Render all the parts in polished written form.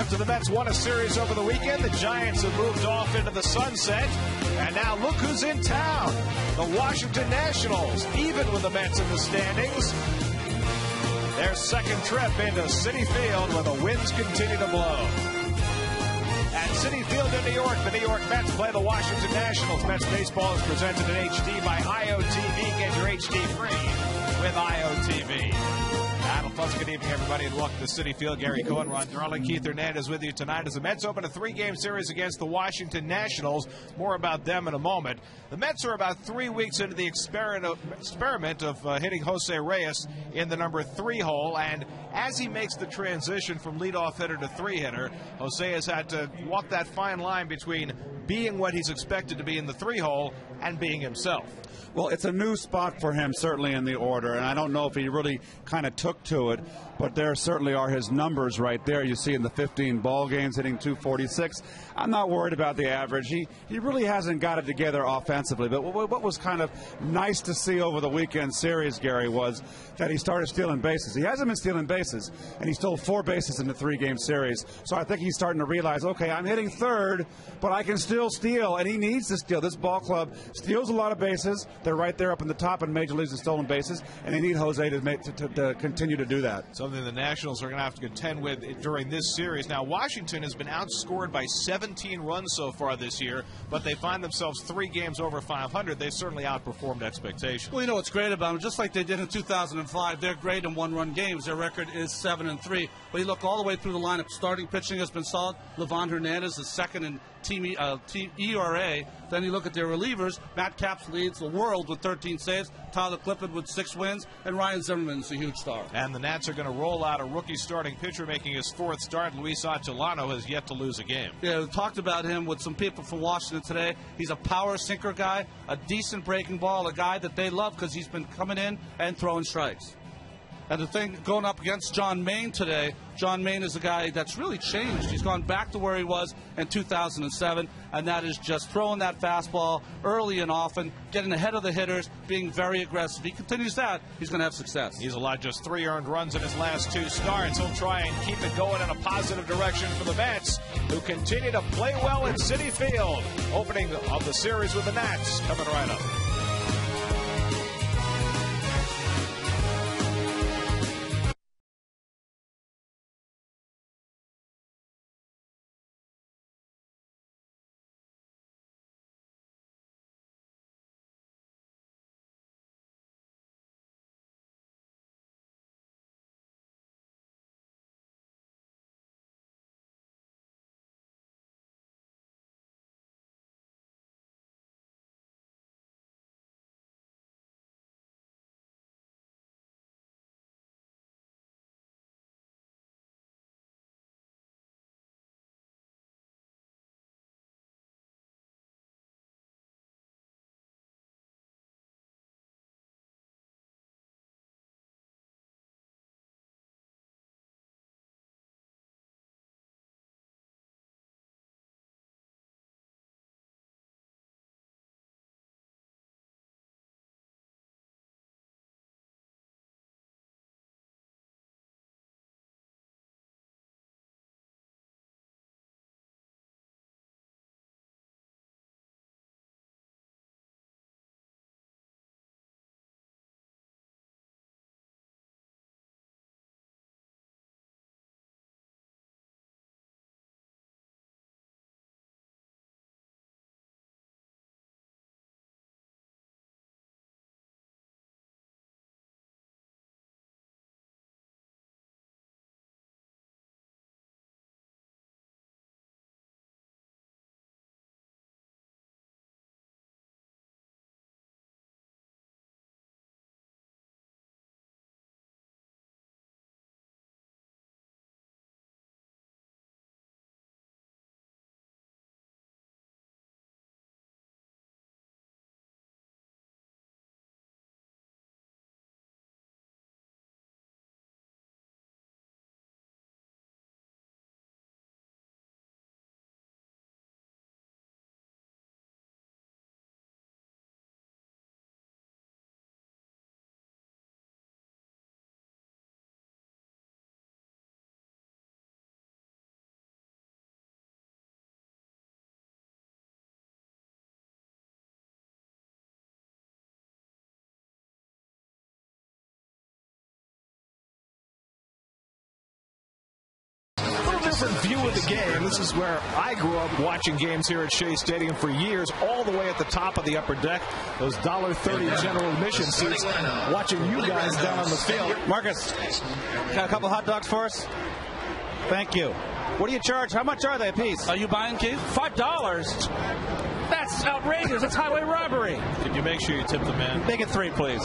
after the Mets won a series over the weekend, the Giants have moved off into the sunset. And now look who's in town. The Washington Nationals, even with the Mets in the standings. Their second trip into Citi Field where the winds continue to blow. At Citi Field in New York, the New York Mets play the Washington Nationals. Mets baseball is presented in HD by IOTV. Get your HD free with IOTV. Adam Plus, good evening, everybody, and welcome to Citi Field. Gary Cohen, Ron Darling, Keith Hernandez with you tonight as the Mets open a three-game series against the Washington Nationals. More about them in a moment. The Mets are about 3 weeks into the experiment of hitting Jose Reyes in the number 3 hole, and as he makes the transition from leadoff hitter to 3-hitter, Jose has had to walk that fine line between being what he's expected to be in the 3 hole and being himself. Well, it's a new spot for him, certainly in the order, and I don't know if he really kind of took to it, but there certainly are his numbers right there. You see in the 15 ball games hitting 246. I'm not worried about the average. He really hasn't got it together offensively, but what was kind of nice to see over the weekend series, Gary, was that he started stealing bases. He hasn't been stealing bases, and he stole 4 bases in the 3-game series. So I think he's starting to realize, okay, I'm hitting third, but I can still steal, and he needs to steal. This ball club steals a lot of bases. They're right there up in the top in Major Leagues in stolen bases, and they need Jose to continue to do that. Something the Nationals are going to have to contend with during this series. Now, Washington has been outscored by 17 runs so far this year, but they find themselves 3 games over 500. They certainly outperformed expectations. Well, you know what's great about them? Just like they did in 2005, they're great in one-run games. Their record is 7-3. But you look all the way through the lineup. Starting pitching has been solid. Livan Hernandez is second in team ERA. Then you look at their relievers. Matt Capps leads the world with 13 saves. Tyler Clippard with 6 wins. And Ryan Zimmerman's a huge star. And the Nats are going to roll out a rookie starting pitcher making his 4th start. Luis Atulano has yet to lose a game. Yeah, we talked about him with some people from Washington today. He's a power sinker guy, a decent breaking ball, a guy that they love because he's been coming in and throwing strikes. And the thing going up against John Maine today, John Maine is a guy that's really changed. He's gone back to where he was in 2007, and that is just throwing that fastball early and often, getting ahead of the hitters, being very aggressive. If he continues that, he's going to have success. He's allowed just 3 earned runs in his last 2 starts. He'll try and keep it going in a positive direction for the Mets, who continue to play well in Citi Field. Opening of the series with the Nats coming right up. different view of the game. This is where I grew up watching games here at Shea Stadium for years, all the way at the top of the upper deck. Those $1.30 general admission seats, watching you guys down on the field. Marcus, got a couple hot dogs for us? Thank you. What do you charge? How much are they a piece? Are you buying, Keith? $5? That's outrageous. That's highway robbery. Did you make sure you tip the man? Make it 3, please.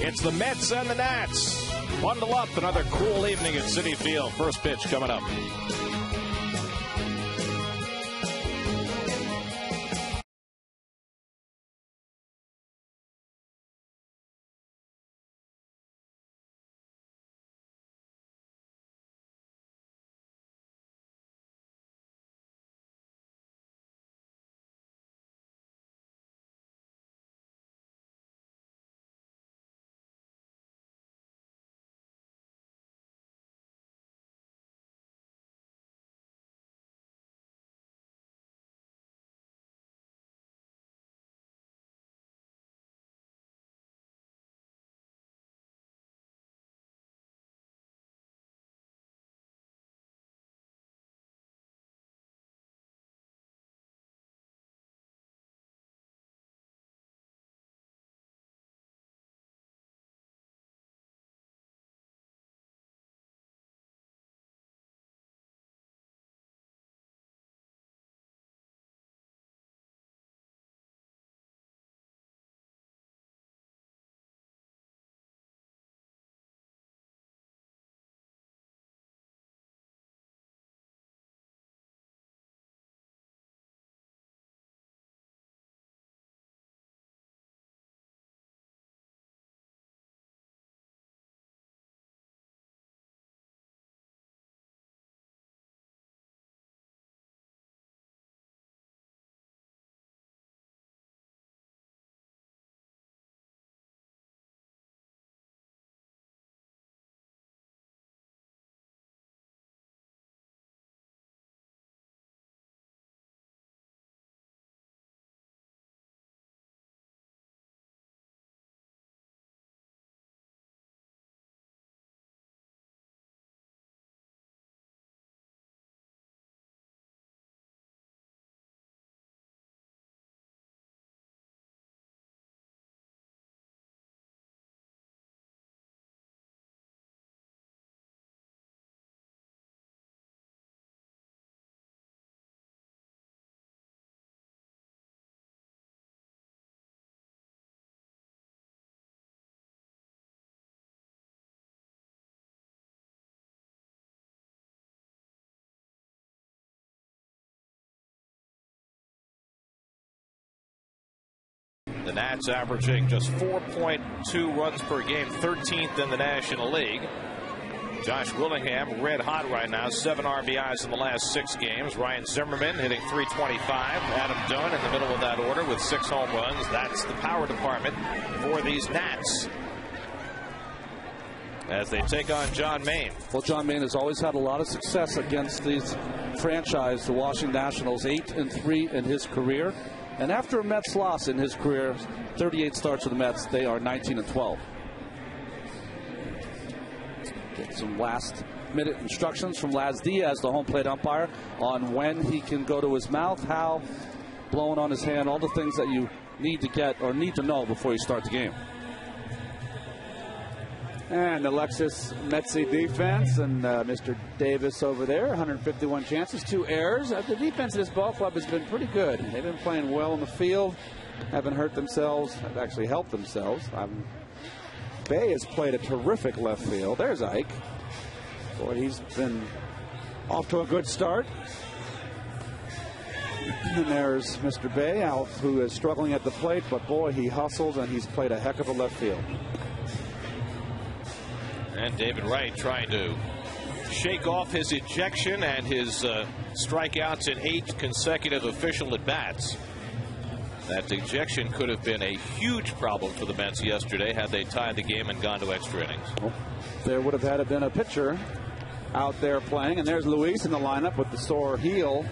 It's the Mets and the Nats. Bundle up, another cool evening at Citi Field. First pitch coming up. The Nats averaging just 4.2 runs per game, 13th in the National League. Josh Willingham red hot right now, 7 RBIs in the last 6 games. Ryan Zimmerman hitting .325. Adam Dunn in the middle of that order with 6 home runs. That's the power department for these Nats as they take on John Maine. Well, John Maine has always had a lot of success against these franchise, the Washington Nationals, 8-3 in his career. And after a Mets loss in his career, 38 starts for the Mets, they are 19-12. Get some last-minute instructions from Laz Diaz, the home plate umpire, on when he can go to his mouth, how, blowing on his hand, all the things that you need to get or need to know before you start the game. And Alexis Metzi defense and Mr. Davis over there, 151 chances, 2 errors. The defense of this ball club has been pretty good. They've been playing well in the field, haven't hurt themselves, have actually helped themselves. I'm Bay has played a terrific left field. There's Ike. Boy, he's been off to a good start. And there's Mr. Bay, who is struggling at the plate, but boy, he hustles and he's played a heck of a left field. And David Wright trying to shake off his ejection and his strikeouts in 8 consecutive official at-bats. That ejection could have been a huge problem for the Mets yesterday had they tied the game and gone to extra innings. Well, there would have had to been a pitcher out there playing, and there's Luis in the lineup with the sore heel.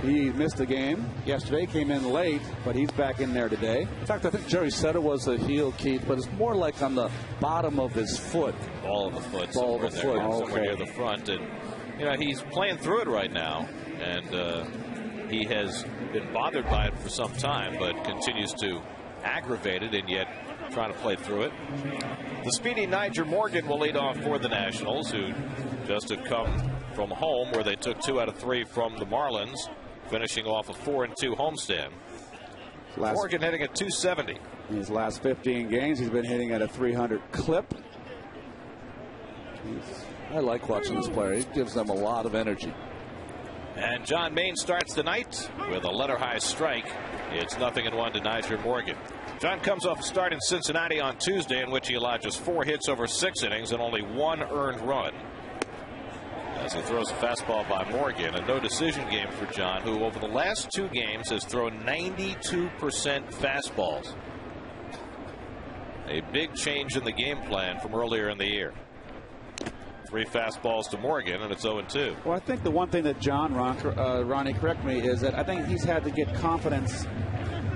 He missed a game yesterday, came in late, but he's back in there today. In fact, I think Jerry said it was a heel, Keith, but it's more like on the bottom of his foot. Ball of the foot. Ball of the foot. Somewhere near the front. And, you know, he's playing through it right now. And he has been bothered by it for some time, but continues to aggravate it and yet trying to play through it. The speedy Nyjer Morgan will lead off for the Nationals, who just have come from home where they took 2 out of 3 from the Marlins, finishing off a 4-2 homestand. Morgan hitting at 270. In his last 15 games, he's been hitting at a 300 clip. I like watching this player. He gives them a lot of energy. And John Maine starts the night with a letter-high strike. It's 0-1 to Nyjer Morgan. John comes off a start in Cincinnati on Tuesday in which he allowed just 4 hits over 6 innings and only 1 earned run. As he throws a fastball by Morgan, a no-decision game for John, who over the last 2 games has thrown 92% fastballs. A big change in the game plan from earlier in the year. 3 fastballs to Morgan, and it's 0-2. Well, I think the one thing that John, Ronnie, correct me, is that I think he's had to get confidence.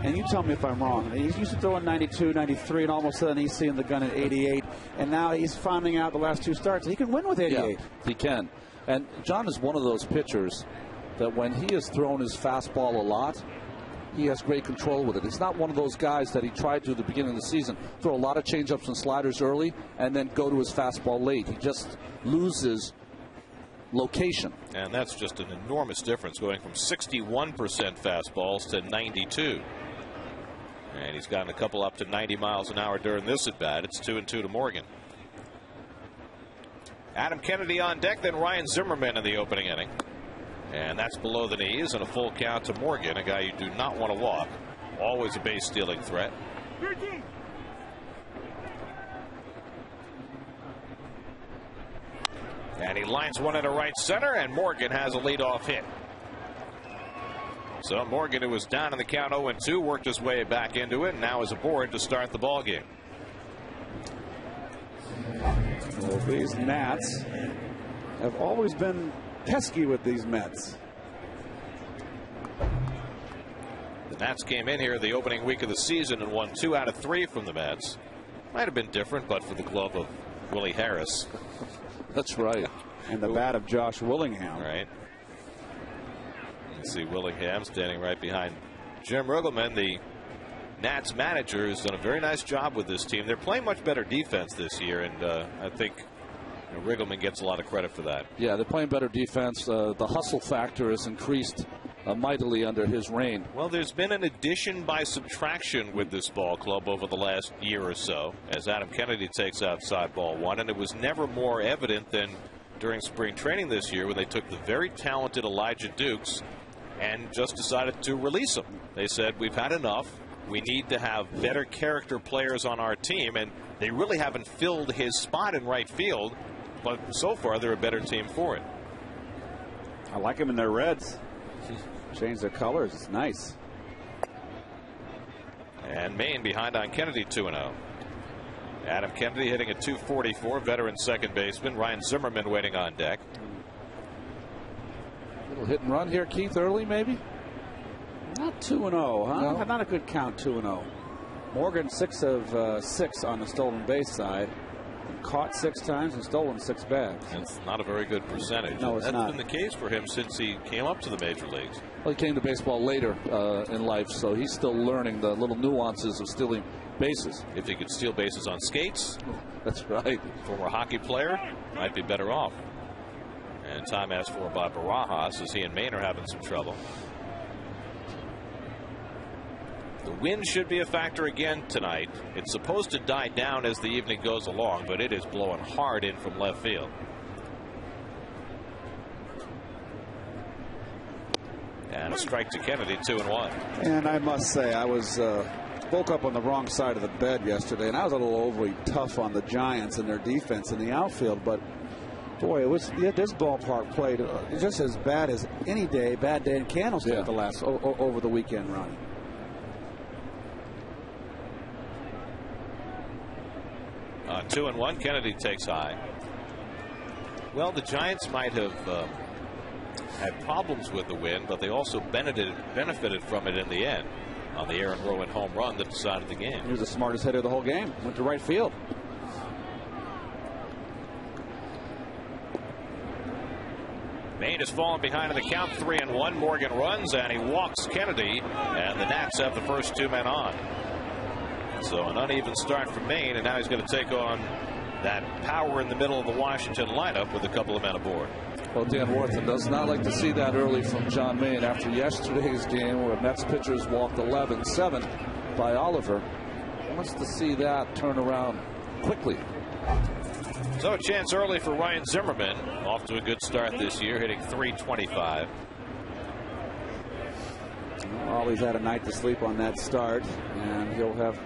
And you tell me if I'm wrong. He's used to throwing 92, 93, and all of a sudden he's seeing the gun at 88. And now he's finding out the last 2 starts. He can win with 88. Yeah, he can. And John is one of those pitchers that when he has thrown his fastball a lot, he has great control with it. He's not one of those guys that he tried to at the beginning of the season, throw a lot of changeups and sliders early and then go to his fastball late. He just loses location. And that's just an enormous difference, going from 61% fastballs to 92. And he's gotten a couple up to 90 miles an hour during this at bat. It's 2-2 to Morgan. Adam Kennedy on deck, then Ryan Zimmerman in the opening inning. And that's below the knees and a full count to Morgan, a guy you do not want to walk. Always a base stealing threat. And he lines one into right center, and Morgan has a leadoff hit. So Morgan, who was down in the count 0-2, worked his way back into it and now is aboard to start the ball game. Well, these Nats have always been pesky with these Mets. The Nats came in here the opening week of the season and won 2 out of 3 from the Mets. Might have been different, but for the glove of Willie Harris. That's right. And the bat of Josh Willingham. Right. You see Willingham standing right behind Jim Riggleman. The Nats manager has done a very nice job with this team. They're playing much better defense this year, and I think Riggleman gets a lot of credit for that. Yeah, they're playing better defense. The hustle factor has increased mightily under his reign. Well, there's been an addition by subtraction with this ball club over the last year or so as Adam Kennedy takes outside ball 1, and it was never more evident than during spring training this year when they took the very talented Elijah Dukes and just decided to release him. They said, we've had enough. We need to have better character players on our team, and they really haven't filled his spot in right field, but so far they're a better team for it. I like them in their reds. Change their colors. It's nice. And Maine behind on Kennedy 2-0. Adam Kennedy hitting at 244, veteran second baseman. Ryan Zimmerman waiting on deck. Little hit and run here, Keith, early maybe? Not 2-0, huh? No. Not a good count, 2-0. Morgan 6 of 6 on the stolen base side. Caught 6 times and stolen 6 bags. It's not a very good percentage. No, it's That's not. been the case for him since he came up to the major leagues. Well, he came to baseball later in life, so he's still learning the little nuances of stealing bases. If he could steal bases on skates, that's right. Former hockey player, might be better off. And time asked for by Barajas as he and Maine are having some trouble. The wind should be a factor again tonight. It's supposed to die down as the evening goes along, but it is blowing hard in from left field. And a strike to Kennedy, 2-1. And I must say, I was woke up on the wrong side of the bed yesterday, and I was a little overly tough on the Giants and their defense in the outfield. But boy, it was this ballpark played just as bad as any day, bad day in Candlestick the last over the weekend run. 2-1. Kennedy takes high. Well, the Giants might have had problems with the wind, but they also benefited from it in the end on the Aaron Rowan home run that decided the game. He was the smartest hitter of the whole game. Went to right field. Maine has fallen behind in the count, 3-1. Morgan runs and he walks Kennedy, and the Nats have the first two men on. So an uneven start for Maine, and now he's going to take on that power in the middle of the Washington lineup with a couple of men aboard. Well, Dan Wortham does not like to see that early from John Maine after yesterday's game where Mets pitchers walked 11-7 by Oliver. He wants to see that turn around quickly. So a chance early for Ryan Zimmerman, off to a good start this year, hitting .325. Ollie's had a night to sleep on that start, and he'll have,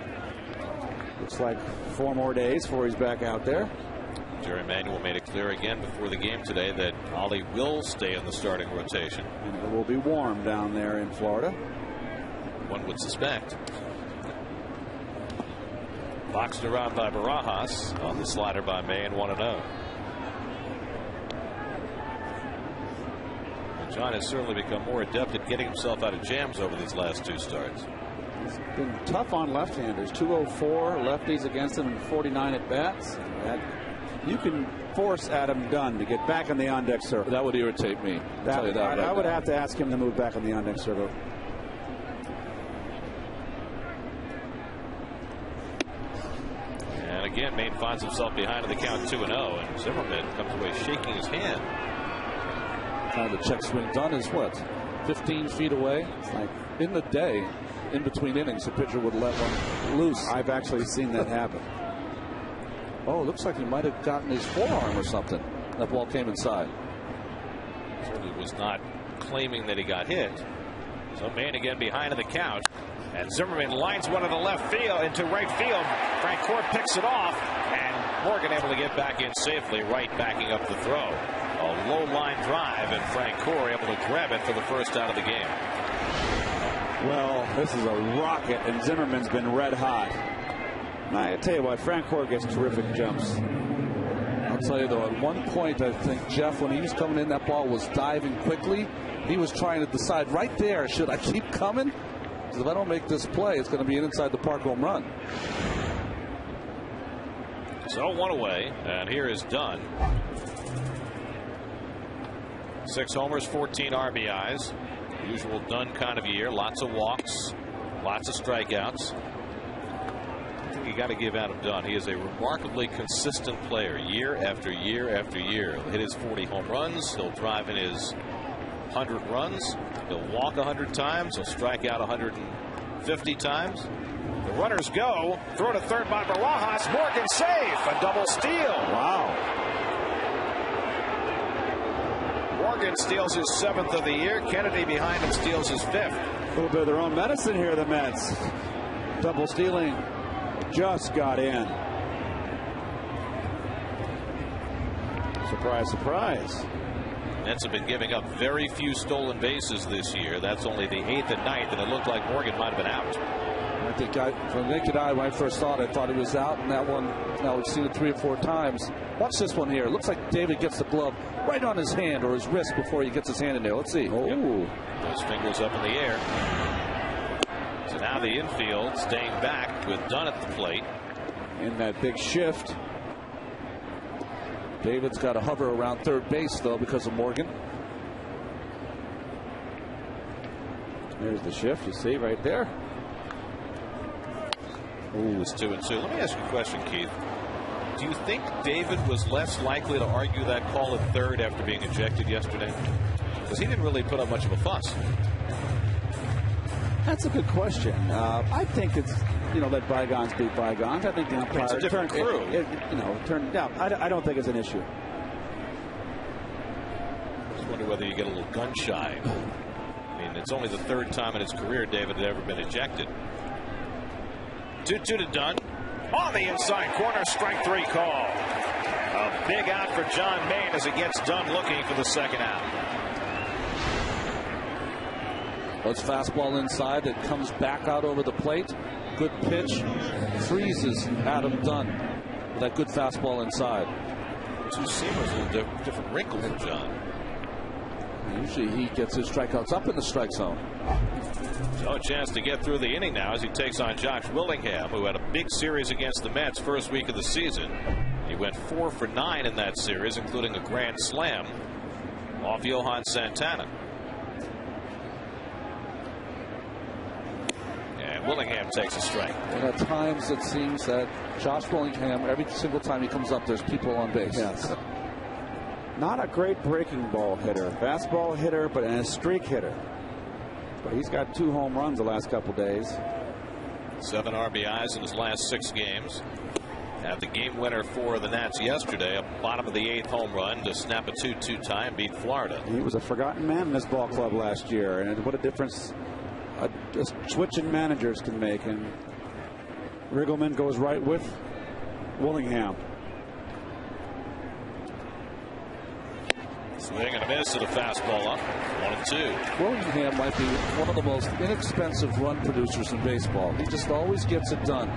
looks like, 4 more days before he's back out there. Jerry Manuel made it clear again before the game today that Ollie will stay in the starting rotation. And it will be warm down there in Florida. One would suspect. Boxed around by Barajas on the slider by Maine, 1-0. John has certainly become more adept at getting himself out of jams over these last two starts. He's been tough on left-handers. 204 lefties against him and 49 at bats. You can force Adam Dunn to get back on the on-deck circle. That would irritate me. I would have to ask him to move back on the on-deck circle. And again, Maine finds himself behind in the count, 2-0, and Zimmerman comes away shaking his hand. Kind of the check swing. Dunn is what, 15 feet away? It's like in the day, in between innings, the pitcher would let one loose. I've actually seen that happen. Oh, it looks like he might have gotten his forearm or something. That ball came inside. Certainly was not claiming that he got hit. So Maine again behind in the count. And Zimmerman lines one in the left field into right field. Frank Court picks it off, and Morgan able to get back in safely, right backing up the throw. A low line drive, and Frank Court able to grab it for the first out of the game. Well, this is a rocket, and Zimmerman's been red hot. I tell you what, Frank Court gets terrific jumps. I'll tell you though, at one point I think Jeff, when he was coming in, that ball was diving quickly. He was trying to decide right there, should I keep coming? Because if I don't make this play, it's going to be an inside the park home run. So one away, and here is Dunn. 6 homers, 14 RBIs. Usual Dunn kind of year. Lots of walks, lots of strikeouts. I think you got to give Adam Dunn. He is a remarkably consistent player year after year after year. He'll hit his 40 home runs. He'll drive in his 100 runs. He'll walk 100 times. He'll strike out 150 times. The runners go. Throw to third by Barajas. Morgan safe. A double steal. Wow. Morgan steals his 7th of the year. Kennedy behind him steals his 5th. A little bit of their own medicine here, the Mets. Double stealing just got in. Surprise, surprise. Mets have been giving up very few stolen bases this year. That's only the 8th and 9th, and it looked like Morgan might have been out. I think from the naked eye, when I first saw it, I thought he was out, and that one, now we've seen it 3 or 4 times. Watch this one here. It looks like David gets the glove right on his hand or his wrist before he gets his hand in there. Let's see. Oh, yep. Those fingers up in the air. So now the infield staying back with Dunn at the plate. In that big shift. David's got to hover around third base, though, because of Morgan. There's the shift, you see right there. Ooh, it's 2-2. Let me ask you a question, Keith. Do you think David was less likely to argue that call at third after being ejected yesterday? Because he didn't really put up much of a fuss. That's a good question. I think it's, let bygones be bygones. I think the umpire it's a different crew. Turned down. I don't think it's an issue. I just wonder whether you get a little gun shy. I mean, it's only the third time in his career David had ever been ejected. 2-2 to Dunn. On the inside corner, strike 3 call. A big out for John Maine as he gets Dunn looking for the second out. It's fastball inside that comes back out over the plate. Good pitch. Freezes Adam Dunn with that good fastball inside. 2 seamers with different wrinkles for John. Usually he gets his strikeouts up in the strike zone. So a chance to get through the inning now as he takes on Josh Willingham, who had a big series against the Mets first week of the season. He went 4 for 9 in that series, including a grand slam off Johan Santana. And Willingham takes a strike. And at times it seems that Josh Willingham, every single time he comes up, there's people on base. Yes. Not a great breaking ball hitter. Fastball hitter, but a streak hitter. But he's got 2 home runs the last couple days. 7 RBIs in his last 6 games. Had the game winner for the Nats yesterday, a bottom of the 8th home run to snap a 2-2 tie and beat Florida. He was a forgotten man in this ball club last year, and what a difference a switch in managers can make. And Riggleman goes right with Willingham. Swing and a miss to the fastball up. 1-2. Willingham might be one of the most inexpensive run producers in baseball. He just always gets it done.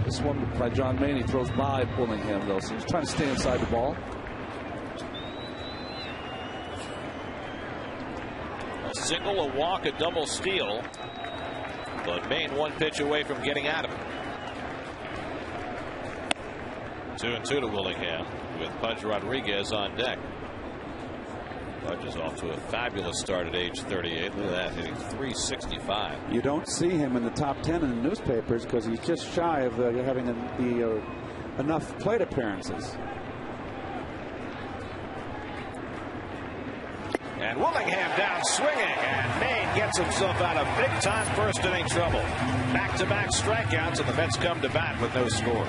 This one by John Maine, he throws by Willingham, though, so he's trying to stay inside the ball. A single, a walk, a double steal. But Maine 1 pitch away from getting out of it. 2-2 to Willingham with Pudge Rodriguez on deck. Pudge is off to a fabulous start at age 38. Look at that, hitting .365. You don't see him in the top 10 in the newspapers because he's just shy of having enough plate appearances. And Willingham down swinging, and Maine gets himself out of big time first inning trouble. Back-to-back strikeouts, and the Mets come to bat with no score.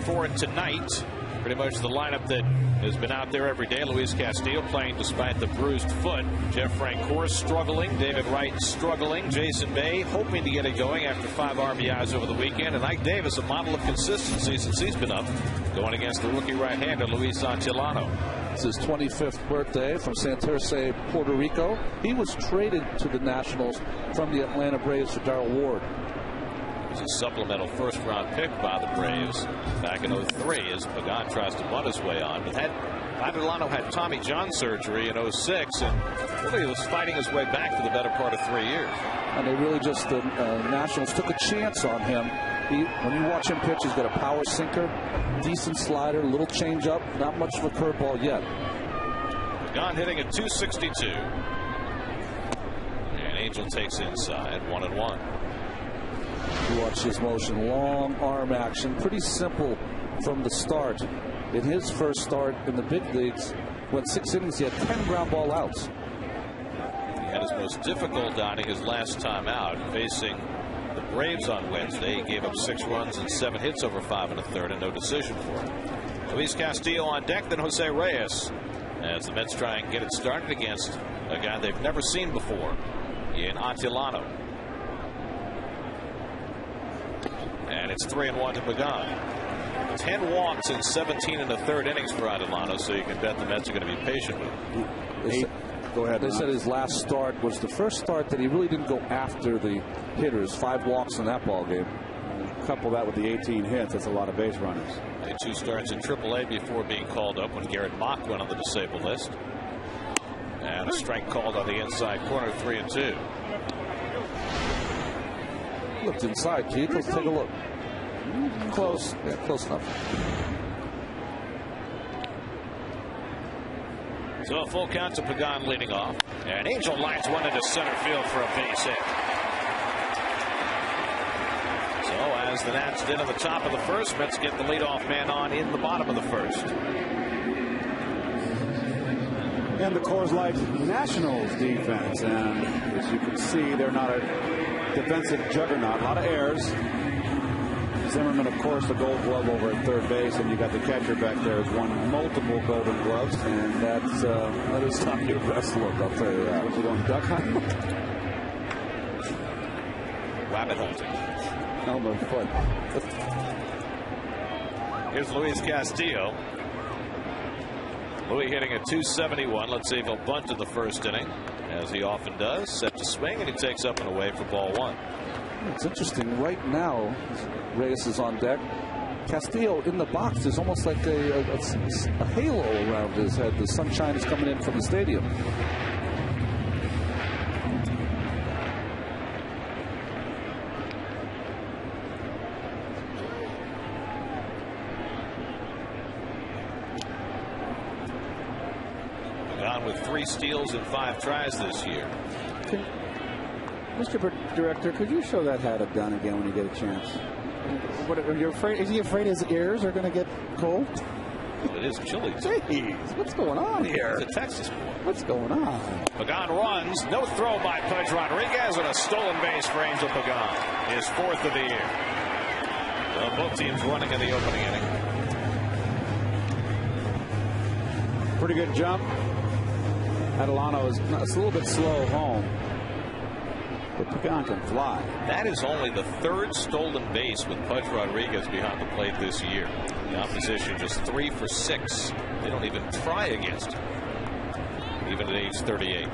For tonight, pretty much the lineup that has been out there every day. Luis Castillo playing despite the bruised foot. Jeff Francoeur struggling. David Wright struggling. Jason Bay hoping to get it going after 5 RBIs over the weekend. And Ike Davis, a model of consistency since he's been up, going against the rookie right-hander Luis Antillano. It's his 25th birthday from Santurce, Puerto Rico. He was traded to the Nationals from the Atlanta Braves for Darrell Ward. It was a supplemental first-round pick by the Braves back in 03 as Pagan tries to bunt his way on. But Adelano had Tommy John surgery in 06 and really was fighting his way back for the better part of 3 years. And they really just, the Nationals took a chance on him. When you watch him pitch, he's got a power sinker, decent slider, little changeup, not much of a curveball yet. Pagan hitting at 262. And Angel takes inside, 1-1. You watch his motion, long arm action, pretty simple from the start. In his first start in the big leagues, went 6 innings, he had 10 ground ball outs. He had his most difficult outing his last time out, facing the Braves on Wednesday. He gave up 6 runs and 7 hits over 5 1/3 and no decision for him. Luis Castillo on deck, then Jose Reyes, as the Mets try and get it started against a guy they've never seen before in Atilano. And it's 3-1 to Pagan. 10 walks in 17 1/3 innings for Adelano, so you can bet the Mets are going to be patient with him. Go ahead. They said his last start was the first start that he really didn't go after the hitters. 5 walks in that ball game. Couple that with the 18 hits, that's a lot of base runners. Made 2 starts in AAA before being called up when Garrett Mock went on the disabled list. And a strike called on the inside corner, 3-2. Looked inside, Keith. Let's take a look. Close. Yeah, close enough. So a full count to Pagan leading off. And Angel lines one into center field for a base hit. So as the Nats did at the top of the first, Mets get the leadoff man on in the bottom of the first. And the Coors Light Nationals defense. And as you can see, they're not a defensive juggernaut. A lot of errors. Zimmerman, of course, the Gold Glove over at third base, and you got the catcher back there who's won multiple Golden Gloves, and that is not your best look, I'll tell you that. What's he going, duck hunting? Rabbit hunting. Elbow foot. Here's Luis Castillo. Louis hitting at 271. Let's see if he'll bunt in the first inning, as he often does. Set to swing, and he takes up and away for ball 1. It's interesting. Right now, Reyes is on deck. Castillo in the box is almost like a halo around his head. The sunshine is coming in from the stadium. Gone with 3 steals and 5 tries this year. Mr. Director, could you show that hat of Dunn again when you get a chance? What, are you afraid? Is he afraid his ears are going to get cold? Well, it is chilly. Jeez, what's going on here? It's a Texas boy. What's going on? Pagan runs. No throw by Pudge Rodriguez, and a stolen base for Angel Pagan. His 4th of the year. Well, both teams running in the opening inning. Pretty good jump. Adelano is a little bit slow home. But Pagan can fly. That is only the 3rd stolen base with Pudge Rodriguez behind the plate this year. The opposition just 3 for 6. They don't even try against him, even at age 38.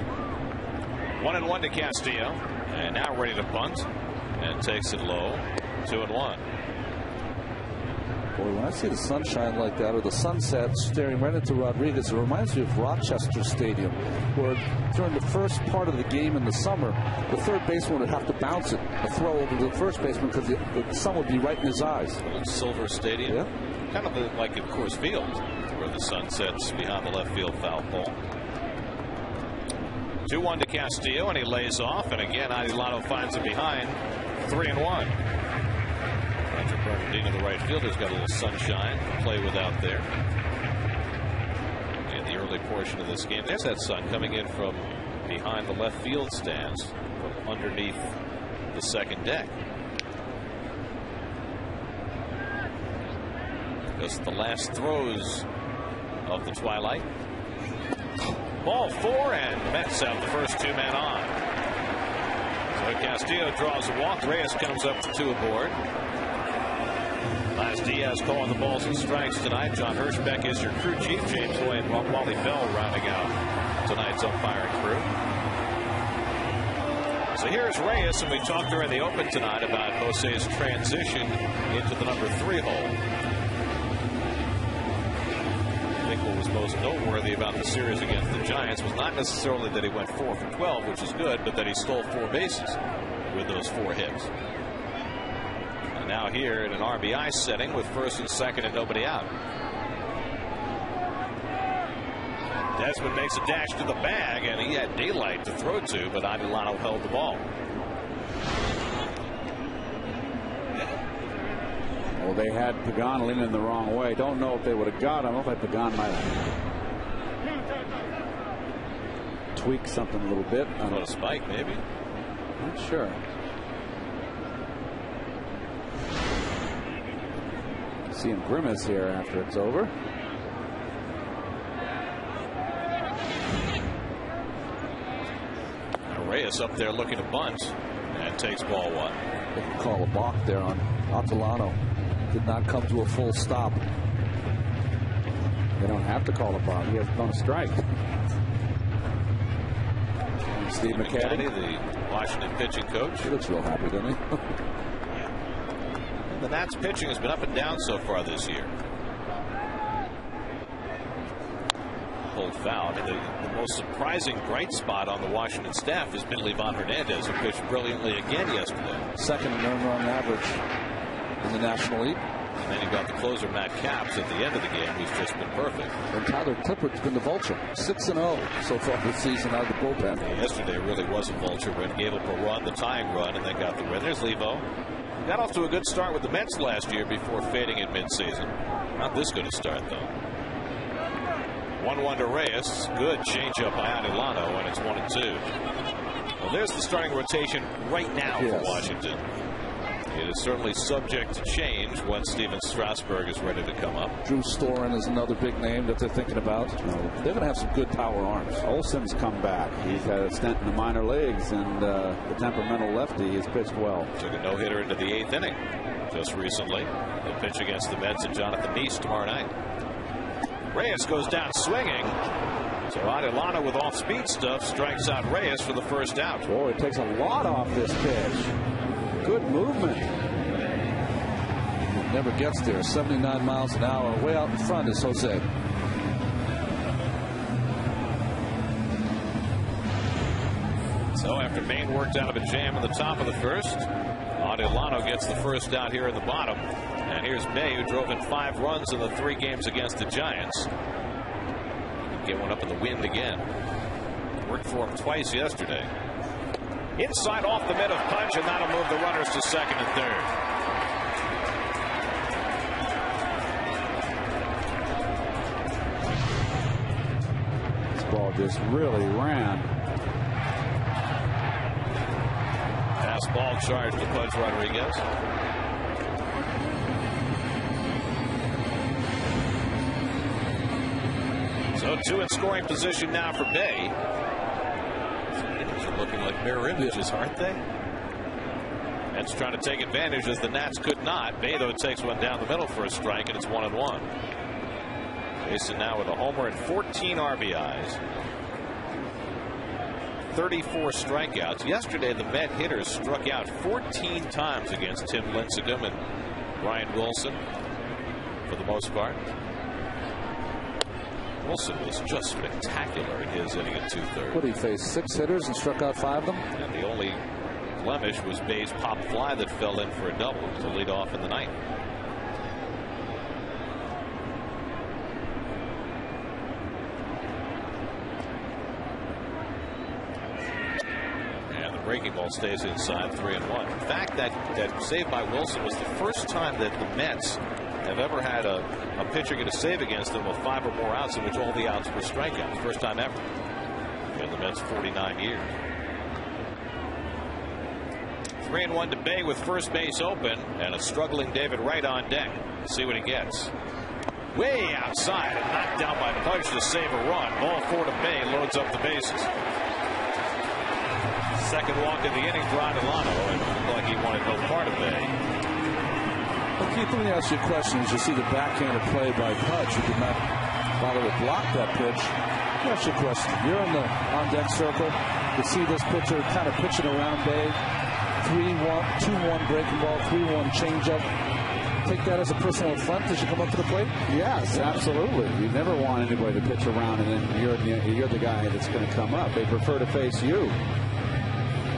1-1 to Castillo, and now ready to bunt, and takes it low. 2-1. Boy, when I see the sunshine like that, or the sunset staring right into Rodriguez, it reminds me of Rochester Stadium, where during the first part of the game in the summer, the third baseman would have to bounce it, a throw over to the first baseman, because the sun would be right in his eyes. Silver Stadium, yeah. Kind of like at Coors Field, where the sun sets behind the left field foul pole. 2-1 to Castillo, and he lays off, and again, Adelano finds him behind. 3-1. Patrick Bernardino, the right fielder's got a little sunshine to play with out there in the early portion of this game. There's that sun coming in from behind the left field stands, from underneath the second deck. Just the last throws of the twilight. Ball 4, and Mets have the first 2 men on. So Castillo draws a walk. Reyes comes up to 2 aboard. Last Diaz calling the balls and strikes tonight. John Hirschbeck is your crew chief. James Hoy and Wally Bell rounding out tonight's umpiring crew. So here's Reyes, and we talked during the open tonight about Jose's transition into the number 3 hole. I think what was most noteworthy about the series against the Giants was not necessarily that he went 4 for 12, which is good, but that he stole 4 bases with those 4 hits. And now here in an RBI setting with first and second and nobody out. Desmond makes a dash to the bag, and he had daylight to throw to, but Adelano held the ball. Well, they had Pagan leaning the wrong way. Don't know if they would have got him. I don't think Pagan might have tweaked something a little bit. What, a spike, maybe? Not sure. See him grimace here after it's over. Reyes up there looking to bunt and takes ball 1. They can call a balk there on Adelano. Did not come to a full stop. They don't have to call a balk. He has done a strike. Steve McCaddy, the Washington pitching coach. He looks real happy, doesn't he? The Nats pitching has been up and down so far this year. Pulled foul. I mean, the most surprising bright spot on the Washington staff has been Livan Hernandez, who pitched brilliantly again yesterday. Second in earned run average in the National League. And then you got the closer Matt Capps at the end of the game, who's just been perfect. And Tyler Clippert's been the vulture. 6-0 so far this season out of the bullpen. Yesterday really was a vulture when he gave up a run, the tying run, and then got the win. There's Levo. Got off to a good start with the Mets last year before fading in midseason. Not this good a start, though. 1-1 to Reyes. Good changeup by Adelano, and it's 1-2. Well, there's the starting rotation right now for Washington. It is certainly subject to change once Steven Strasburg is ready to come up. Drew Storen is another big name that they're thinking about. They're going to have some good power arms. Olson's come back. He's had a stint in the minor leagues, and the temperamental lefty has pitched well. Took a no-hitter into the 8th inning just recently. They'll pitch against the Mets and Jonathan Neese tomorrow night. Reyes goes down swinging. So Adelano with off-speed stuff strikes out Reyes for the first out. Boy, it takes a lot off this pitch. Good movement. It never gets there. 79 miles an hour. Way out in front is Jose. So after Maine worked out of a jam in the top of the first, Adelano gets the first out here in the bottom. And here's May, who drove in 5 runs in the 3 games against the Giants. Get one up in the wind again. Worked for him twice yesterday. Inside off the mid of punch, and that'll move the runners to second and third. This ball just really ran. Fastball charged to Pudge Rodriguez. So 2 in scoring position now for Bay. These are looking like mirror images, aren't they? Mets trying to take advantage as the Nats could not. Bay, though, takes one down the middle for a strike, and it's 1-1. Mason now with a homer and 14 RBIs. 34 strikeouts. Yesterday, the Met hitters struck out 14 times against Tim Lincecum and Brian Wilson for the most part. Wilson was just spectacular in his inning at 2/3. What did he face? 6 hitters and struck out 5 of them? And the only blemish was Bay's pop fly that fell in for a double to lead off in the 9th. And the breaking ball stays inside 3-1. In fact, that save by Wilson was the first time that the Mets have ever had a pitcher get a save against them with 5 or more outs in which all the outs were strikeouts. First time ever in the Mets' 49 years. 3-1 to Bay with first base open, and a struggling David Wright on deck. See what he gets. Way outside and knocked down by Pudge to save a run. Ball 4 to Bay, loads up the bases. Second walk of the inning for Adelano, and it looked like he wanted no part of Bay. Well, Keith, let me ask you a question. As you see the backhanded play by Pudge, who did not bother to block that pitch. Let me ask you a question. You're in the on-deck circle. You see this pitcher kind of pitching around Bay. 3-1, 2-1 breaking ball, 3-1 changeup. Take that as a personal affront as you come up to the plate? Yes, absolutely. You never want anybody to pitch around and then you're the guy that's going to come up. They prefer to face you.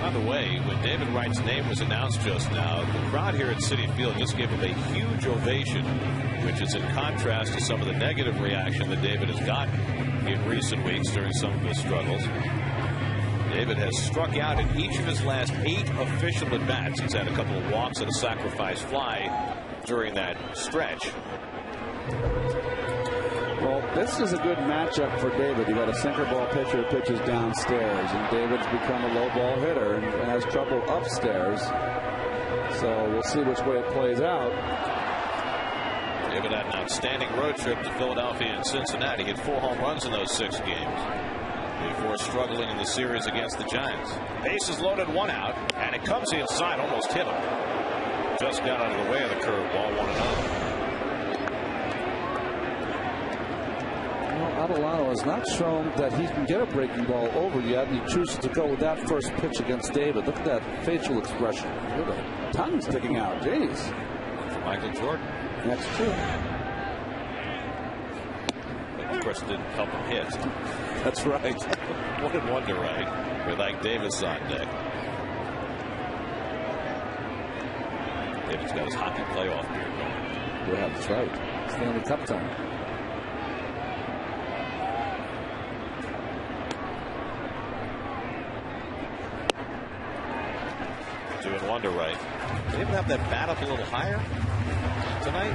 By the way, when David Wright's name was announced just now, the crowd here at Citi Field just gave him a huge ovation, which is in contrast to some of the negative reaction that David has gotten in recent weeks during some of his struggles. David has struck out in each of his last 8 official at-bats. He's had a couple of walks and a sacrifice fly during that stretch. Well, this is a good matchup for David. You got a sinker ball pitcher who pitches downstairs, and David's become a low ball hitter and has trouble upstairs. So we'll see which way it plays out. David had an outstanding road trip to Philadelphia and Cincinnati. He had 4 home runs in those 6 games before struggling in the series against the Giants. Bases loaded, 1 out, and it comes inside, almost hit him. Just got out of the way of the curveball, 1-0. Adelano has not shown that he can get a breaking ball over yet, and he chooses to go with that first pitch against David. Look at that facial expression. Look at tongue sticking out. Jeez. For Michael Jordan. That's true. But of course, it didn't help him hit. That's right. One and wonder, right? With like Davis on deck. David's got his hockey playoff beard going. Yeah, that's right. Stanley Cup time. Doing wonder right. They even have that bat up a little higher tonight.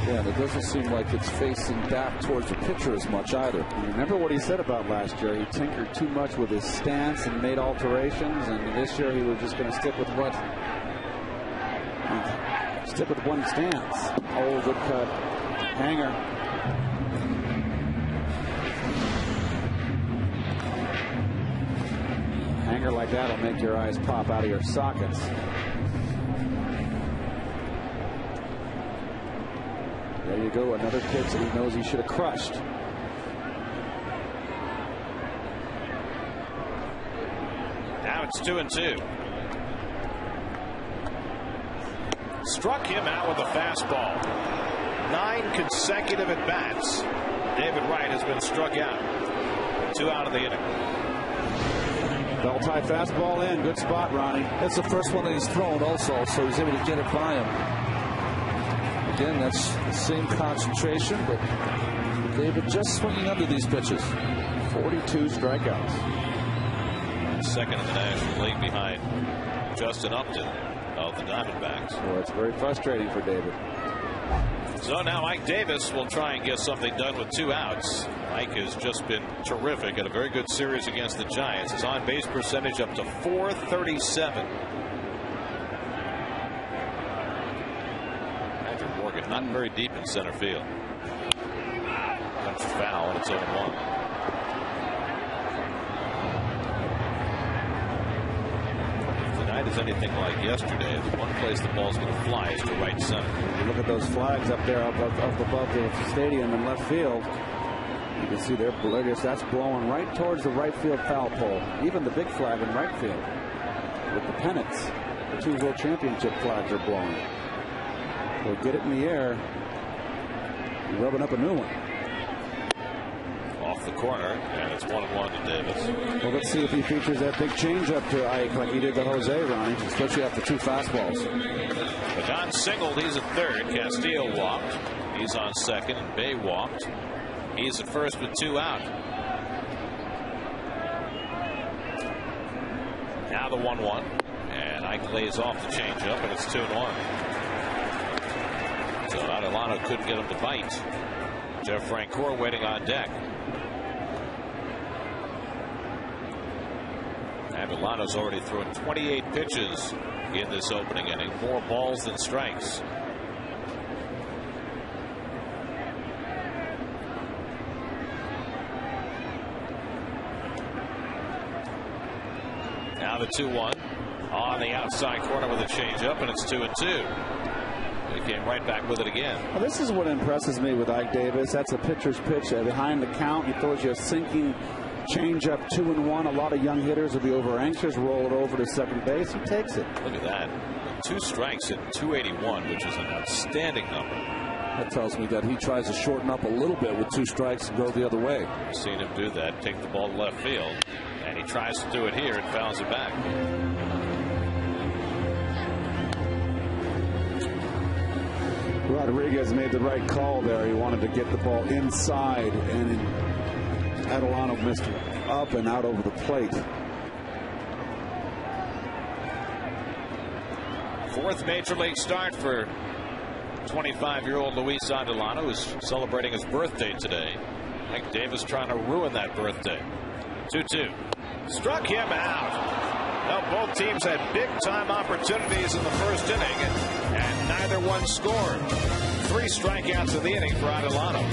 Yeah, and it doesn't seem like it's facing back towards the pitcher as much either. Remember what he said about last year? He tinkered too much with his stance and made alterations, and this year he was just going to stick with what? Stick with one stance. Oh, good cut. Hanger. Hanger like that will make your eyes pop out of your sockets. There you go, another pitch that he knows he should have crushed. Now it's 2-2. Struck him out with a fastball. 9 consecutive at bats. David Wright has been struck out. 2 out of the inning. Belt tie fastball in. Good spot, Ronnie. That's the first one that he's thrown also, so he's able to get it by him. Again, that's the same concentration, but David just swinging under these pitches. 42 strikeouts. Second in the National League behind Justin Upton of the Diamondbacks. Well, it's very frustrating for David. So now Mike Davis will try and get something done with 2 outs. Mike has just been terrific. Had a very good series against the Giants. His on-base percentage up to .437. Andrew Morgan not very deep in center field. Punch foul, and it's 0-1. Is anything like yesterday, the one place the ball's going to fly is to right center. You look at those flags up there up above the stadium in left field. You can see that's blowing right towards the right field foul pole. Even the big flag in right field with the pennants, the 2 World Championship flags are blowing. They'll get it in the air. You're rubbing up a new one. Off the corner, and it's 1-1 to Davis. Well, let's see if he features that big changeup to Ike like he did to Jose, Ronnie, especially after 2 fastballs. Pagan singled. He's at third. Castillo walked. He's on second, and Bay walked. He's at first with 2 out. Now the 1-1, and Ike lays off the changeup, and it's 2-1. So Adelano couldn't get him to bite. Jeff Francoeur waiting on deck. Adelano's already thrown 28 pitches in this opening inning. More balls than strikes. Now the 2-1 on the outside corner with a changeup, and it's 2-2. he came right back with it again. Well, this is what impresses me with Ike Davis. That's a pitcher's pitch behind the count. He throws you a sinking change-up 2-1. A lot of young hitters will be over anxious, roll it over to second base. He takes it. Look at that. 2 strikes at 281, which is an outstanding number. That tells me that he tries to shorten up a little bit with 2 strikes and go the other way. I've seen him do that, take the ball to left field, and he tries to do it here and fouls it back. Rodriguez made the right call there. He wanted to get the ball inside, and Adelano missed up and out over the plate. 4th major league start for 25-year-old Luis Adelano, who's celebrating his birthday today. Ike Davis trying to ruin that birthday. 2-2. Struck him out. Well, both teams had big-time opportunities in the first inning, and neither one scored. 3 strikeouts in the inning for Adelano.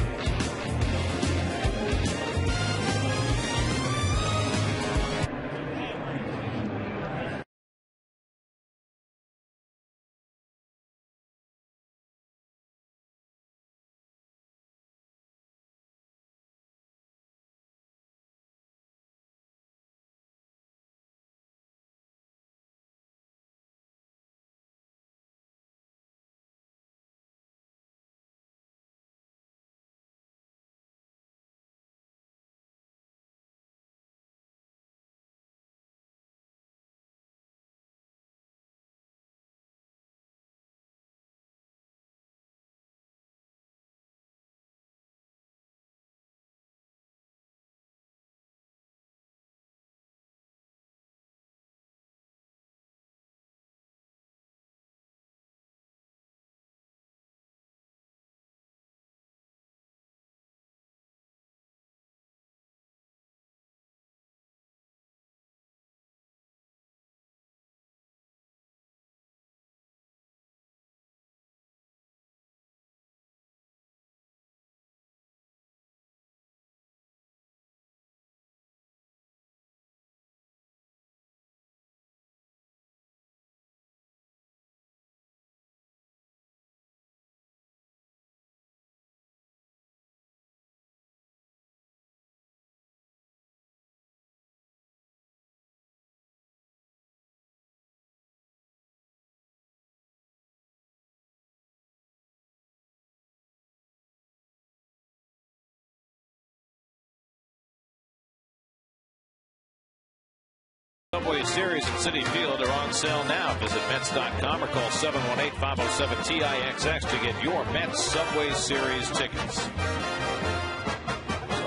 Subway Series at Citi Field are on sale now. Visit Mets.com or call 718-507-TIXX to get your Mets Subway Series tickets. So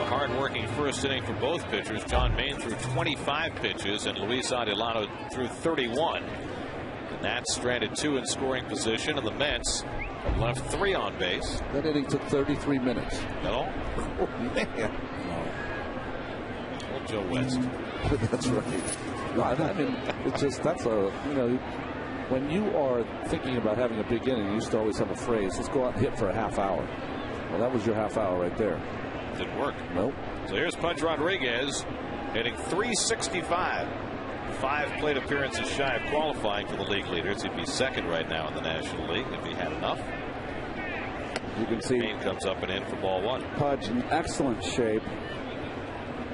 hard-working first inning for both pitchers. John Maine threw 25 pitches and Luis Adelano threw 31. The Nats stranded 2 in scoring position, and the Mets have left 3 on base. That inning took 33 minutes. That all? Oh, man. Old Joe West. That's right. I mean, it's just, that's a, you know, when you are thinking about having a big inning, you used to always have a phrase, let's go out and hit for a half hour. Well, that was your half hour right there. Didn't work. Nope. So here's Pudge Rodriguez hitting .365. 5 plate appearances shy of qualifying for the league leaders. He'd be second right now in the National League if he had enough. You can see Maine comes up and in for ball 1. Pudge in excellent shape.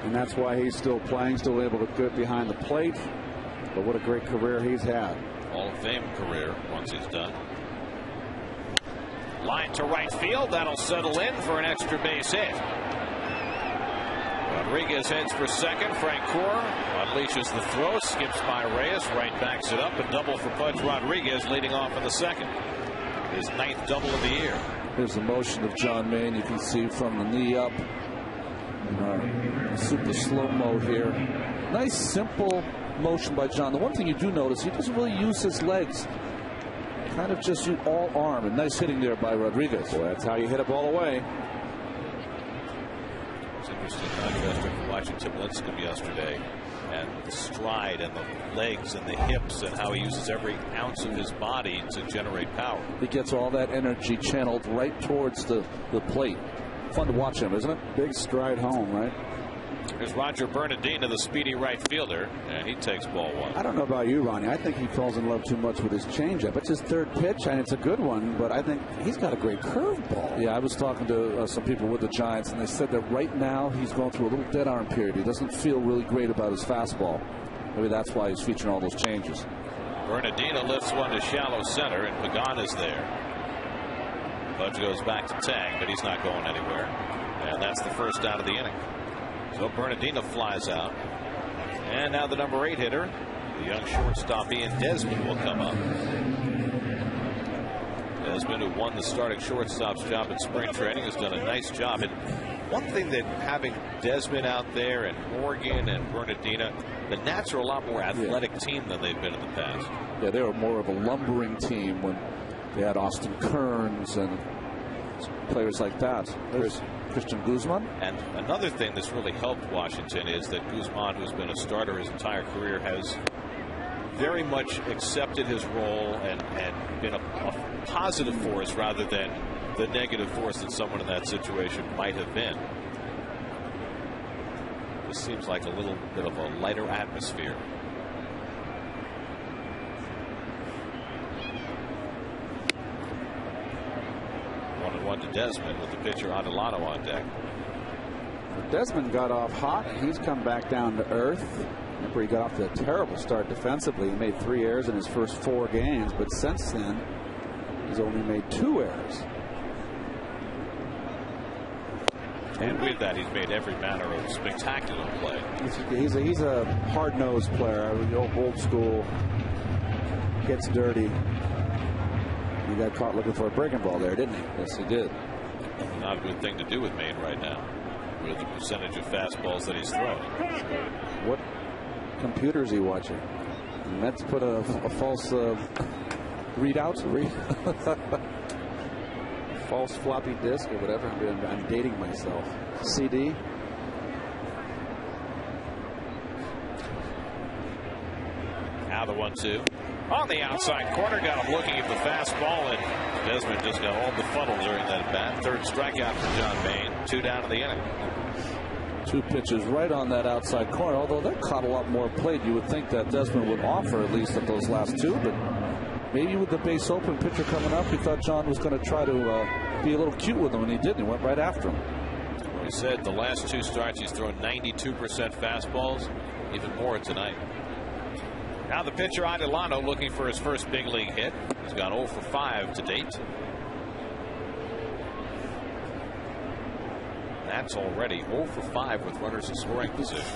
And that's why he's still playing, still able to get behind the plate. But what a great career he's had. Hall of Fame career once he's done. Line to right field. That'll settle in for an extra base hit. Rodriguez heads for second. Frank Core unleashes the throw. Skips by Reyes. Right backs it up. A double for Pudge Rodriguez leading off in the second. His 9th double of the year. Here's the motion of John Maine. You can see from the knee up. Super slow-mo here. Nice, simple motion by John. The one thing you do notice, he doesn't really use his legs. Kind of just use all arm. And nice hitting there by Rodriguez. Well, that's how you hit a ball away. It's interesting contrast after watching Tim Lincecum yesterday. And the stride and the legs and the hips and how he uses every ounce of his body to generate power. He gets all that energy channeled right towards the plate. Fun to watch him, isn't it? Big stride home, right? There's Roger Bernardino, the speedy right fielder, and he takes ball one. I don't know about you, Ronnie. I think he falls in love too much with his changeup. It's his third pitch, and it's a good one, but I think he's got a great curveball. Yeah, I was talking to some people with the Giants, and they said that right now he's going through a little dead arm period. He doesn't feel really great about his fastball. Maybe that's why he's featuring all those changes. Bernardino lifts one to shallow center, and Pagan is there. Budge goes back to Tang, but he's not going anywhere. And that's the first out of the inning. So Bernardino flies out. And now the number 8 hitter, the young shortstop Ian Desmond, will come up. Desmond, who won the starting shortstop's job in spring training, has done a nice job. And one thing that having Desmond out there and Morgan and Bernardino, the Nats are a lot more athletic team than they've been in the past. Yeah, they were more of a lumbering team when they had Austin Kearns and players like that. There's Christian Guzman. And another thing that's really helped Washington is that Guzman, who's been a starter his entire career, has very much accepted his role and been a positive force rather than the negative force that someone in that situation might have been. This seems like a little bit of a lighter atmosphere. 1-1 to Desmond with the pitcher Adelano on deck. Desmond got off hot. He's come back down to earth. Remember, he got off to a terrible start defensively. He made 3 errors in his first 4 games, but since then, he's only made 2 errors. And with that, he's made every manner of spectacular play. He's a hard-nosed player, old school, gets dirty. He got caught looking for a breaking ball there, didn't he? Yes, he did. Not a good thing to do with Maine right now, with the percentage of fastballs that he's throwing. What computer is he watching? The Mets put a false readout, false floppy disk or whatever. I'm dating myself. CD. Now the 1-2 on the outside corner, got him looking at the fastball, and Desmond just got all befuddled during that at bat. Third strikeout for John Maine. 2 down to the inning. 2 pitches right on that outside corner. Although that caught a lot more plate, you would think that Desmond would offer at least at those last 2, but maybe with the base open, pitcher coming up, he thought John was going to try to be a little cute with him, and he didn't. He went right after him. Well, he said the last 2 starts he's thrown 92% fastballs, even more tonight. Now the pitcher Adelano looking for his first big league hit. He's gone 0 for 5 to date. That's already 0 for 5 with runners in scoring position.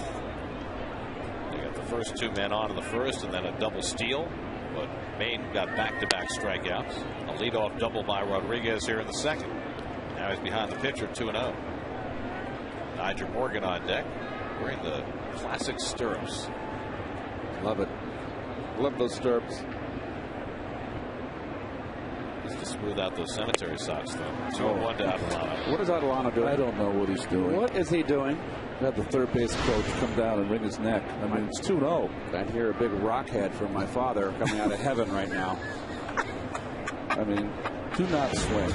They got the first 2 men on in the first, and then a double steal. But Maine got back-to-back strikeouts. A leadoff double by Rodriguez here in the second. Now he's behind the pitcher, 2-0. Nigel Morgan on deck, wearing the classic stirrups. Love it. Love those stirrups. Just to smooth out those cemetery socks, though. 2-1 to Adelano. What is Adelano doing? I don't know what he's doing. What is he doing? Had the third base coach come down and wring his neck. I mean, it's 2-0. I hear a big rock head from my father coming out of heaven right now. I mean, do not swing.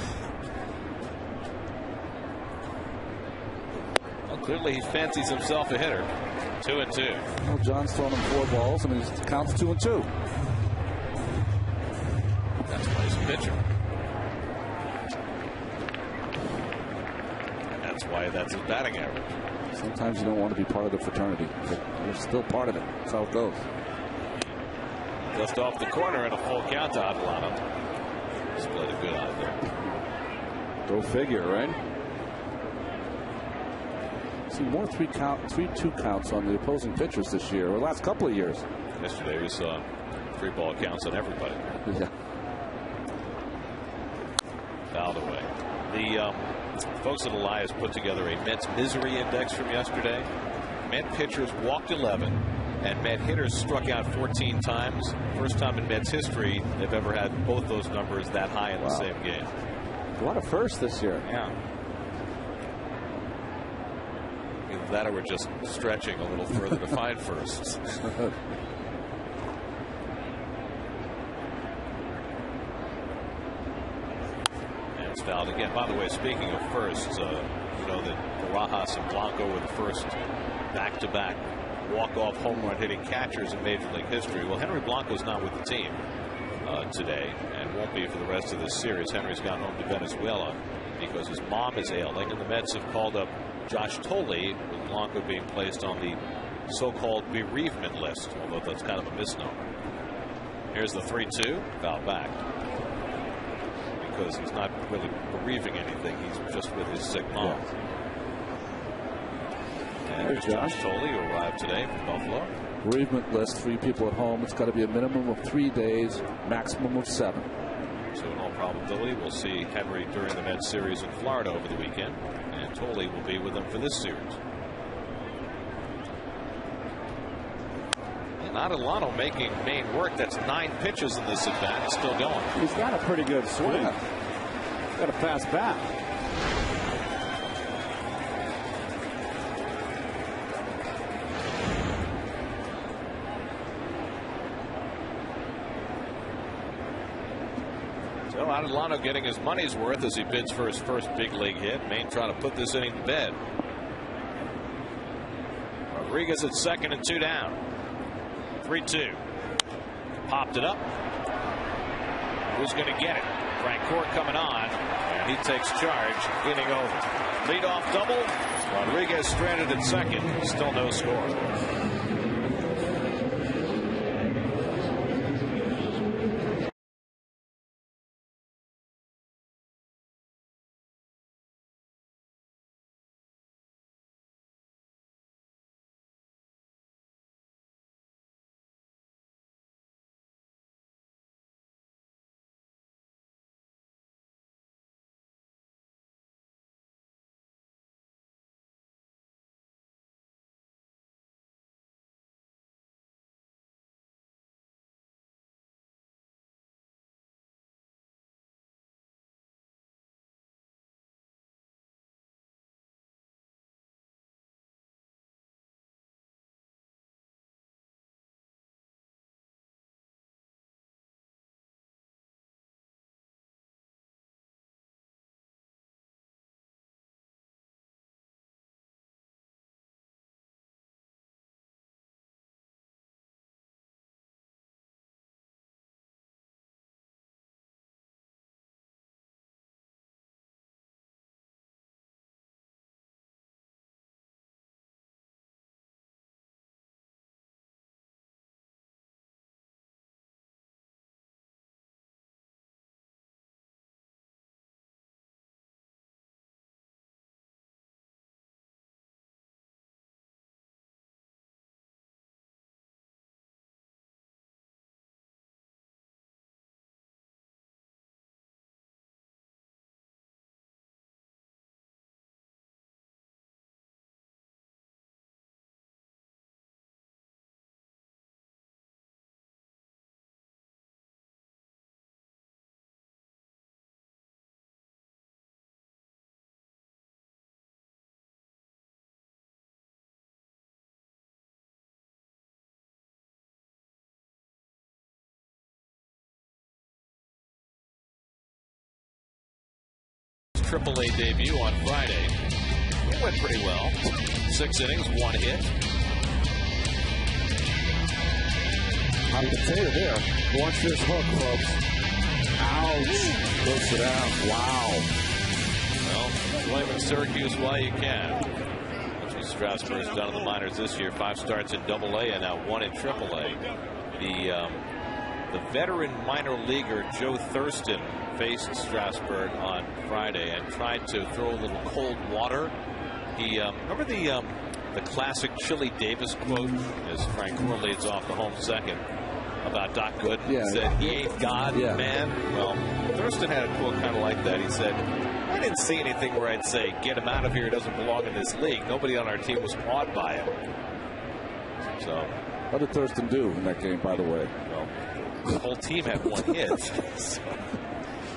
Well, clearly he fancies himself a hitter. 2-2. Well, John's thrown him 4 balls, and it counts 2-2. That's why he's a pitcher. And that's why that's his batting average. Sometimes you don't want to be part of the fraternity, but you're still part of it. That's how it goes. Just off the corner and a full count to Adelano. Split a good out there. Go figure, right? See more 3-2 counts on the opposing pitchers this year, or the last couple of years. Yesterday we saw 3-ball counts on everybody. Yeah. Fouled away. The folks at Elias put together a Mets misery index from yesterday. Met pitchers walked 11, and Met hitters struck out 14 times. First time in Mets history they've ever had both those numbers that high in the same game. A lot of firsts this year. Yeah. Either that or we're just stretching a little further to find firsts. And it's fouled again. By the way, speaking of firsts, you know that Barajas and Blanco were the first back-to-back walk-off home run hitting catchers in Major League history. Well, Henry Blanco's not with the team today and won't be for the rest of this series. Henry's gone home to Venezuela because his mom is ailing, and the Mets have called up Josh Tolle, with Blanco being placed on the so-called bereavement list, although that's kind of a misnomer. Here's the 3-2, foul back, because he's not really bereaving anything. He's just with his sick mom. And there's Josh Tolle, who arrived today from Buffalo. Bereavement list for you people at home. It's got to be a minimum of 3 days, maximum of 7. So in all probability, we'll see Henry during the Mets series in Florida over the weekend, and Tolle will be with them for this series. And Adelano making Maine work. That's 9 pitches in this at bat. It's still going. He's got a pretty good swing. Yeah. He's got a fast bat. So Adelano getting his money's worth as he bids for his first big league hit. Maine trying to put this inning to bed. Rodriguez at second and 2 down. 3-2. Popped it up. Who's going to get it? Frank Court coming on, and he takes charge, inning over. Leadoff double. Rodriguez stranded at second. Still no score. AAA debut on Friday. It went pretty well. 6 innings, 1 hit. Hot potato there. Watch this hook, folks. Ouch. Close it out. Wow. Well, blaming Syracuse while you can. That's what Strasburg's done in the minors this year. 5 starts in AA and now 1 in AAA. The veteran minor leaguer Joe Thurston faced Strasburg on Friday and tried to throw a little cold water. He remember the classic Chili Davis quote as Frank Coore leads off the home second about Doc Gooden. Yeah, said he ain't God, man. Well, Thurston had a quote kind of like that. He said, I didn't see anything where I'd say get him out of here, he doesn't belong in this league. Nobody on our team was awed by him. So what did Thurston do in that game, by the way? Well, the whole team had 1 hit. So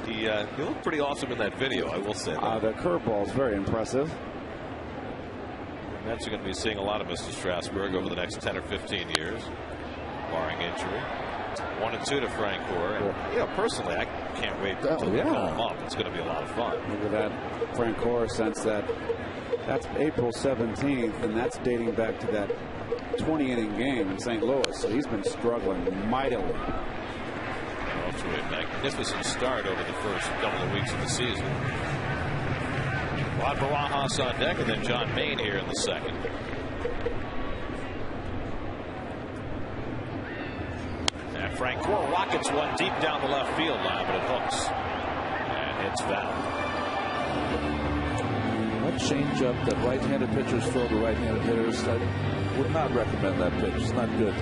he looked pretty awesome in that video, I will say that. The curveball is very impressive. The Mets are going to be seeing a lot of Mr. Strasburg over the next 10 or 15 years, barring injury. 1-2 to Frank Coore. And, personally, I can't wait to call him up. It's going to be a lot of fun. Look at that. Frank Coore sensed that That's April 17th, and that's dating back to that 20-inning game in St. Louis. So he's been struggling mightily. Off to a magnificent start over the first couple of weeks of the season. Rod Barajas on deck, and then John Main here in the second. And Frank Gore rockets one deep down the left field line, but it hooks and hits foul. That changeup that right-handed pitchers throw to right-handed hitters, I would not recommend that pitch. It's not good.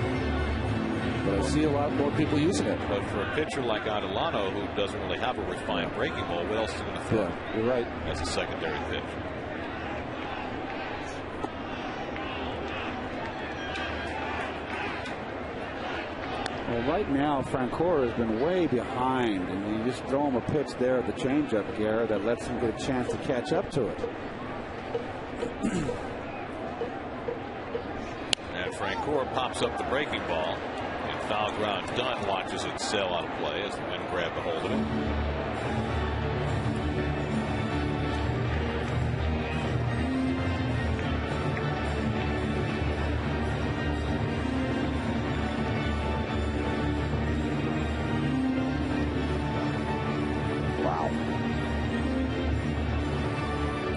But I see a lot more people using it. But for a pitcher like Adelano, who doesn't really have a refined breaking ball, what else is he going to throw? Yeah, you're right. As a secondary pitch. Well, right now, Francoeur has been way behind, and you just throw him a pitch there at the changeup, Garrett, that lets him get a chance to catch up to it. And Francoeur pops up the breaking ball. And foul ground. Dunn watches it sail out of play as the wind grabbed a hold of it. Wow.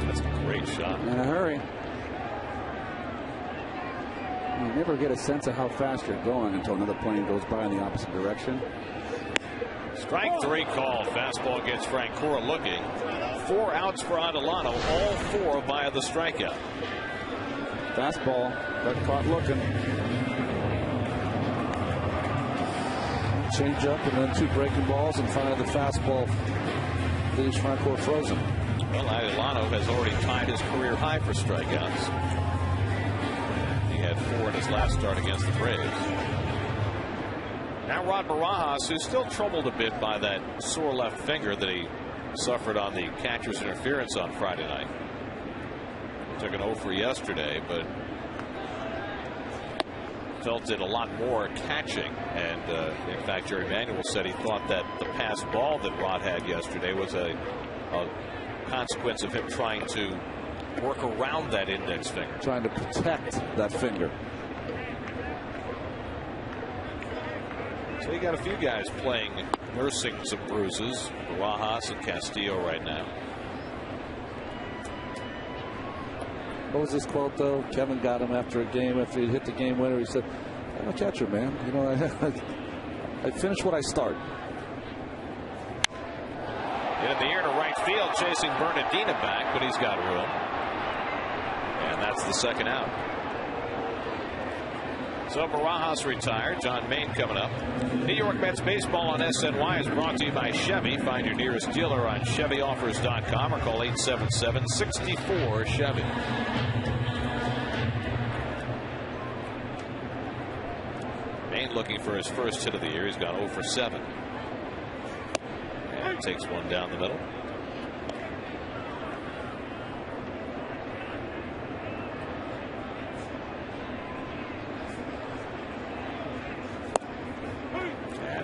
That's a great shot. In a hurry. You never get a sense of how fast you're going until another plane goes by in the opposite direction. Strike three call. Fastball gets Francoeur looking. 4 outs for Adelano. All 4 via the strikeout. Fastball got caught looking. Change up and then 2 breaking balls, and finally the fastball leaves Francoeur frozen. Well, Adelano has already tied his career high for strikeouts. He had 4 in his last start against the Braves. Now Rod Barajas, who's still troubled a bit by that sore left finger that he suffered on the catcher's interference on Friday night. Took an 0 for yesterday, but felt it a lot more catching. And in fact, Jerry Manuel said he thought that the pass ball that Rod had yesterday was a consequence of him trying to work around that index finger. Trying to protect that finger. So you got a few guys playing, nursing some bruises. Barajas and Castillo right now. What was this quote, though? Kevin got him after a game, after he hit the game winner. He said, I'm a catcher, man. You know, I finish what I start. In the air to right field, chasing Bernardina back, but he's got room. And that's the second out. So Barajas retired. John Main coming up. New York Mets baseball on SNY is brought to you by Chevy. Find your nearest dealer on ChevyOffers.com or call 877-64-CHEVY. Main looking for his first hit of the year. He's gone 0 for 7. And takes one down the middle.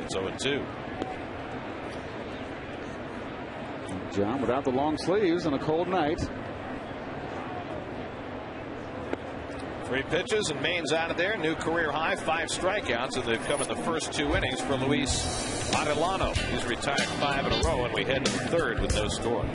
It's 0-2. John without the long sleeves on a cold night. 3 pitches and Main's out of there. New career high, 5 strikeouts, and they've come in the first 2 innings for Luis Adelano. He's retired 5 in a row, and we head to the 3rd with no score.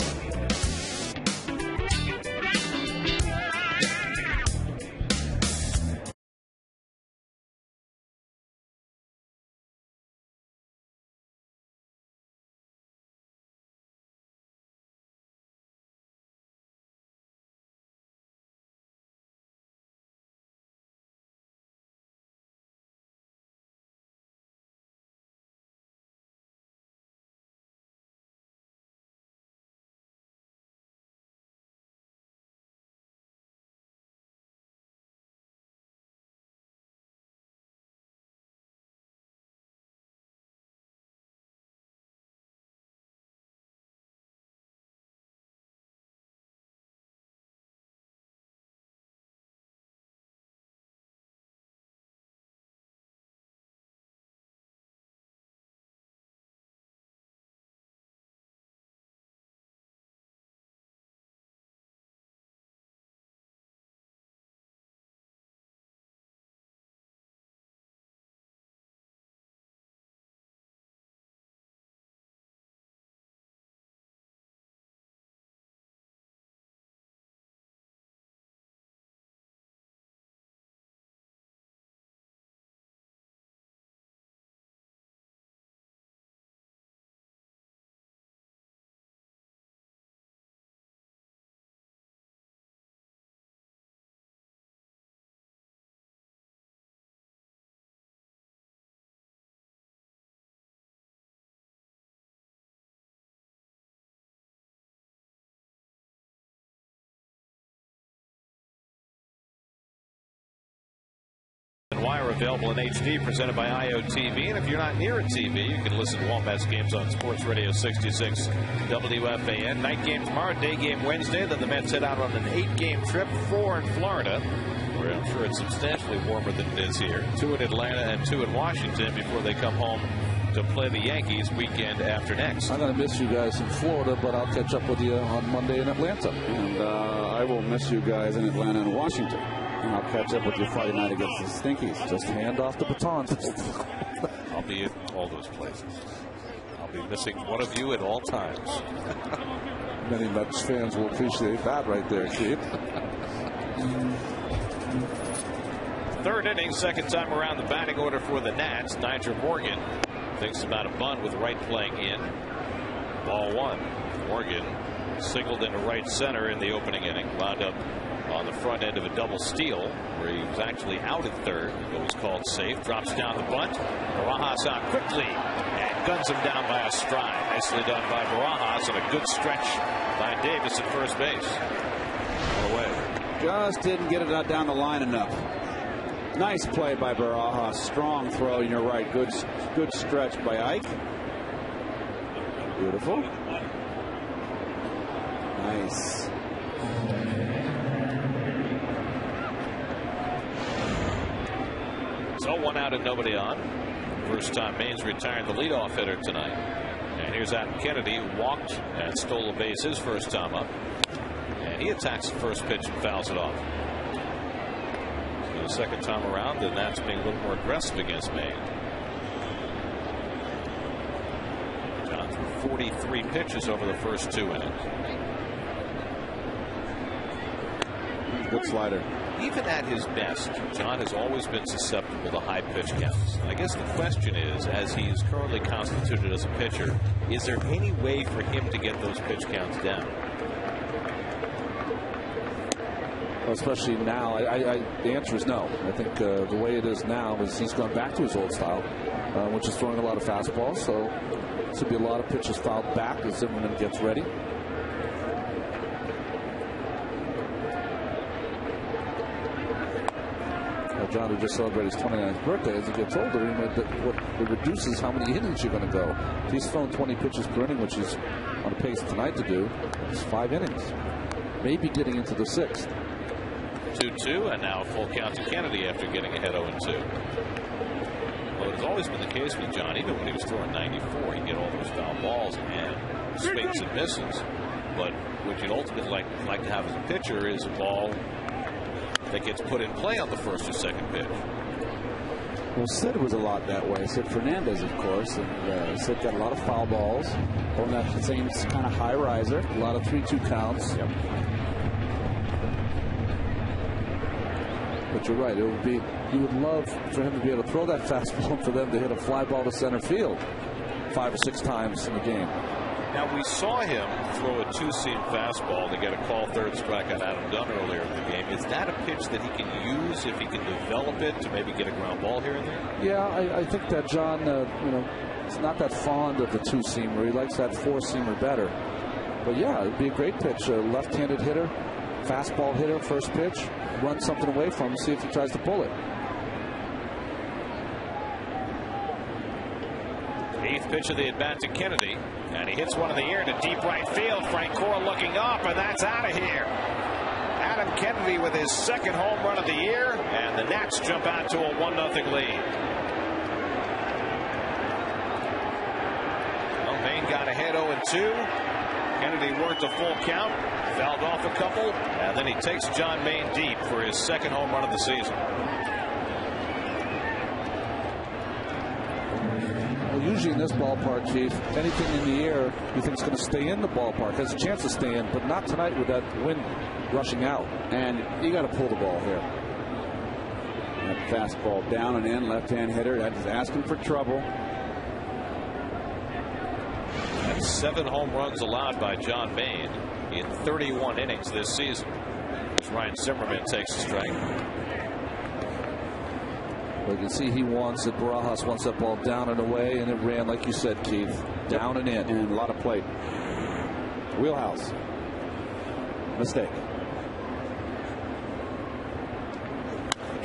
available in HD, presented by IOTV. And if you're not near a TV, you can listen to Wombats games on Sports Radio 66 WFAN. Night game tomorrow, day game Wednesday. Then the Mets head out on an 8-game trip, 4 in Florida, where I'm sure it's substantially warmer than it is here. 2 in Atlanta and 2 in Washington before they come home to play the Yankees weekend after next. I'm going to miss you guys in Florida, but I'll catch up with you on Monday in Atlanta. And I will miss you guys in Atlanta and Washington. And I'll catch up with you Friday night against the Stinkies. Just hand off the baton. I'll be at all those places. I'll be missing one of you at all times. Many Mets fans will appreciate that right there, Keith. Third inning, second time around the batting order for the Nats. Nigel Morgan thinks about a bunt with Wright playing in. Ball 1. Morgan singled into right center in the opening inning. Wound up on the front end of a double steal where he was actually out at third. It was called safe. Drops down the bunt. Barajas out quickly and guns him down by a stride. Nicely done by Barajas, and a good stretch by Davis at first base. Away. Just didn't get it down the line enough. Nice play by Barajas. Strong throw. You're right. Good stretch by Ike. Beautiful. Nice. So 1 out and nobody on. First time Maine's retired the leadoff hitter tonight. And here's Adam Kennedy, who walked and stole a base his first time up. And he attacks the first pitch and fouls it off. So the second time around, the Nats being a little more aggressive against Maine. John threw 43 pitches over the first 2 innings. Good slider. Even at his best, John has always been susceptible to high pitch counts. I guess the question is, as he is currently constituted as a pitcher, is there any way for him to get those pitch counts down? Well, especially now, the answer is no. I think the way it is now is he's gone back to his old style, which is throwing a lot of fastballs. So this will be a lot of pitches fouled back as Zimmerman gets ready. John, who just celebrated his 29th birthday, as he gets older, it reduces how many innings you're going to go. If he's thrown 20 pitches per inning, which he's on pace tonight to do, it's 5 innings. Maybe getting into the 6th. 2-2, and now a full count to Kennedy after getting ahead 0-2. Well, it has always been the case with John, even when he was throwing 94, he'd get all those foul balls and swings and misses. But what you'd ultimately like to have as a pitcher is a ball that gets put in play on the first or second pitch. Well, Sid was a lot that way. Sid Fernandez, of course. And Sid got a lot of foul balls on that same kind of high riser. A lot of 3-2 counts. Yep. But you're right. It would be, you would love for him to be able to throw that fastball and for them to hit a fly ball to center field 5 or 6 times in the game. Now, we saw him throw a 2-seam fastball to get a call third strike on Adam Dunn earlier in the game. Is that a pitch that he can use if he can develop it to maybe get a ground ball here and there? Yeah, I think that John, is not that fond of the 2-seamer. He likes that 4-seamer better. But yeah, it'd be a great pitch. A left-handed hitter, fastball hitter, first pitch, run something away from him, see if he tries to pull it. 8th pitch of the at-bat to Kennedy, and he hits one in the air to deep right field. Frank Core looking up, and that's out of here. Adam Kennedy with his 2nd home run of the year, and the Nats jump out to a 1-0 lead. Well, Maine got ahead 0-2. Kennedy worked a full count, fouled off a couple, and then he takes John Maine deep for his 2nd home run of the season. Usually in this ballpark, Chief, anything in the air you think is going to stay in the ballpark has a chance to stay in, but not tonight with that wind rushing out. And you got to pull the ball here. That fastball down and in, left-hand hitter. That is asking for trouble. That's 7 home runs allowed by John Maine in 31 innings this season, as Ryan Zimmerman takes a strike. Well, you can see he wants it. Barajas wants that ball down and away, and it ran, like you said, Keith, down and in. And a lot of plate. Wheelhouse. Mistake.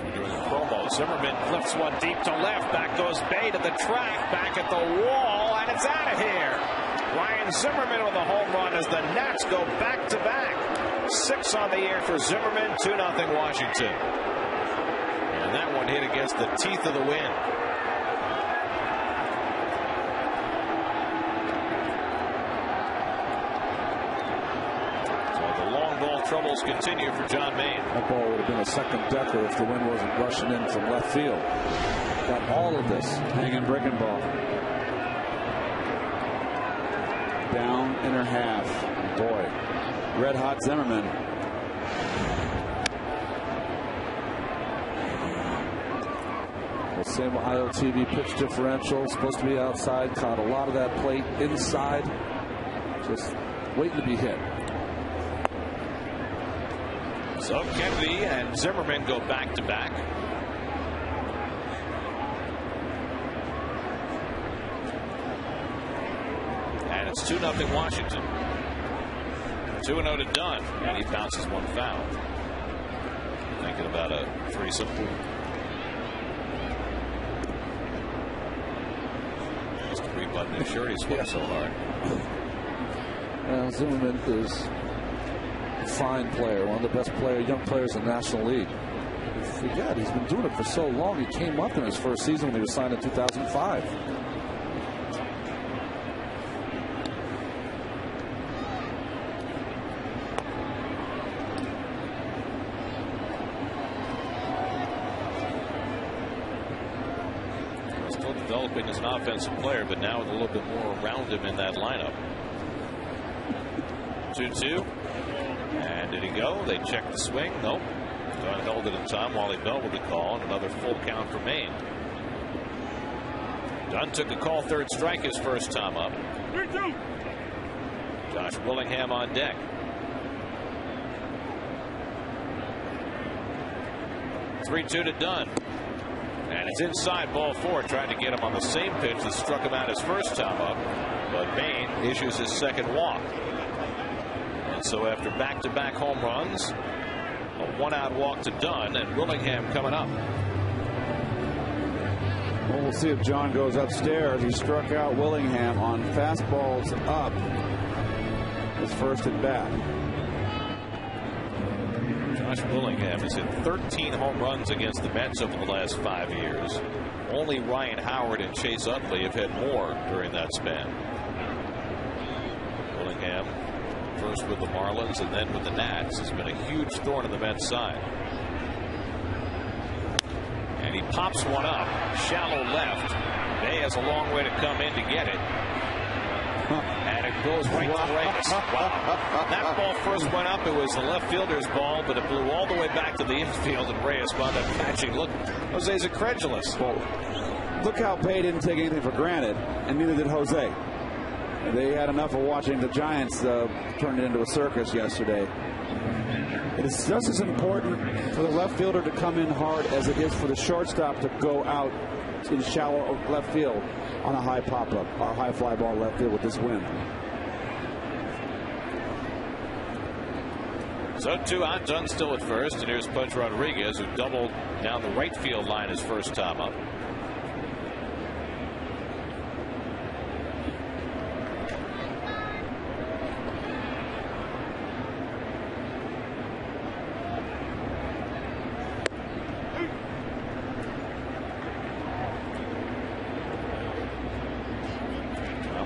We're doing a promo Zimmerman flips one deep to left. Back goes Bay to the track. Back at the wall, and it's out of here. Ryan Zimmerman with a home run as the Nats go back-to-back. 6 on the air for Zimmerman, 2-0 Washington. And that one hit against the teeth of the wind. So the long ball troubles continue for John Maine. That ball would have been a second decker if the wind wasn't rushing in from left field. Got all of this. Hanging breaking ball. Down inner half. Boy, red hot Zimmerman. The same IOTV pitch differential, supposed to be outside, caught a lot of that plate inside, just waiting to be hit. So Kennedy and Zimmerman go back-to-back. And it's 2-0 Washington. 2-0 to Dunn, and he bounces one foul. Thinking about a threesome. Just to rebutton his shirt, he's swung so hard. Well, Zimmerman is a fine player, one of the best young players in the National League. Forget, he's been doing it for so long. He came up in his first season when he was signed in 2005. Developing as an offensive player, but now with a little bit more around him in that lineup. 2-2. And did he go? They checked the swing. Nope. Dunn held it in time. Wally Bell with the call, and another full count for Maine. Dunn took a call, third strike his first time up. 3-2. Josh Willingham on deck. Three-two to Dunn. And it's inside, ball 4, trying to get him on the same pitch that struck him out his first time up. But Maine issues his second walk. And so after back-to-back home runs, a one-out walk to Dunn, and Willingham coming up. Well, we'll see if John goes upstairs. He struck out Willingham on fastballs up his first at bat. Josh Willingham has hit 13 home runs against the Mets over the last 5 years. Only Ryan Howard and Chase Utley have had more during that span. Willingham, first with the Marlins and then with the Nats, has been a huge thorn in the Mets side. And he pops one up, shallow left. Bay has a long way to come in to get it. And it goes right to Reyes. Wow. That ball first went up. It was the left fielder's ball, but it blew all the way back to the infield, and Reyes wound up catching. Look, Jose's incredulous. Well, look how Bay didn't take anything for granted, and neither did Jose. They had enough of watching the Giants turn it into a circus yesterday. It is just as important for the left fielder to come in hard as it is for the shortstop to go out in shallow left field on a high pop-up or high fly ball left field with this wind. So 2 out, Dunn still at first, and here's Pudge Rodriguez, who doubled down the right field line his first time up.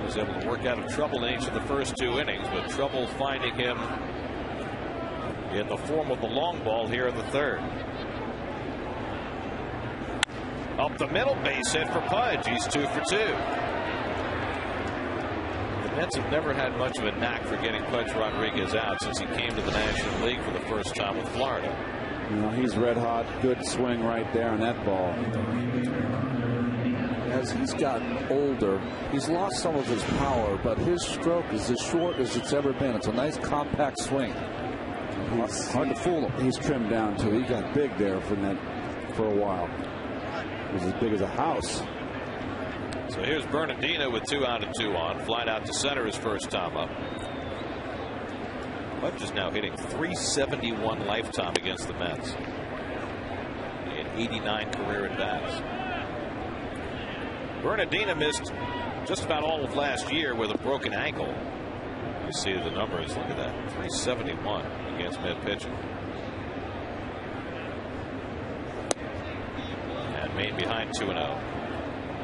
Was able to work out of trouble in each of the first 2 innings, but trouble finding him in the form of the long ball here in the third. Up the middle, base hit for Pudge. He's 2 for 2. The Mets have never had much of a knack for getting Pudge Rodriguez out since he came to the National League for the first time with Florida. You know, he's red hot. Good swing right there on that ball. As he's gotten older, he's lost some of his power, but his stroke is as short as it's ever been. It's a nice compact swing. It's hard to fool him. He's trimmed down too. He got big there for a while. He was as big as a house. So here's Bernardino with 2 out and 2 on. Flied out to center his first time up. Pudge is now hitting .371 lifetime against the Mets. In 89 career at-bats. Bernardina missed just about all of last year with a broken ankle. You see the numbers. Look at that. 371 against mid-pitching. And Maine behind 2-0.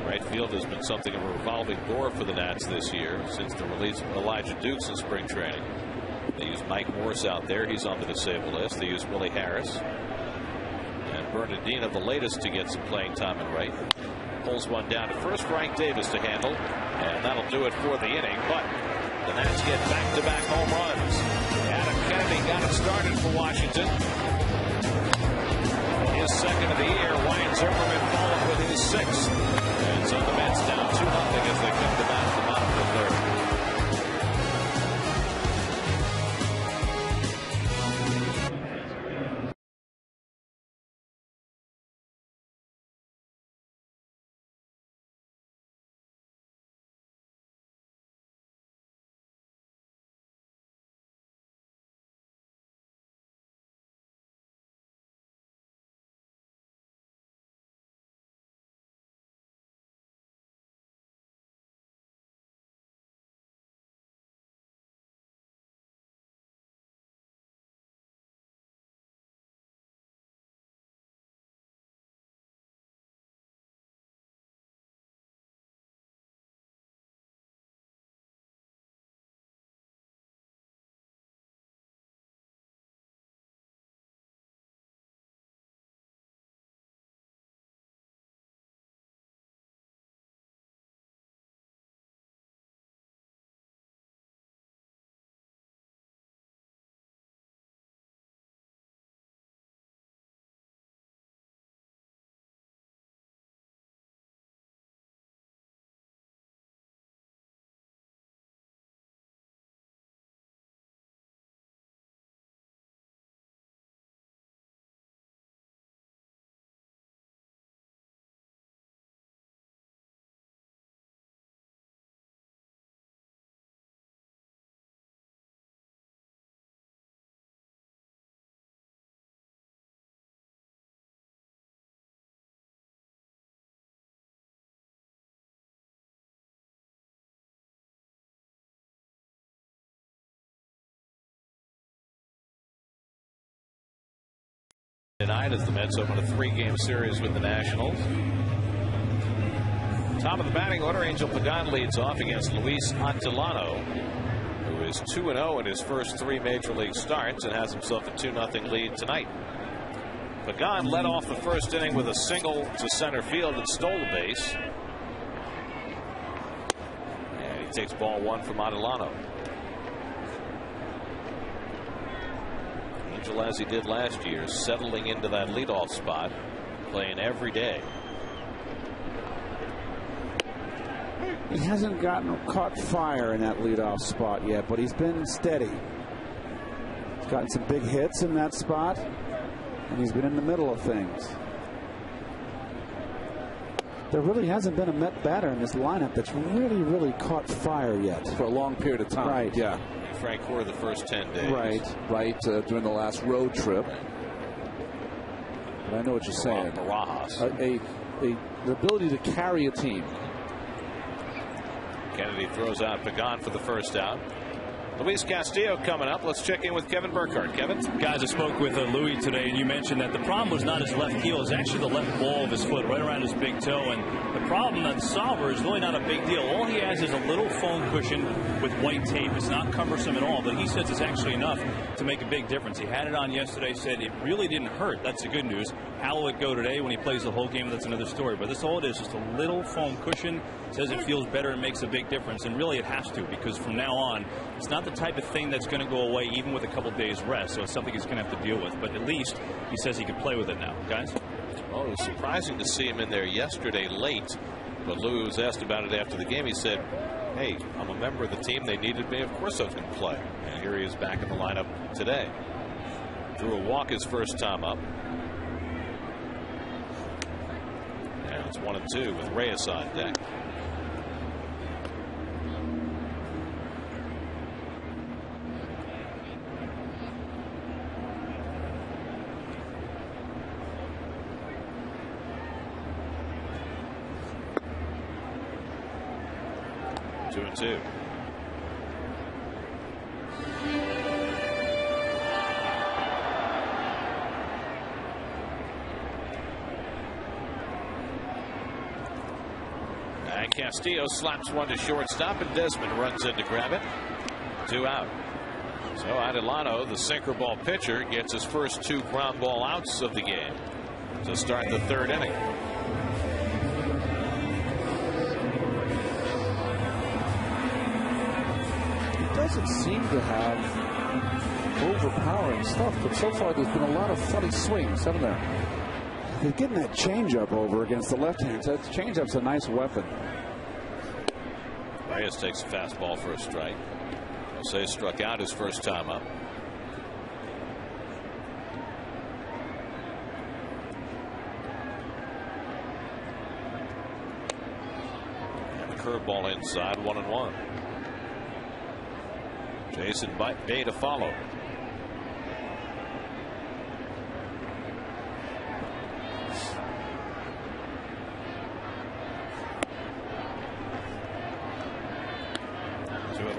Right field has been something of a revolving door for the Nats this year since the release of Elijah Dukes in spring training. They use Mike Morse out there. He's on the disabled list. They use Willie Harris. And Bernardina, the latest to get some playing time in right. Pulls one down to first. Frank Davis to handle. And that'll do it for the inning. But the Nats get back-to-back home runs. Adam Kennedy got it started for Washington. His second of the year. Ryan Zimmerman followed with his sixth. And so the Mets down 2-0 as they come to bat at the bottom of the third. Tonight as the Mets open a 3-game series with the Nationals. Top of the batting order, Angel Pagan leads off against Luis Antillano, who is 2-0 in his first 3 major league starts and has himself a 2-0 lead tonight. Pagan led off the first inning with a single to center field and stole a base. And he takes ball 1 from Antillano. Angel, as he did last year, settling into that leadoff spot, playing every day. He hasn't caught fire in that leadoff spot yet, but he's been steady. He's gotten some big hits in that spot, and he's been in the middle of things. There really hasn't been a Met batter in this lineup that's really caught fire yet. For a long period of time. Right. Yeah. Frank Gore the first 10 days. Right. During the last road trip. But I know what you're saying. Barajas. The ability to carry a team. Kennedy throws out Pagan for the first out. Luis Castillo coming up. Let's check in with Kevin Burkhardt. Kevin? Guys, I spoke with Louis today, and you mentioned that the problem was not his left heel. It was actually the left ball of his foot, right around his big toe. And the problem, that solver, is really not a big deal. All he has is a little foam cushion with white tape. It's not cumbersome at all, but he says it's actually enough to make a big difference. He had it on yesterday, said it really didn't hurt. That's the good news. How will it go today when he plays the whole game? That's another story. But that's all it is, just a little foam cushion. Says it feels better and makes a big difference. And really it has to, because from now on, it's not the type of thing that's going to go away even with a couple days rest. So it's something he's going to have to deal with. But at least he says he can play with it now. Guys? Well, it was surprising to see him in there yesterday late. But Lou was asked about it after the game. He said, hey, I'm a member of the team. They needed me. Of course I was going to play. And here he is back in the lineup today. Drew a walk his first time up. And it's 1-2 with Reyes on deck. 2-2. And Castillo slaps one to shortstop, and Desmond runs in to grab it. 2 out. So Adelano, the sinker ball pitcher, gets his first 2 ground ball outs of the game to start the 3rd inning. He doesn't seem to have overpowering stuff, but so far there's been a lot of funny swings, haven't there? He's getting that changeup over against the left hand. So that changeup's a nice weapon. Reyes takes a fastball for a strike. Jose struck out his first time up. And the curveball inside, 1-1. Jason Bay to follow.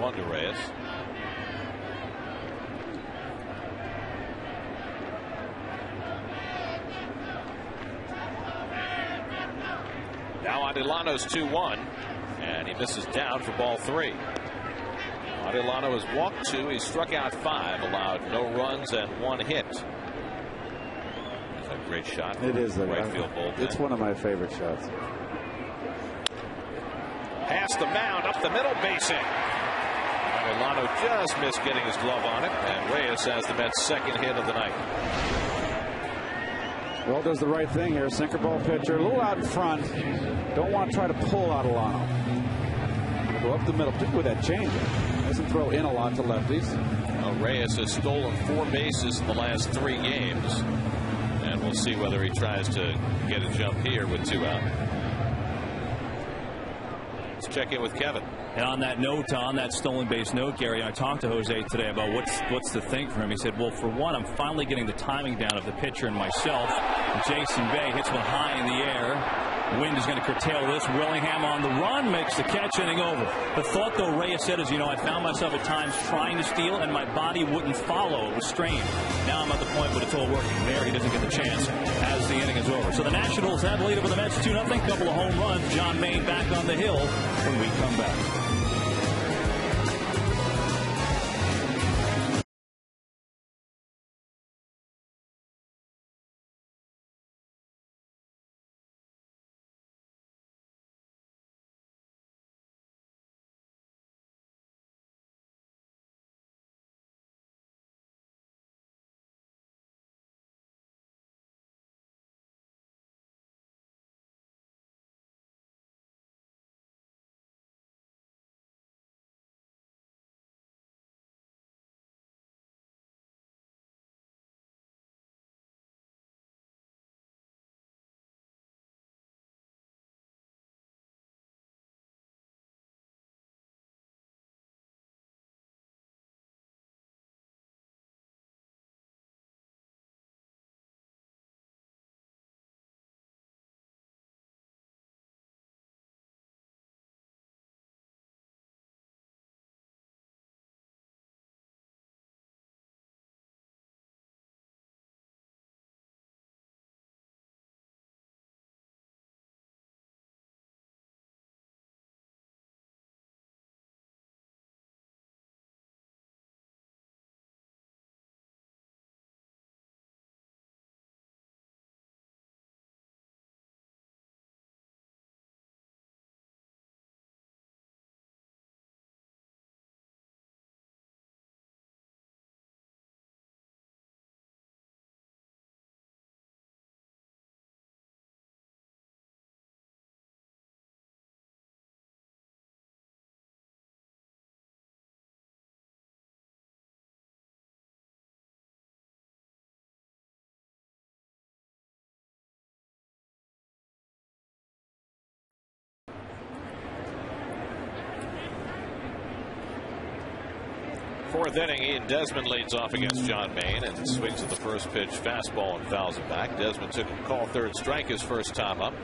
To Reyes. Now Adelano's 2-1, and he misses down for ball 3. Adelano has walked 2, he struck out 5, allowed no runs and 1 hit. It's a great shot. It is a right field bullpen. It's one of my favorite shots. Past the mound, up the middle, base hit. Adelano just missed getting his glove on it, and Reyes has the Mets' 2nd hit of the night. Well, does the right thing here. Sinker ball pitcher, a little out in front. Don't want to try to pull Adelano. Go up the middle, particularly with that changeup. Doesn't throw in a lot to lefties. Well, Reyes has stolen 4 bases in the last 3 games, and we'll see whether he tries to get a jump here with 2 out. Let's check in with Kevin. And on that note, on that stolen base note, Gary, I talked to Jose today about what's the thing for him. He said, well, for one, I'm finally getting the timing down of the pitcher and myself. Jason Bay hits one high in the air. Wind is going to curtail this. Willingham on the run makes the catch, inning over. The thought, though, Reyes said, is, I found myself at times trying to steal, and my body wouldn't follow. It was strained. Now I'm at the point where it's all working. There, he doesn't get the chance as the inning is over. So the Nationals have a lead over the Mets 2-0. Couple of home runs. John Maine back on the hill when we come back. Fourth inning, Ian Desmond leads off against John Maine and swings at the first pitch fastball and fouls it back. Desmond took a call 3rd strike his first time up.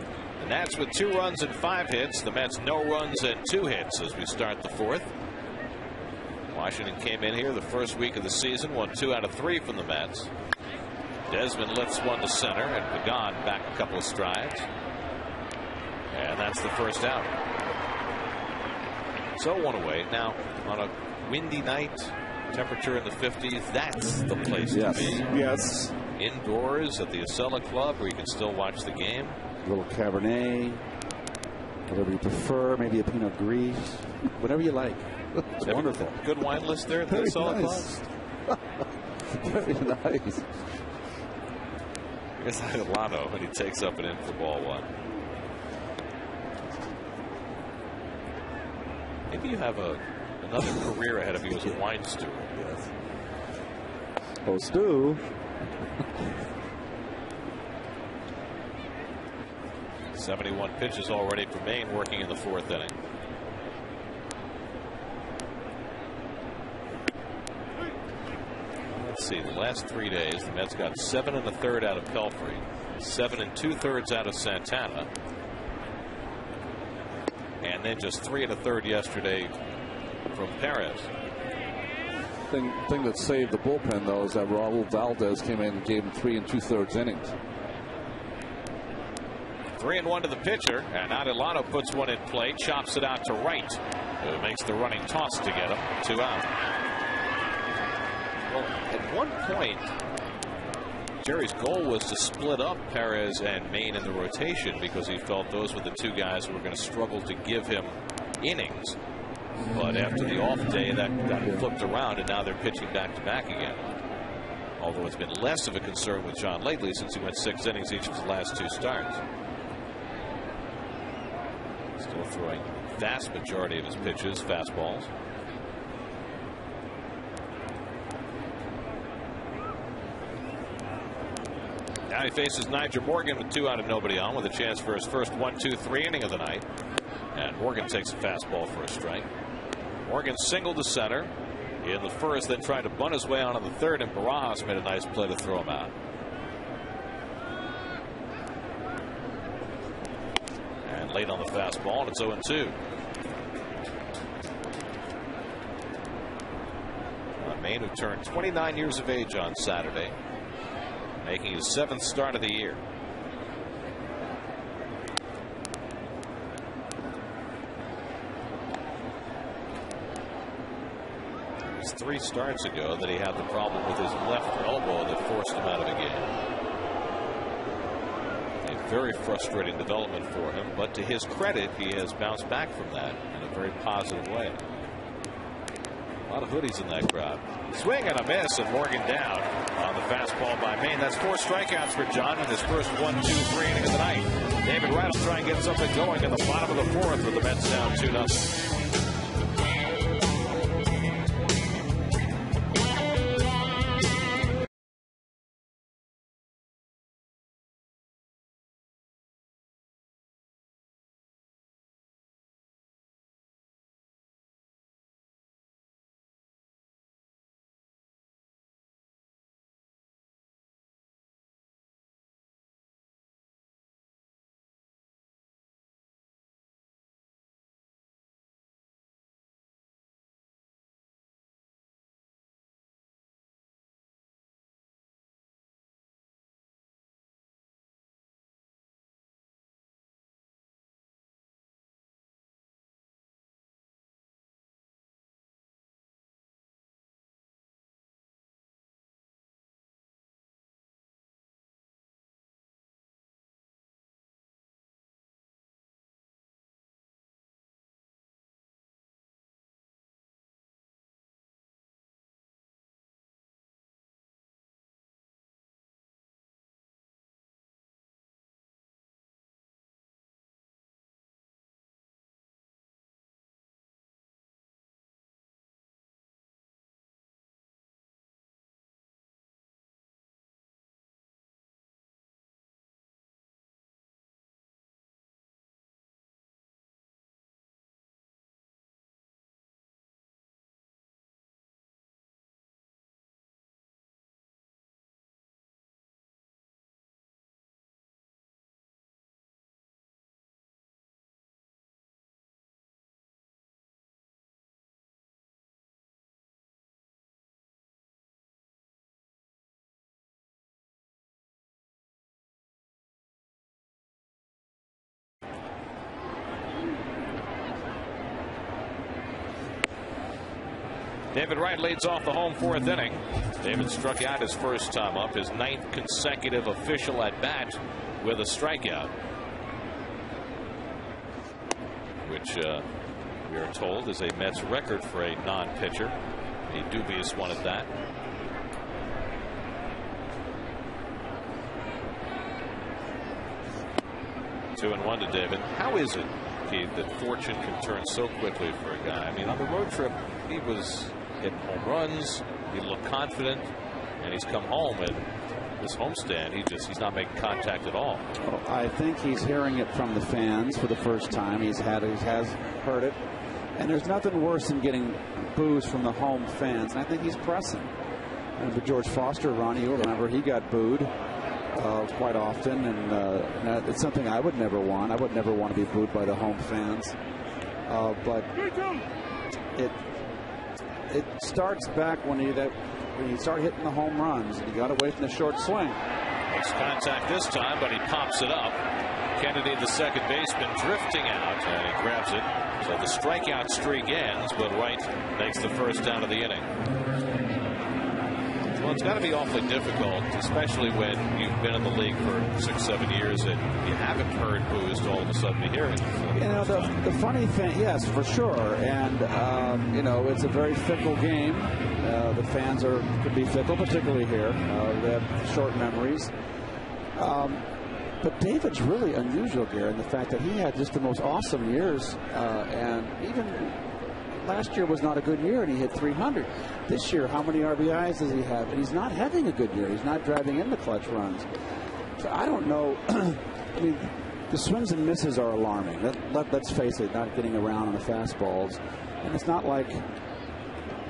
The Nats with 2 runs and 5 hits. The Mets no runs and 2 hits as we start the 4th. Washington came in here the first week of the season, won 2 out of 3 from the Mets. Desmond lifts one to center, and Pagan back a couple of strides. And that's the first out. So one away. Now, on a windy night, temperature in the 50s, that's the place to be. Yes. Indoors at the Acela Club where you can still watch the game. A little Cabernet, whatever you prefer, maybe a Pinot Gris, whatever you like. It's wonderful. Good wine list there at the Acela Club. Very nice. Here's Adelano, and he takes up and in for ball 1. Maybe you have another career ahead of you as a wine steward. Yes. Oh, Stu. 71 pitches already for Maine, working in the 4th inning. Let's see, the last 3 days, the Mets got 7 1/3 out of Pelfrey, 7 2/3 out of Santana, and then just 3 1/3 yesterday from Perez. Thing that saved the bullpen, though, is that Raul Valdez came in and gave him 3 2/3 innings. 3-1 to the pitcher, and Adelano puts one in play, chops it out to right. It makes the running toss to get him. 2 out. Well, at one point, Jerry's goal was to split up Perez and Maine in the rotation because he felt those were the 2 guys who were going to struggle to give him innings. But after the off day, that got flipped around, and now they're pitching back-to-back again. Although it's been less of a concern with John lately since he went 6 innings each of his last 2 starts. Still throwing vast majority of his pitches, fastballs. Now he faces Nyjer Morgan with 2 out and nobody on, with a chance for his first 1-2-3 inning of the night. And Morgan takes a fastball for a strike. Morgan singled to center in the 1st, then tried to bunt his way on in the 3rd, and Barajas made a nice play to throw him out. And late on the fastball, and it's 0-2. Maine, who turned 29 years of age on Saturday, making his 7th start of the year. It was 3 starts ago that he had the problem with his left elbow that forced him out of the game. A very frustrating development for him, but to his credit, he has bounced back from that in a very positive way. A lot of hoodies in that crowd. Swing and a miss, and Morgan down on the fastball by Maine. That's 4 strikeouts for John in his first 1-2-3 inning of the night. David Wright will try and get something going in the bottom of the 4th with the Mets down 2-0. David Wright leads off the home 4th inning. David struck out his first time up, his 9th consecutive official at bat with a strikeout, which we are told is a Mets record for a non-pitcher, a dubious one at that. Two and one to David. How is it, Keith, that fortune can turn so quickly for a guy? I mean, on the road trip, he was hitting home runs, he looked confident, and he's come home, and this homestand, he's not making contact at all. Well, I think he's hearing it from the fans for the first time. He has heard it, and there's nothing worse than getting boos from the home fans, and I think he's pressing. And for George Foster, Ronnie, you'll remember he got booed quite often, and it's something I would never want. I would never want to be booed by the home fans, but it starts back when you start hitting the home runs and you got away from the short swing. Makes contact this time, but he pops it up. Kennedy, the second baseman, drifting out, and he grabs it. So the strikeout streak ends, but Wright makes the first down of the inning. Well, it's got to be awfully difficult, especially when you've been in the league for 6-7 years and you haven't heard boos to all of a sudden be hearing it. You know, the funny thing, yes, for sure, and you know, it's a very fickle game. The fans could be fickle, particularly here. They have short memories. But David's really unusual here in the fact that he had just the most awesome years, and even last year was not a good year, and he hit 300. This year, how many RBIs does he have? And he's not having a good year. He's not driving in the clutch runs. So I don't know. I mean, the swings and misses are alarming. Let's face it, not getting around on the fastballs. And it's not like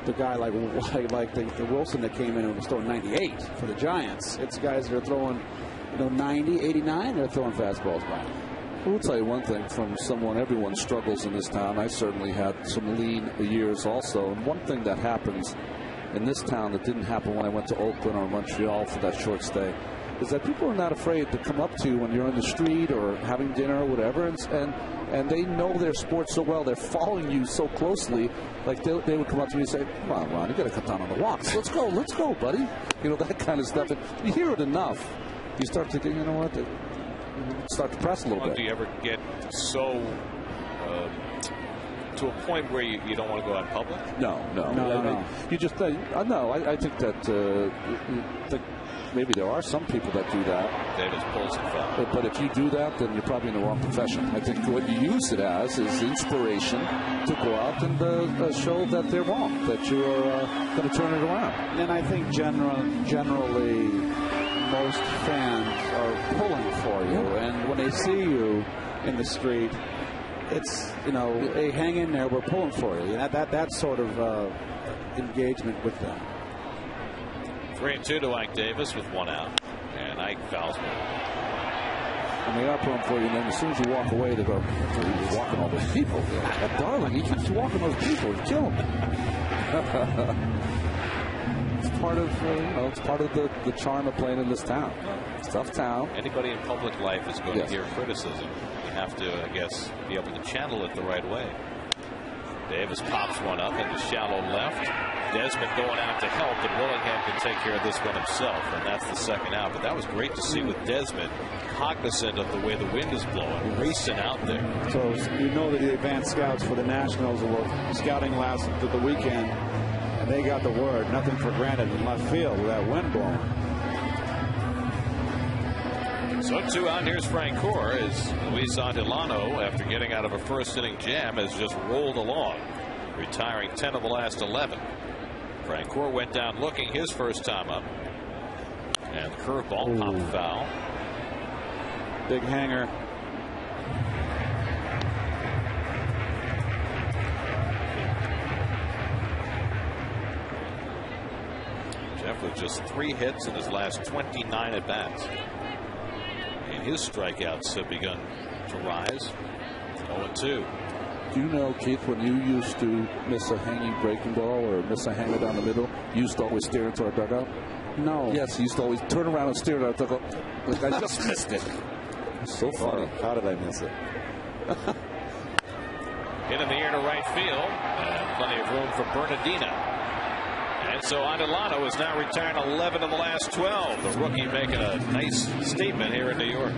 the guy like the Wilson that came in and was throwing 98 for the Giants. It's guys that are throwing 90, 89. They're throwing fastballs by. I will tell you one thing from someone, everyone struggles in this town. I certainly had some lean years also. And one thing that happens in this town that didn't happen when I went to Oakland or Montreal for that short stay is that people are not afraid to come up to you when you're in the street or having dinner or whatever. And they know their sport so well. They're following you so closely. Like they would come up to me and say, come on, Ron, you got to cut down on the walks. Let's go, buddy. You know, that kind of stuff. And you hear it enough, you start to think, you know what? Start to press a little bit. Do you ever get so to a point where you don't want to go out in public? No. You just no. I think that maybe there are some people that do that. Davis pulls it foul. But if you do that, then you're probably in the wrong profession. I think what you use it as is inspiration to go out and show that they're wrong, that you're going to turn it around. And I think generally most fans are pulling for you, and when they see you in the street, it's hey, hang in there, we're pulling for you. That sort of engagement with them. 3-2 to Ike Davis with one out, and Ike fouls one. And they are pulling for you, and then as soon as you walk away, they go, "He's walking all those people." Yeah. Darling, he keeps walking those people. He's killing them. It's part of it's part of the charm of playing in this town. It's a tough town. Anybody in public life is going to hear criticism. You have to, I guess, be able to channel it the right way. Davis pops one up into shallow left. Desmond going out to help, and Willingham can take care of this one himself, and that's the second out. But that was great to see with Desmond, cognizant of the way the wind is blowing, racing out there. So you know that the advanced scouts for the Nationals were scouting last to the weekend, and they got the word, nothing for granted in left field with that wind blowing. So 2 out. Here's Frank Core as Luis Adelano, after getting out of a first inning jam, has just rolled along, retiring 10 of the last 11. Frank Core went down looking his first time up, and the curveball popped foul. Big hanger. Jeff with just 3 hits in his last 29 at bats. And his strikeouts have begun to rise. 0-2. Do you know, Keith, when you used to miss a hanging breaking ball or miss a hanger down the middle, you used to always stare into our dugout? No. Yes, you used to always turn around and stare at our dugout. Like, I just missed it. It's so funny. How did I miss it? Hit in the air to right field. And plenty of room for Bernardina. So Adelano has now retired 11 of the last 12. The rookie making a nice statement here in New York.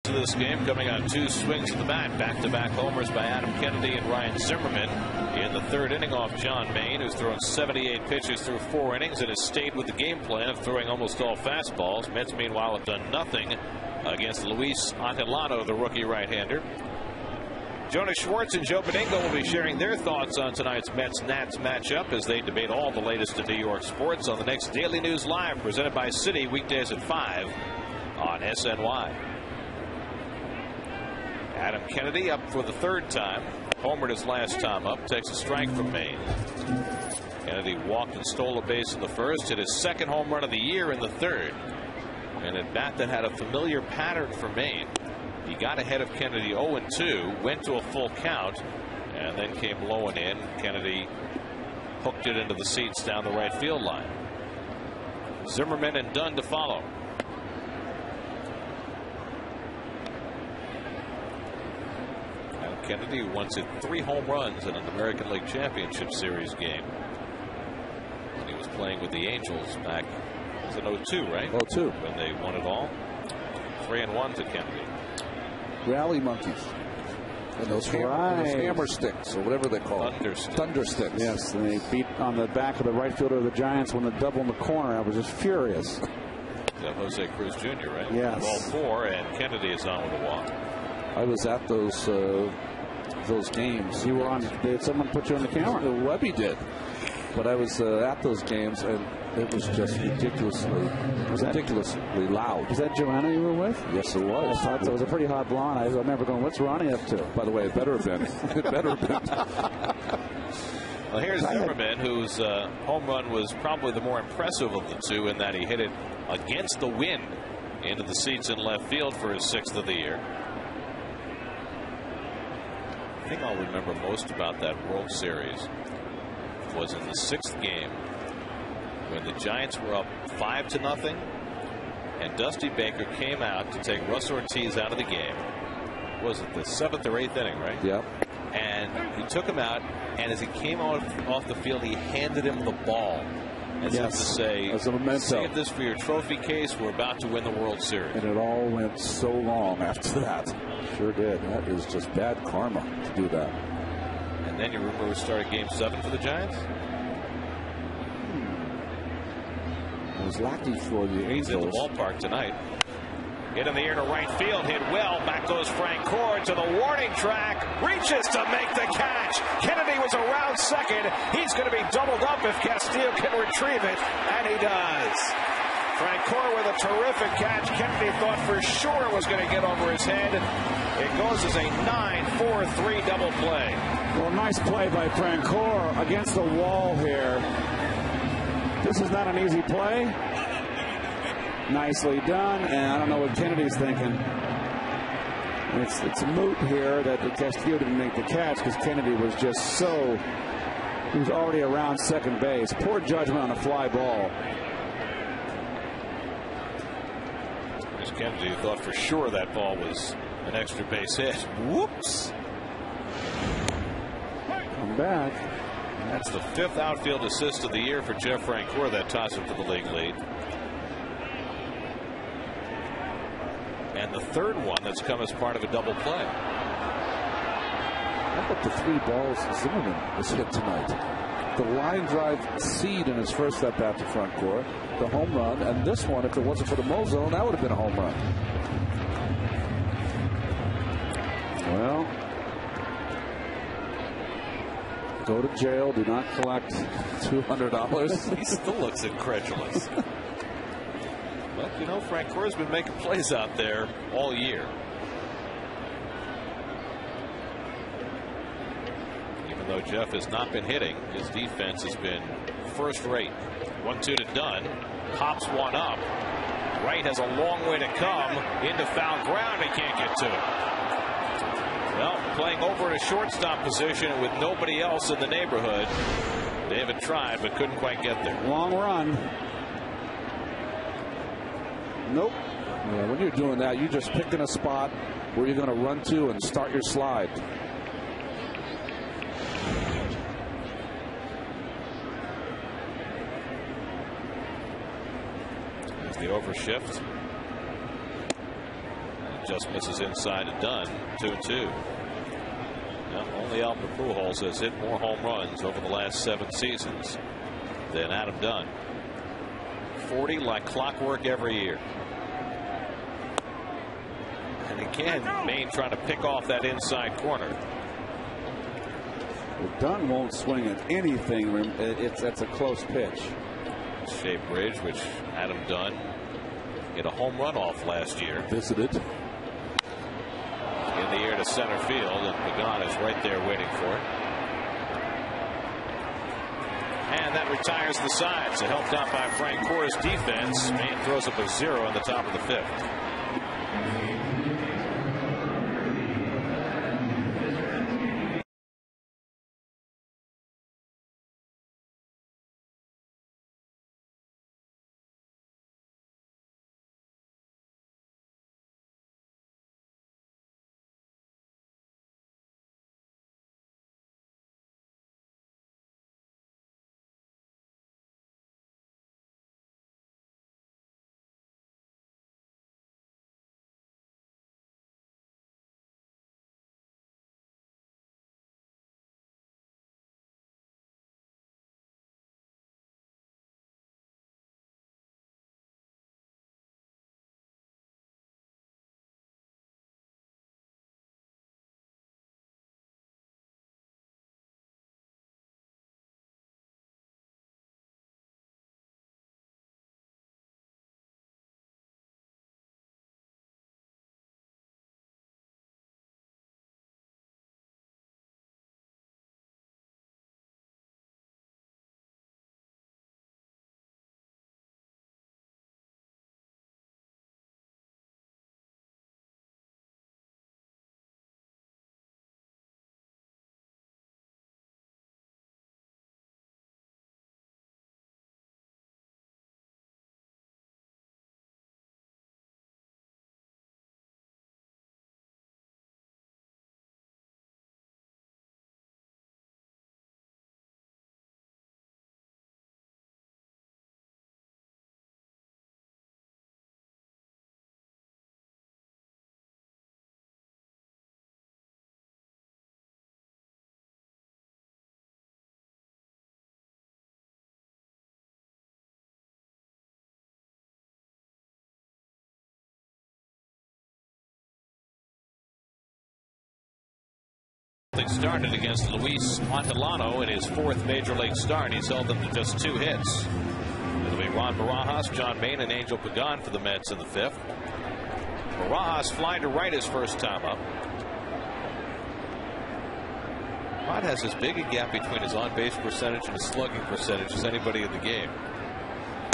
This game coming on 2 swings of the bat. Back-to-back homers by Adam Kennedy and Ryan Zimmerman in the 3rd inning off John Maine, who's thrown 78 pitches through 4 innings and has stayed with the game plan of throwing almost all fastballs. Mets, meanwhile, have done nothing against Luis Adelano, the rookie right-hander. Jonas Schwartz and Joe Benigno will be sharing their thoughts on tonight's Mets-Nats matchup as they debate all the latest in New York sports on the next Daily News Live, presented by Citi, weekdays at 5 on SNY. Adam Kennedy up for the 3rd time. Homered his last time up. Takes a strike from Maine. Kennedy walked and stole a base in the 1st. Hit his 2nd home run of the year in the 3rd. And at bat that had a familiar pattern for Maine. He got ahead of Kennedy 0-2. Went to a full count. And then came low and in. Kennedy hooked it into the seats down the right field line. Zimmerman and Dunn to follow. Kennedy once hit 3 home runs in an American League Championship Series game. And he was playing with the Angels back in 02, right? 02. When they won it all. 3-1 to Kennedy. Rally monkeys. And those hammer sticks, or whatever they call it. Thunder sticks. Yes, and they beat on the back of the right fielder of the Giants when the double in the corner. I was just furious. Jose Cruz Jr., right? Yes. Ball 4, and Kennedy is on with a walk. I was at those games. You were on. Did someone put you on the camera? Webby did. But I was at those games, and it was just ridiculously loud. Was that Joanna you were with? Yes, it was. I thought so. It was a pretty hot blonde. I remember going, "What's Ronnie up to?" By the way, it better have been. It better have been. Well, here's Zimmerman, whose home run was probably the more impressive of the two, in that he hit it against the wind into the seats in left field for his 6th of the year. The thing I'll remember most about that World Series was in the 6th game when the Giants were up 5-0, and Dusty Baker came out to take Russ Ortiz out of the game. Was it the 7th or 8th inning, right? Yep. And he took him out, and as he came off the field, he handed him the ball as if to say, as a memento. Save this for your trophy case. We're about to win the World Series. And it all went so long after that. Sure did. That is just bad karma to do that. And then you remember we started Game 7 for the Giants? It was lucky for the Angels. He's in the ballpark tonight. Hit in the air to right field. Hit well. Back goes Frank Cord to the warning track. Reaches to make the catch. Kennedy was around second. He's going to be doubled up if Castillo can retrieve it. And he does. Francoeur with a terrific catch. Kennedy thought for sure it was going to get over his head. It goes as a 9-4-3 double play. Well, nice play by Francoeur against the wall here. This is not an easy play. Nicely done, and I don't know what Kennedy's thinking. It's a moot here that Castillo didn't make the catch because Kennedy was just so... He was already around second base. Poor judgment on a fly ball. Kennedy thought for sure that ball was an extra base hit. Whoops. Come back. That's the 5th outfield assist of the year for Jeff Francoeur. That tosses him to the league lead. And the 3rd one that's come as part of a double play. How about the 3 balls Zimmerman has hit tonight? The line drive seed in his first at bat to Francoeur, the home run, and this one, if it wasn't for the Mo zone, that would have been a home run. Well, go to jail, do not collect $200. He still looks incredulous. But, you know, Francoeur's been making plays out there all year. Even though Jeff has not been hitting, his defense has been first rate. 1-2 to Dunn. Pops one up. Wright has a long way to come into foul ground. He can't get to it. Well, playing over in a shortstop position with nobody else in the neighborhood. David tried but couldn't quite get there. Long run. Nope. Yeah, when you're doing that, you're just picking a spot where you're going to run to and start your slide. There's the overshift. Just misses inside and Dunn. 2-2. Now, only Albert Pujols has hit more home runs over the last 7 seasons than Adam Dunn. 40 like clockwork every year. And again, Maine trying to pick off that inside corner. Well, Dunn won't swing at anything. That's a close pitch. Shea Bridge, which Adam Dunn hit a home run off last year. Visited. In the air to center field, and Pagan is right there waiting for it. And that retires the side. So helped out by Francoeur's defense. Maine throws up a 0 in the top of the 5th. Started against Luis Montalano in his 4th major league start. He's held them to just 2 hits. It'll be Ron Barajas, John Maine, and Angel Pagan for the Mets in the 5th. Barajas flying to right his first time up. Rod has as big a gap between his on-base percentage and his slugging percentage as anybody in the game.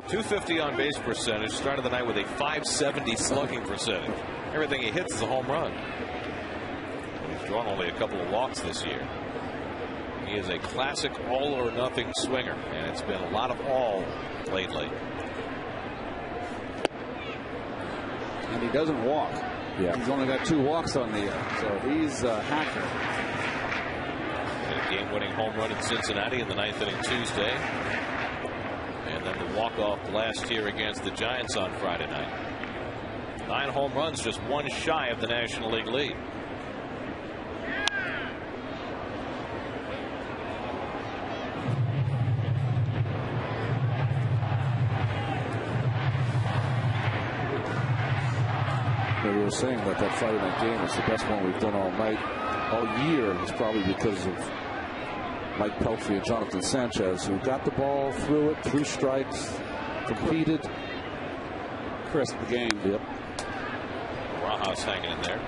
250 on-base percentage, started the night with a 570 slugging percentage. Everything he hits is a home run. He's drawn only a couple of walks this year. He is a classic all-or-nothing swinger, and it's been a lot of all lately. And he doesn't walk. Yeah. He's only got 2 walks on the year, so he's a hacker. A game-winning home run in Cincinnati in the 9th inning Tuesday. And then the walk-off last year against the Giants on Friday night. 9 home runs, just 1 shy of the National League lead. We were saying that Friday night game is the best one we've done all night, all year. It's probably because of Mike Pelfrey and Jonathan Sanchez, who got the ball, threw it, 3 strikes, competed. Crisp game. Yep. Barajas hanging in there.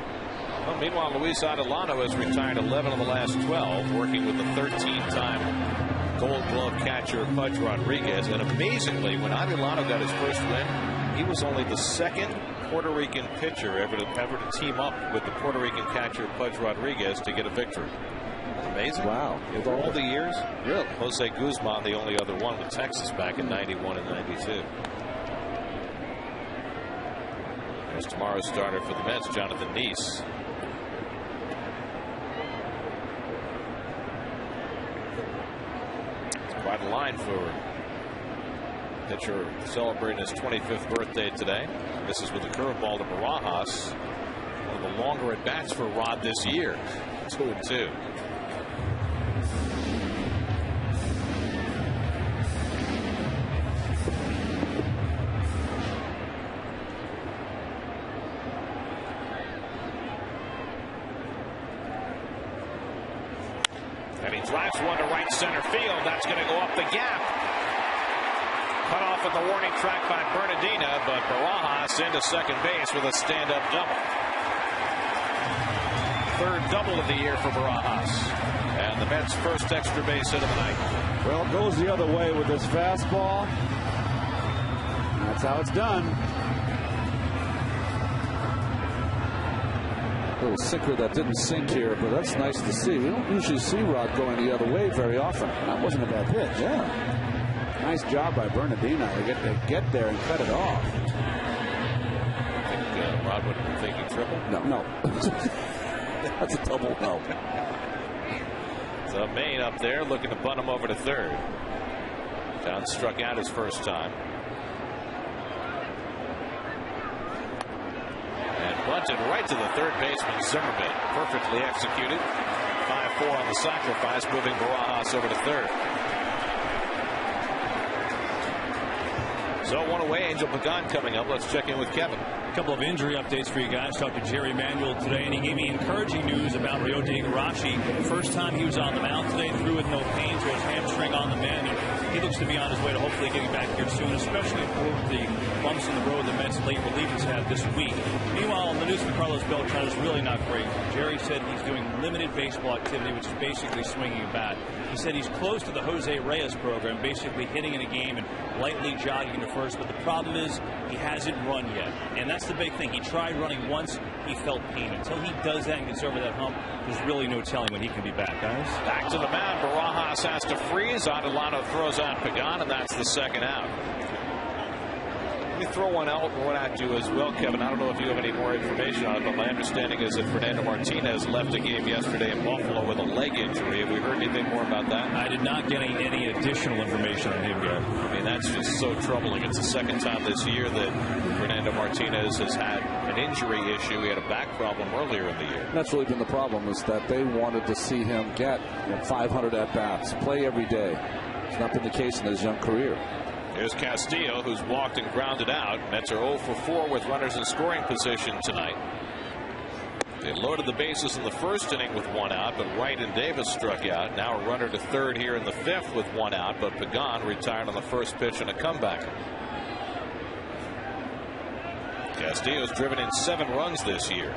Well, meanwhile, Luis Adelano has retired 11 of the last 12, working with the 13-time Gold Glove catcher Pudge Rodriguez. And amazingly, when Adelano got his first win, he was only the 2nd Puerto Rican pitcher ever to team up with the Puerto Rican catcher Pudge Rodriguez to get a victory. Amazing. Wow. With all the years. Really? Jose Guzman, the only other one with Texas back in 91 and 92. There's tomorrow's starter for the Mets, Jonathan Neese. It's quite a line for pitcher celebrating his 25th birthday today. This is with a curveball to Barajas. One of the longer at bats for Rod this year. 2-2. And he drives one to right center field. That's going to go up the gap. Cut off at the warning track by Bernardina, but Barajas into second base with a stand-up double. 3rd double of the year for Barajas. And the Mets' first extra base hit of the night. Well, it goes the other way with this fastball. That's how it's done. A little sinker that didn't sink here, but that's nice to see. We don't usually see Rod going the other way very often. That wasn't a bad pitch. Yeah. Nice job by Bernardino to get there and cut it off. I think Rod would have been thinking triple. No. That's a double help. So Maine up there looking to bunt him over to 3rd. John struck out his first time. And bunted right to the 3rd baseman, Zimmerman. Perfectly executed. 5-4 on the sacrifice, moving Barajas over to 3rd. So 1 away, Angel Pagan coming up. Let's check in with Kevin. A couple of injury updates for you guys. Talked to Jerry Manuel today, and he gave me encouraging news about Ryota Igarashi. First time he was on the mound today, threw with no pain to his hamstring on the mend. He looks to be on his way to hopefully getting back here soon, especially for the bumps in the road the Mets late relievers had this week. Meanwhile, the news for Carlos Beltran is really not great. Jerry said he's doing limited baseball activity, which is basically swinging a bat. He said he's close to the Jose Reyes program, basically hitting in a game and lightly jogging to first, but the problem is he hasn't run yet. And that's the big thing. He tried running once, he felt pain. Until he does that and gets over that hump, there's really no telling when he can be back, guys. Back to the mound. Barajas has to freeze. Adelano throws out Pagan, and that's the 2nd out. Let me throw one at you as well, Kevin. I don't know if you have any more information on it, but my understanding is that Fernando Martinez left the game yesterday in Buffalo with a leg injury. Have we heard anything more about that? I did not get any additional information on him yet. I mean, that's just so troubling. It's the 2nd time this year that Fernando Martinez has had an injury issue. He had a back problem earlier in the year. That's really been the problem, is that they wanted to see him get 500 at-bats, play every day. It's not been the case in his young career. Here's Castillo, who's walked and grounded out. Mets are 0 for 4 with runners in scoring position tonight. They loaded the bases in the first inning with 1 out, but Wright and Davis struck out. Now a runner to third here in the 5th with 1 out, but Pagan retired on the first pitch in a comeback. Castillo's driven in 7 runs this year.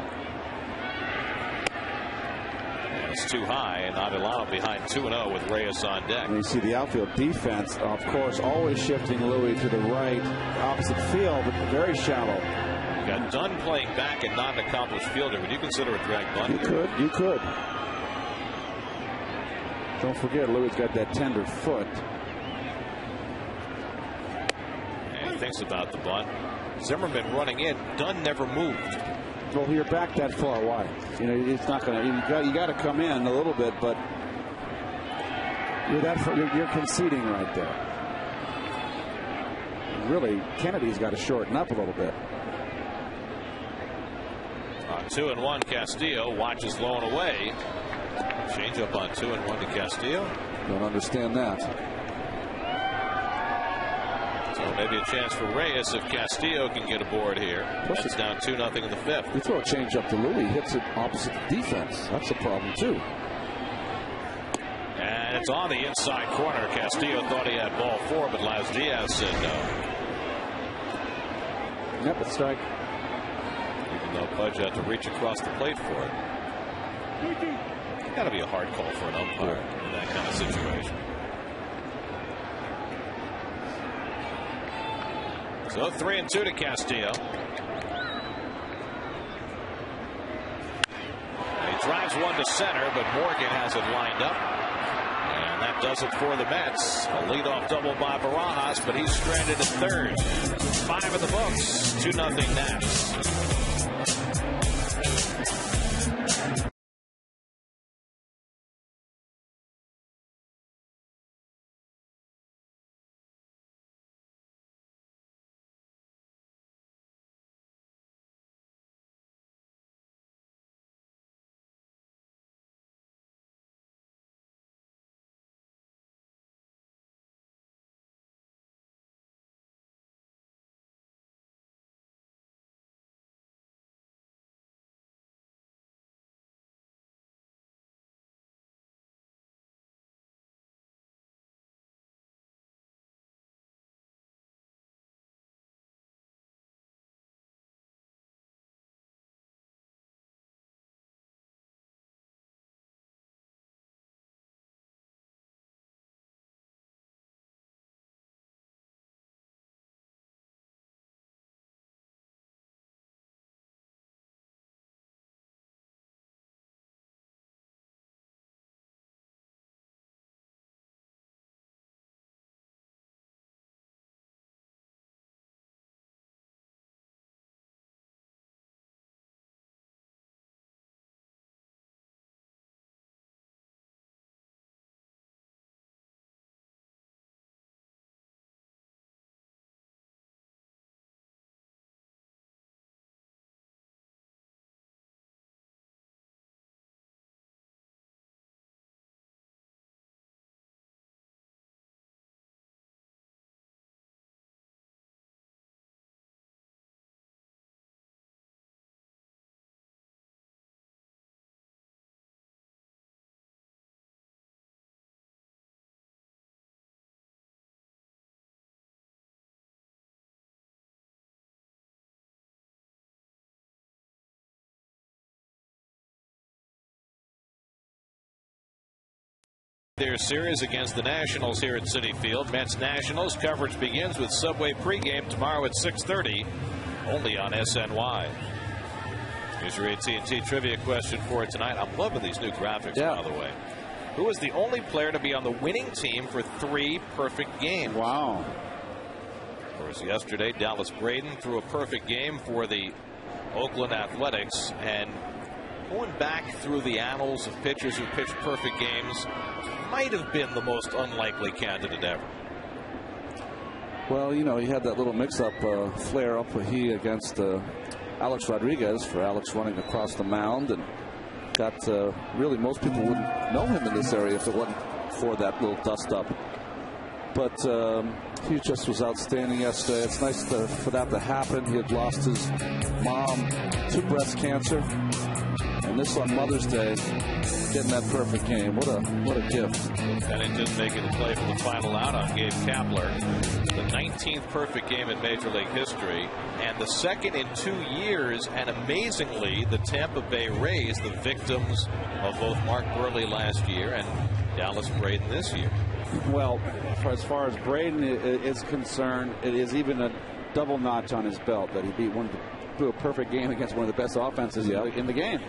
And it's too high, and Adelano behind 2-0 with Reyes on deck. And you see the outfield defense, of course, always shifting Louis to the right, opposite field, but very shallow. You got Dunn playing back and not an accomplished fielder. Would you consider a drag bunt? You could. Don't forget, Louis got that tender foot. And he thinks about the bunt. Zimmerman running in. Dunn never moved. Well, you're back that far wide. You know, it's not going to. You got to come in a little bit, but you're conceding right there. Really, Kennedy's got to shorten up a little bit. On 2-1, Castillo watches low and away. Change up on 2-1 to Castillo. Don't understand that. So maybe a chance for Reyes if Castillo can get aboard here. It's down 2-0 in the 5th. You throw a change up to Louis, hits it opposite the defense. That's a problem too. And it's on the inside corner. Castillo thought he had ball 4, but Laz Diaz said no. Yep, it's strike. Even though Pudge had to reach across the plate for it. It's got to be a hard call for an umpire in that kind of situation. So 3-2 to Castillo. He drives one to center, but Morgan has it lined up. And that does it for the Mets. A leadoff double by Barajas, but he's stranded at third. 5 in the books. 2-0 Nats. Their series against the Nationals here at Citi Field. Mets Nationals coverage begins with Subway pregame tomorrow at 6:30, only on SNY. Here's your AT&T trivia question for tonight. I'm loving these new graphics, by the way. Who is the only player to be on the winning team for 3 perfect games? Wow. Of course, yesterday Dallas Braden threw a perfect game for the Oakland Athletics, and going back through the annals of pitchers who pitched perfect games, might have been the most unlikely candidate ever. Well, you know, he had that little mix-up, flare-up he against Alex Rodriguez, for Alex running across the mound, and got really most people wouldn't know him in this area if it wasn't for that little dust-up. But he just was outstanding yesterday. It's nice for that to happen. He had lost his mom to breast cancer, And this on Mother's Day, getting that perfect game. What a gift. And it didn't make it a play for the final out on Gabe Kapler. The 19th perfect game in Major League history, and the second in 2 years. And amazingly, the Tampa Bay Rays, the victims of both Mark Burley last year and Dallas Braden this year. Well, as far as Braden is concerned, it is even a double notch on his belt that he threw a perfect game against one of the best offenses in the game.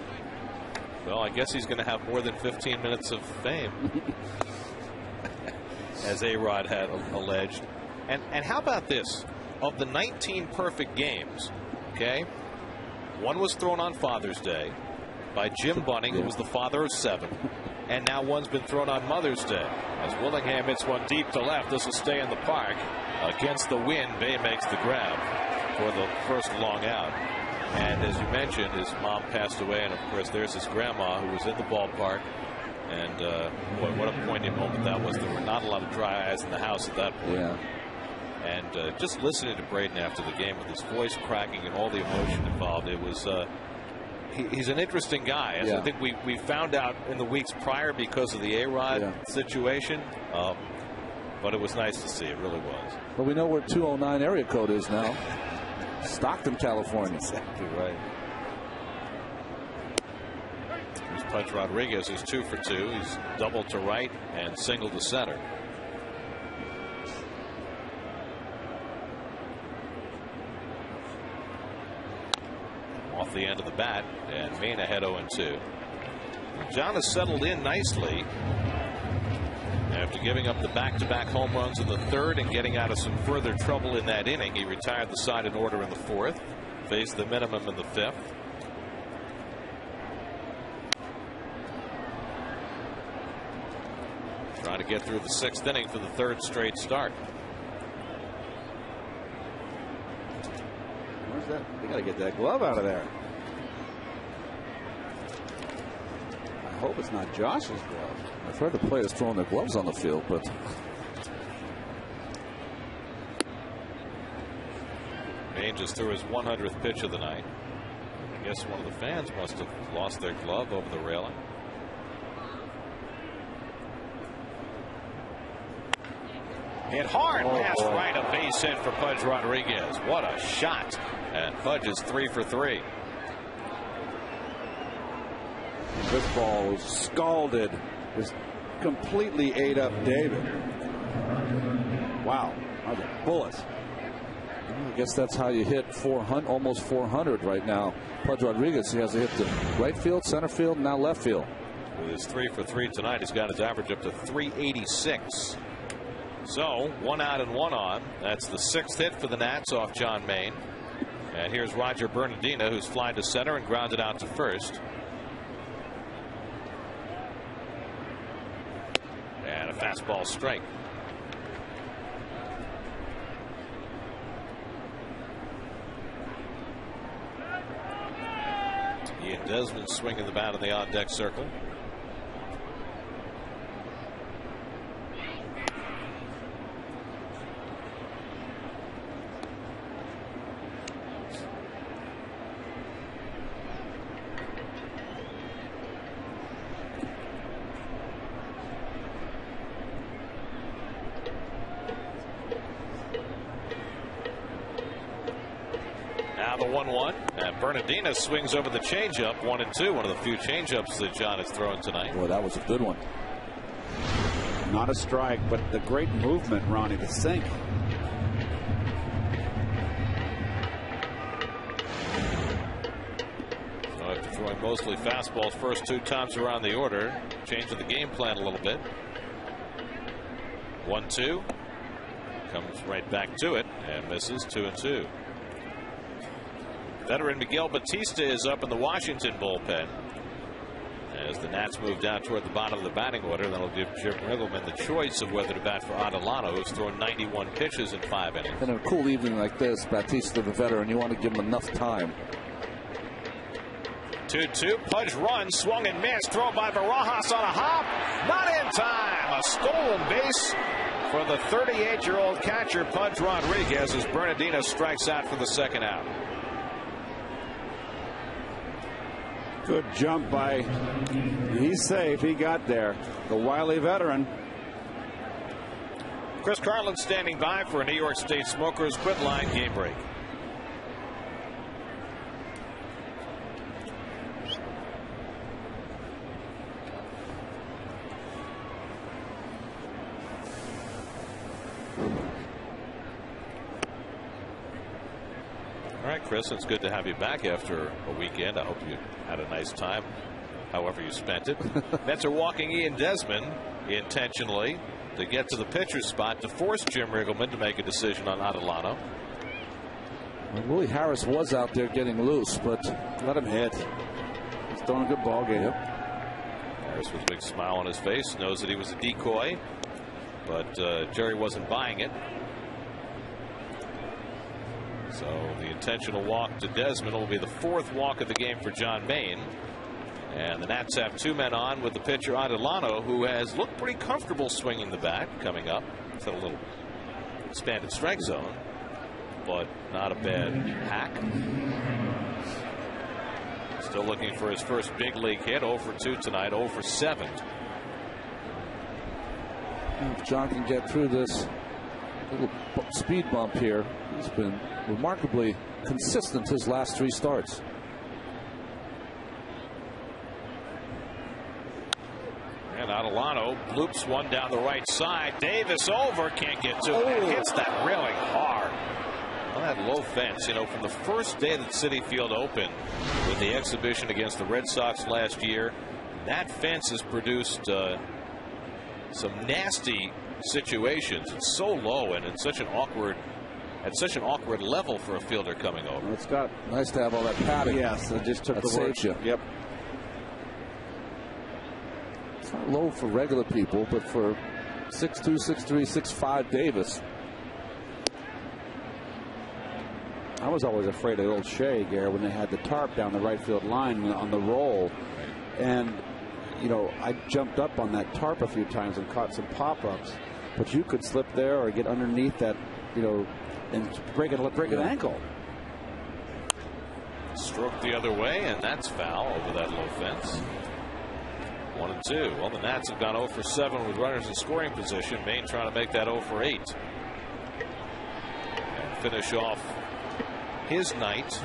Well, I guess he's going to have more than 15 minutes of fame, as A-Rod had alleged. And how about this? Of the 19 perfect games, okay, one was thrown on Father's Day by Jim Bunning, who was the father of 7. And now one's been thrown on Mother's Day. As Willingham hits one deep to left, this will stay in the park. Against the wind, Bay makes the grab for the first long out. And as you mentioned, his mom passed away, and of course there's his grandma who was in the ballpark. And boy, what a poignant moment that was. There were not a lot of dry eyes in the house at that point. Yeah. And just listening to Braden after the game with his voice cracking and all the emotion involved, it was he's an interesting guy. As I think we found out in the weeks prior because of the A-Rod situation. But it was nice to see. It really was. Well, we know where 209 area code is now. Stockton, California. Exactly right. Here's Pudge Rodriguez, who's 2 for 2. He's double to right and single to center. Off the end of the bat, and Maine ahead 0-2. John has settled in nicely after giving up the back-to-back home runs in the 3rd and getting out of some further trouble in that inning. He retired the side in order in the 4th, faced the minimum in the 5th. Trying to get through the 6th inning for the 3rd straight start. Where's that? They got to get that glove out of there. I hope it's not Josh's glove. I've heard the players throwing their gloves on the field, but Maine just threw his 100th pitch of the night. I guess one of the fans must have lost their glove over the railing. Hit hard, pass right, a base hit for Pudge Rodriguez. What a shot. And Pudge is 3 for 3. This ball was scalded. Just completely ate up David. Wow. That was a bullet. I guess that's how you hit 400, almost 400 right now. Pudge Rodriguez, he has to hit the right field, center field, and now left field. With his 3 for 3 tonight, he's got his average up to 386. So 1 out and 1 on. That's the 6th hit for the Nats off John Maine. And here's Roger Bernardina, who's flying to center and grounded out to first. And a fastball strike. Ian Desmond swinging the bat in the on deck circle. The 1-1, and Bernardina swings over the changeup. 1-2, one of the few changeups that John has thrown tonight. Boy, that was a good one. Not a strike, but the great movement, Ronnie, the sink. So after throwing mostly fastballs first 2 times around the order, changing the game plan a little bit. 1-2, comes right back to it and misses. 2-2. Veteran Miguel Batista is up in the Washington bullpen. As the Nats move down toward the bottom of the batting order, that'll give Jim Riggleman the choice of whether to bat for Adelano, who's thrown 91 pitches in 5 innings. In a cool evening like this, Batista, the veteran, you want to give him enough time. 2-2. Pudge runs, swung and missed. Throw by Barajas on a hop. Not in time. A stolen base for the 38-year-old catcher, Pudge Rodriguez, as Bernardino strikes out for the 2nd out. Good jump by, he's safe, he got there. The wily veteran. Chris Carlin standing by for a New York State Smokers Quit Line game break. All right, Chris, it's good to have you back after a weekend. I hope you had a nice time, however you spent it. Mets are walking Ian Desmond intentionally to get to the pitcher's spot to force Jim Riggleman to make a decision on Adelano. Well, Willie Harris was out there getting loose, but let him hit. He's throwing a good ball game. Harris with a big smile on his face, knows that he was a decoy, but Jerry wasn't buying it. So the intentional walk to Desmond will be the 4th walk of the game for John Maine. And the Nats have 2 men on with the pitcher Adelano, who has looked pretty comfortable swinging the bat coming up. It's had a little expanded strike zone, but not a bad hack. Still looking for his first big league hit. 0 for 2 tonight, 0 for 7. If John can get through this little speed bump here, he's been remarkably consistent his last 3 starts. And Adelano bloops one down the right side. Davis over, can't get to it. Hits that really hard on that low fence. You know, from the first day that Citi Field opened with the exhibition against the Red Sox last year, that fence has produced some nasty situations. It's so low and in such an awkward, at such an awkward level for a fielder coming over. It's got nice to have all that padding. Yes, it just took that the work. saves you. Yep. It's not low for regular people, but for 6'2", 6'3", 6'5" Davis. I was always afraid of old Shea, Gary, when they had the tarp down the right field line on the roll. And, you know, I jumped up on that tarp a few times and caught some pop-ups. But you could slip there or get underneath that, you know, and break an ankle. Stroke the other way, and that's foul over that low fence. 1 and 2. Well, the Nats have gone 0 for 7 with runners in scoring position. Maine trying to make that 0 for 8. And finish off his night.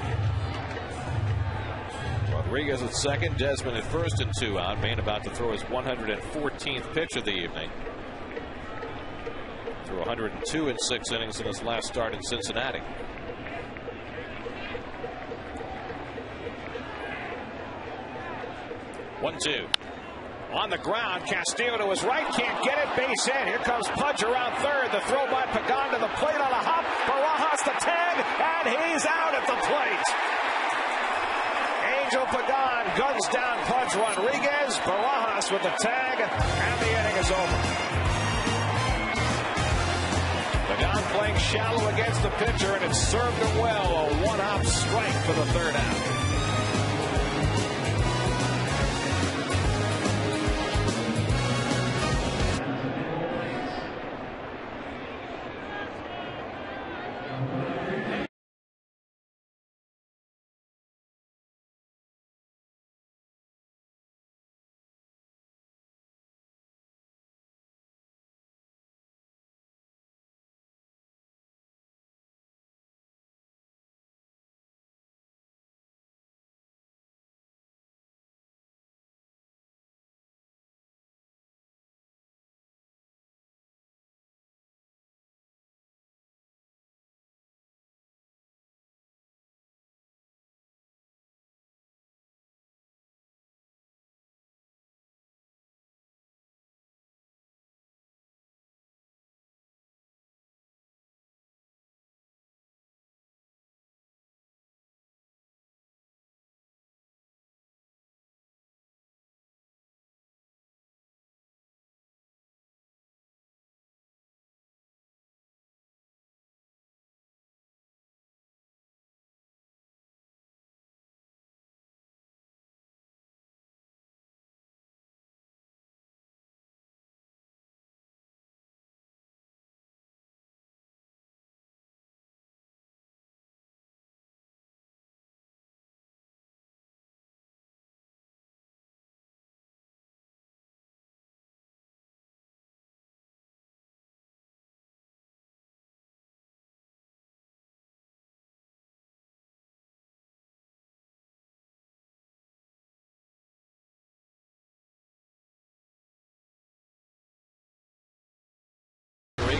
Rodriguez at second, Desmond at first and 2 out. Maine about to throw his 114th pitch of the evening. Threw 102 in 6 innings in his last start in Cincinnati. One, 2. On the ground, Castillo to his right, can't get it, base hit. Here comes Pudge around third. The throw by Pagan to the plate on a hop. Barajas the tag, and he's out at the plate. Angel Pagan guns down Pudge Rodriguez. Barajas with the tag, and the inning is over. Pagan playing shallow against the pitcher, and it served him well. A one-hop strike for the 3rd out.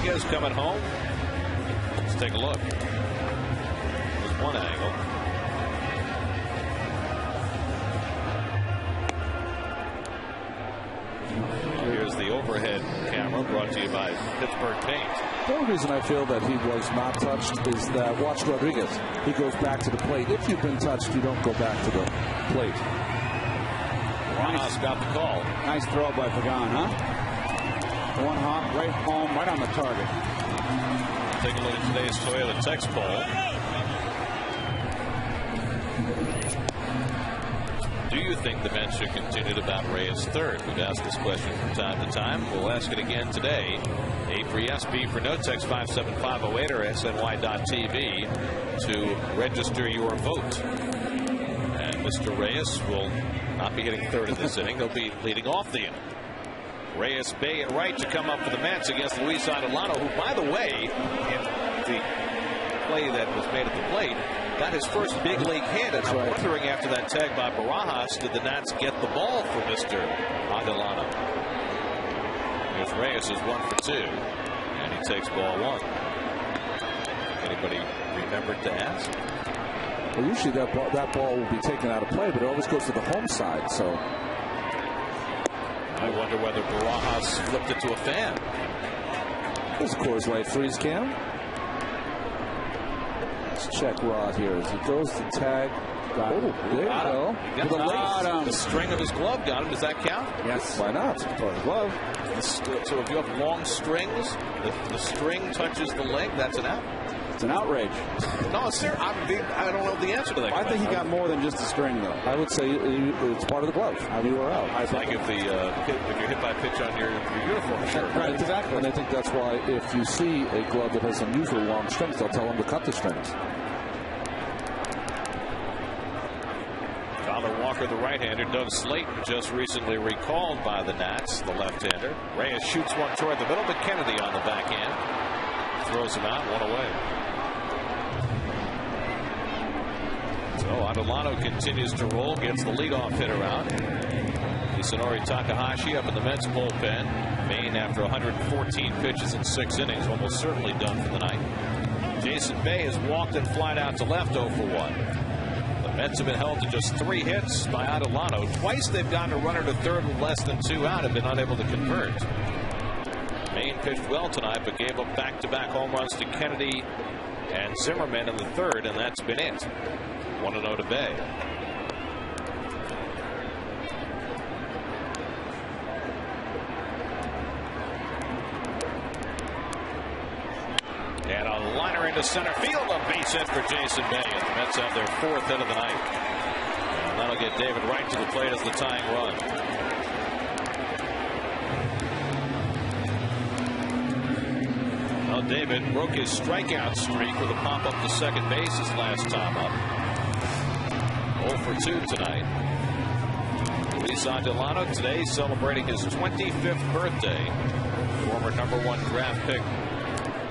Rodriguez coming home. Let's take a look. There's one angle. Here's the overhead camera brought to you by Pittsburgh Paint. The only reason I feel that he was not touched is that, watch Rodriguez. He goes back to the plate. If you've been touched, you don't go back to the plate. Rojas got the call. Nice throw by Pagan, huh? One hop, right home, right on the target. Take a look at today's Toyota text poll. Do you think the Mets should continue to bat Reyes third? We've asked this question from time to time. We'll ask it again today. A for yes, B for no. Text 57508 or SNY.TV to register your vote. And Mr. Reyes will not be hitting third in this inning. He'll be leading off the inning. Reyes bay and right to come up for the Mets against Luis Adelano, who, by the way, in the play that was made at the plate, got his first big league hit. And I'm wondering, after that tag by Barajas, did the Nats get the ball for Mr. Adelano? Here's Reyes is 1 for 2, and he takes ball 1. Anybody remembered to ask? Well, usually that ball will be taken out of play, but it always goes to the home side. So I wonder whether Barajas flipped it to a fan. There's Coors Light freeze cam. Let's check Rod here as he goes to tag. Got it. There you go. The string of his glove got him. Does that count? Yes. Why not? It's part of the glove. So if you have long strings, the string touches the leg, that's an out. It's an outrage. No, sir, I don't know the answer to that. I think he got more than just a string, though. I would say it's part of the glove. You were out. I think if you're hit by a pitch on your uniform, sure. Right, exactly. And I think that's why if you see a glove that has unusually long strings, they'll tell him to cut the strings. Walker, the right-hander. Doug Slayton just recently recalled by the Nats, the left-hander. Reyes shoots one toward the middle, but Kennedy on the backhand throws him out, 1 away. So Adelano continues to roll, gets the leadoff hitter out. Isanori Takahashi up in the Mets bullpen. Maine, after 114 pitches in 6 innings, almost certainly done for the night. Jason Bay has walked and flied out to left, 0 for 1. Mets have been held to just 3 hits by Adelano. Twice they've gotten a runner to third with less than 2 out, have been unable to convert. Maine pitched well tonight, but gave up back-to-back home runs to Kennedy and Zimmerman in the third, and that's been it. 1-0 to Bay. And a liner into center field, a base hit for Jason Bay. And the Mets have their 4th hit of the night. And that'll get David Wright to the plate as the tying run. Well, David broke his strikeout streak with a pop up to second base his last time up. 0 for 2 tonight. Luis Adelano today celebrating his 25th birthday. Former #1 draft pick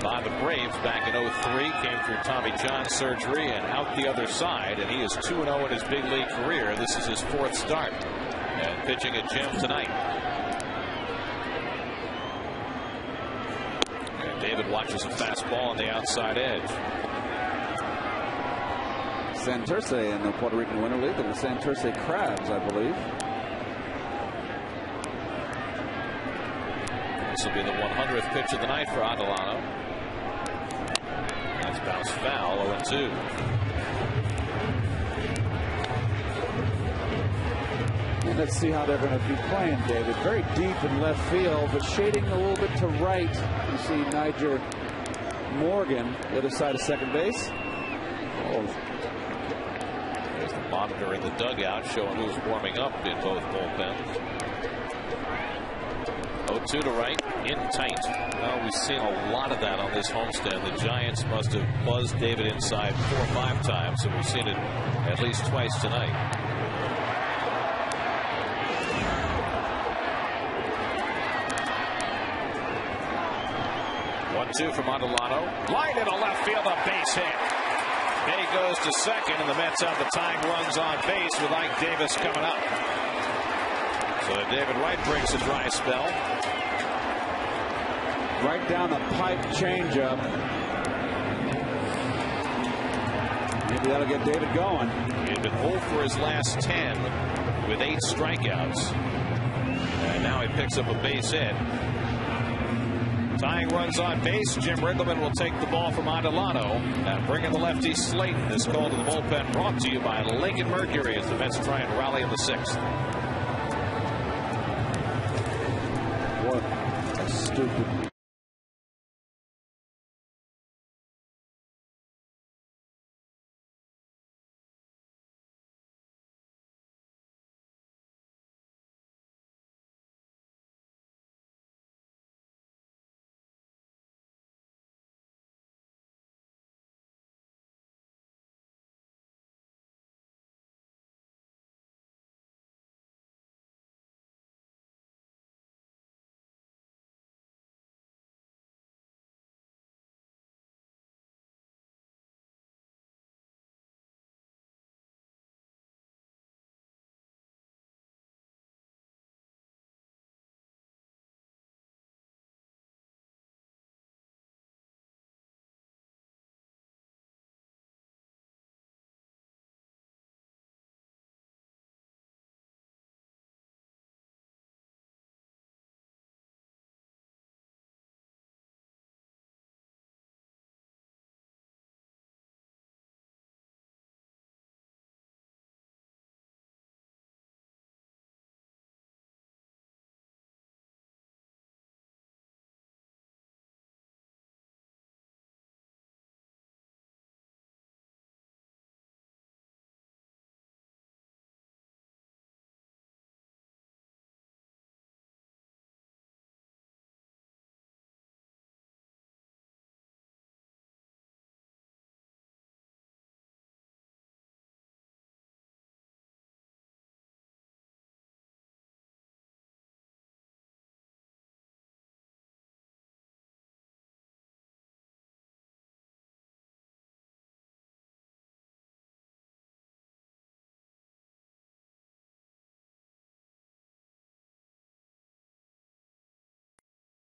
by the Braves back in 03, came through Tommy John surgery and out the other side, and he is 2-0 in his big league career. This is his 4th start, and pitching at Jim tonight. And David watches a fastball on the outside edge. Santurce in the Puerto Rican Winter League, the Santurce Crabs, I believe. This will be the 100th pitch of the night for Adelano. That's bounced foul, 0-2. And let's see how they're going to be playing, David. Very deep in left field, but shading a little bit to right. You see Niger Morgan, the other side of second base. Oh. There's the monitor in the dugout showing who's warming up in both bullpens. 0-2 to right, in tight. Well, we've seen a lot of that on this homestand. The Giants must have buzzed David inside 4 or 5 times, and we've seen it at least twice tonight. Two from Adelano. Line into left field, a base hit. Bay goes to second, and the Mets have the tying runs on base with Ike Davis coming up. So David Wright breaks a dry spell. Right down the pipe changeup. Maybe that'll get David going. He had been 0 for his last 10 with 8 strikeouts. And now he picks up a base hit. Tying runs on base. Jim Riggleman will take the ball from Adelano and bring in the lefty Slayton. This call to the bullpen brought to you by Lincoln Mercury as the Mets try and rally in the 6th. What a stupid.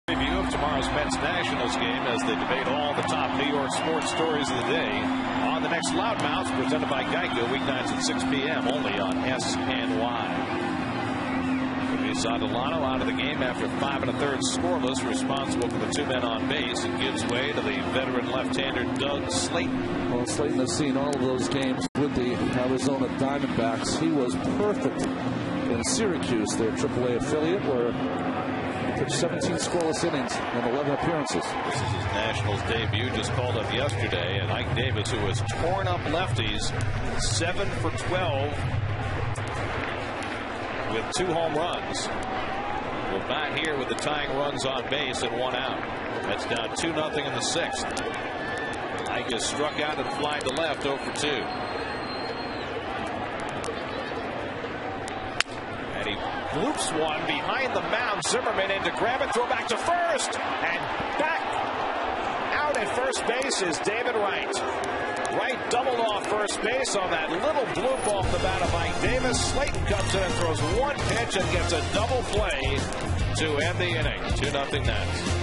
Review of tomorrow's Mets Nationals game as they debate all the top New York sports stories of the day on the next Loudmouths, presented by Geico, weeknights at 6 p.m. only on SNY. Luis Adelano out of the game after 5 1/3 scoreless, responsible for the 2 men on base, and gives way to the veteran left-hander Doug Slayton. Well, Slayton has seen all of those games with the Arizona Diamondbacks. He was perfect in Syracuse, their AAA affiliate, where 17 scoreless innings and 11 appearances. This is his Nationals debut. Just called up yesterday, and Ike Davis, who has torn up lefties, 7 for 12 with 2 home runs. Will bat here with the tying runs on base and 1 out. That's down 2-0 in the 6th. Ike has struck out and flied to left, 0 for 2. And he bloops one behind the mound. Zimmerman in to grab it, throw back to first, and back out at first base is David Wright. Wright doubled off first base on that little bloop off the bat of Mike Davis. Slayton comes in and throws 1 pitch and gets a double play to end the inning. 2-0 Nats.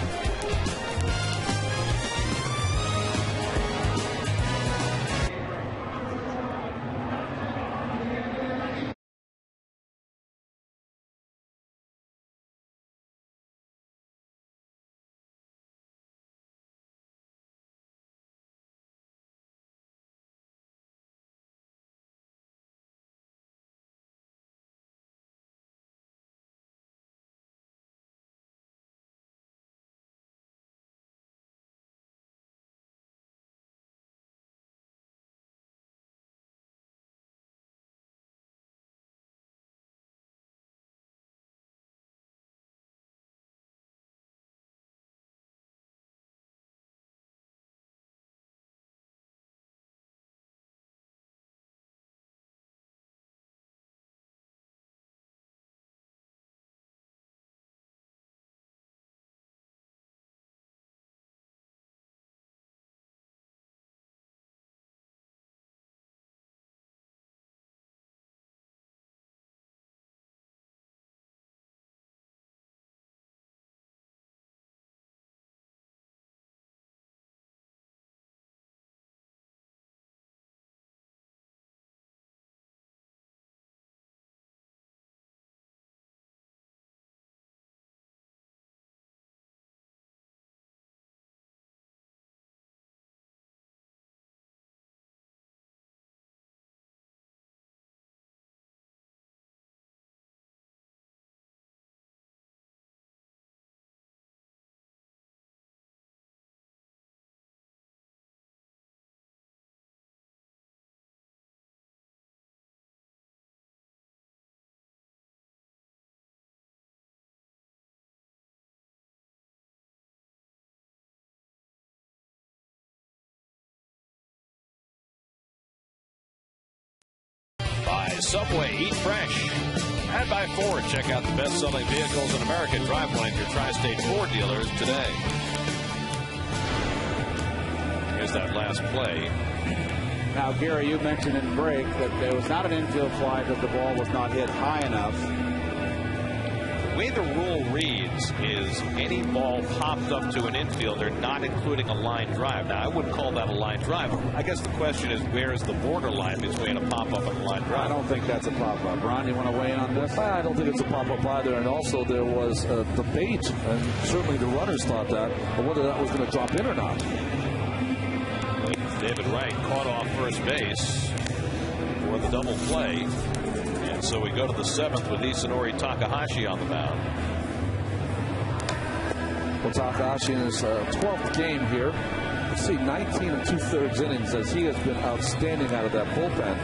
Subway, eat fresh. And by Ford, check out the best-selling vehicles in America. Drive one at your Tri-State Ford dealers today. Here's that last play. Now, Gary, you mentioned in break that there was not an infield fly because the ball was not hit high enough. The way the rule reads is any ball popped up to an infielder, not including a line drive. Now, I wouldn't call that a line drive. I guess the question is, where is the borderline between a pop-up and a line drive? I don't think that's a pop-up. Ron, you want to weigh in on this? I don't think it's a pop-up either. And also, there was a debate, and certainly the runners thought that, but whether that was going to drop in or not. David Wright caught off first base for the double play. And so we go to the 7th with Isanori Takahashi on the mound. Well, Takahashi in his 12th game here. Let's see, 19 2/3 innings as he has been outstanding out of that bullpen.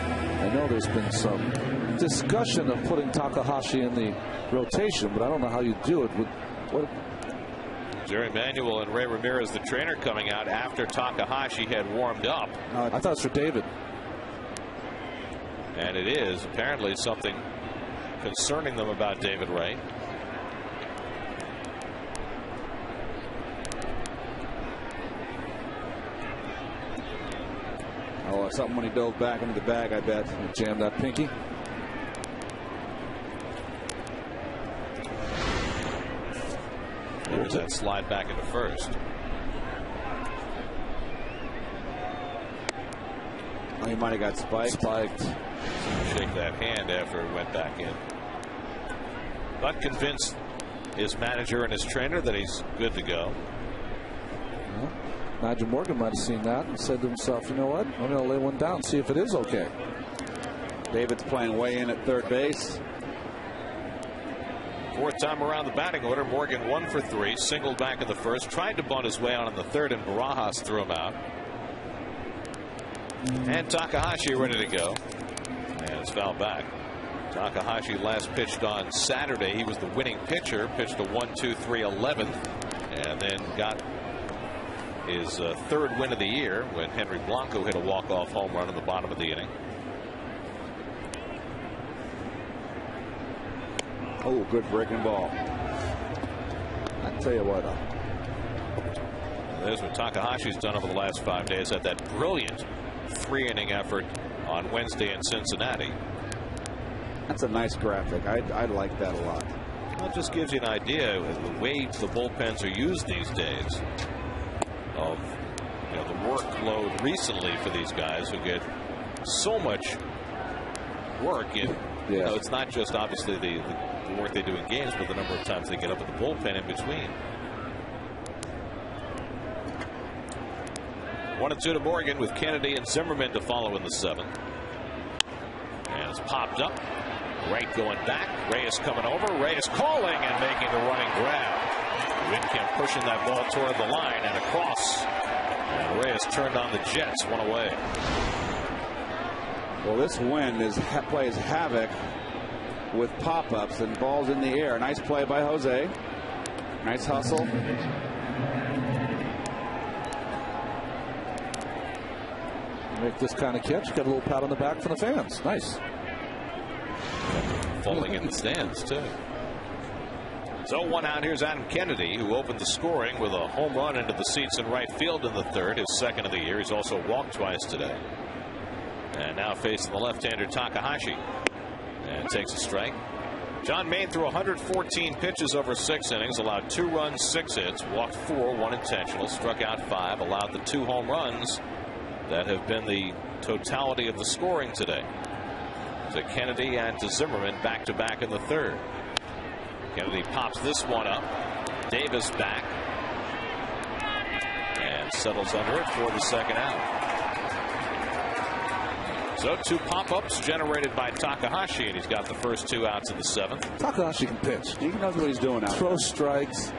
I know there's been some discussion of putting Takahashi in the rotation, but I don't know how you do it. Jerry Manuel and Ray Ramirez, the trainer, coming out after Takahashi had warmed up. I thought it was for David. And it is apparently something concerning them about David Wright. Oh, something when he dove back into the bag, I bet. Jam that pinky. There's that slide back into first. Oh, he might have got spiked. Shake that hand after it went back in. But convinced his manager and his trainer that he's good to go. Well, Nigel Morgan might have seen that and said to himself, you know what, I'm going to lay one down, see if it is okay. David's playing way in at third base. 4th time around the batting order. Morgan 1 for 3, singled back in the first, tried to bunt his way on in the 3rd, and Barajas threw him out. And Takahashi ready to go. And it's fouled back. Takahashi last pitched on Saturday. He was the winning pitcher, pitched a 1-2-3 11th, and then got his 3rd win of the year when Henry Blanco hit a walk-off home run in the bottom of the inning. Oh, good breaking ball. I tell you what. There's what Takahashi's done over the last 5 days. Had that brilliant 3-inning effort on Wednesday in Cincinnati. That's a nice graphic. I like that a lot. Well, it just gives you an idea of the way the bullpens are used these days. Of the workload recently for these guys who get so much work in. It's not just obviously the work they do in games, but the number of times they get up at the bullpen in between. 1-2 to Morgan with Kennedy and Zimmerman to follow in the 7th. And it's popped up. Wright going back. Reyes coming over. Reyes calling and making the running grab. Winkamp pushing that ball toward the line and across. And Reyes turned on the Jets, one away. Well, this wind plays havoc with pop-ups and balls in the air. Nice play by Jose. Nice hustle. Make this kind of catch. Got a little pat on the back from the fans. Nice. Falling in the stands, too. So 1 out. Here's Adam Kennedy, who opened the scoring with a home run into the seats in right field in the 3rd, his 2nd of the year. He's also walked twice today. And now facing the left-hander Takahashi. And takes a strike. John Maine threw 114 pitches over 6 innings, allowed 2 runs, 6 hits, walked 4, 1 intentional, struck out 5, allowed the 2 home runs that have been the totality of the scoring today. To Kennedy and to Zimmerman back-to-back in the 3rd. Kennedy pops this one up. Davis back. And settles under it for the 2nd out. So 2 pop-ups generated by Takahashi, and he's got the first 2 outs in the 7th. Takahashi can pitch. He knows what he's doing out there. Throws strikes.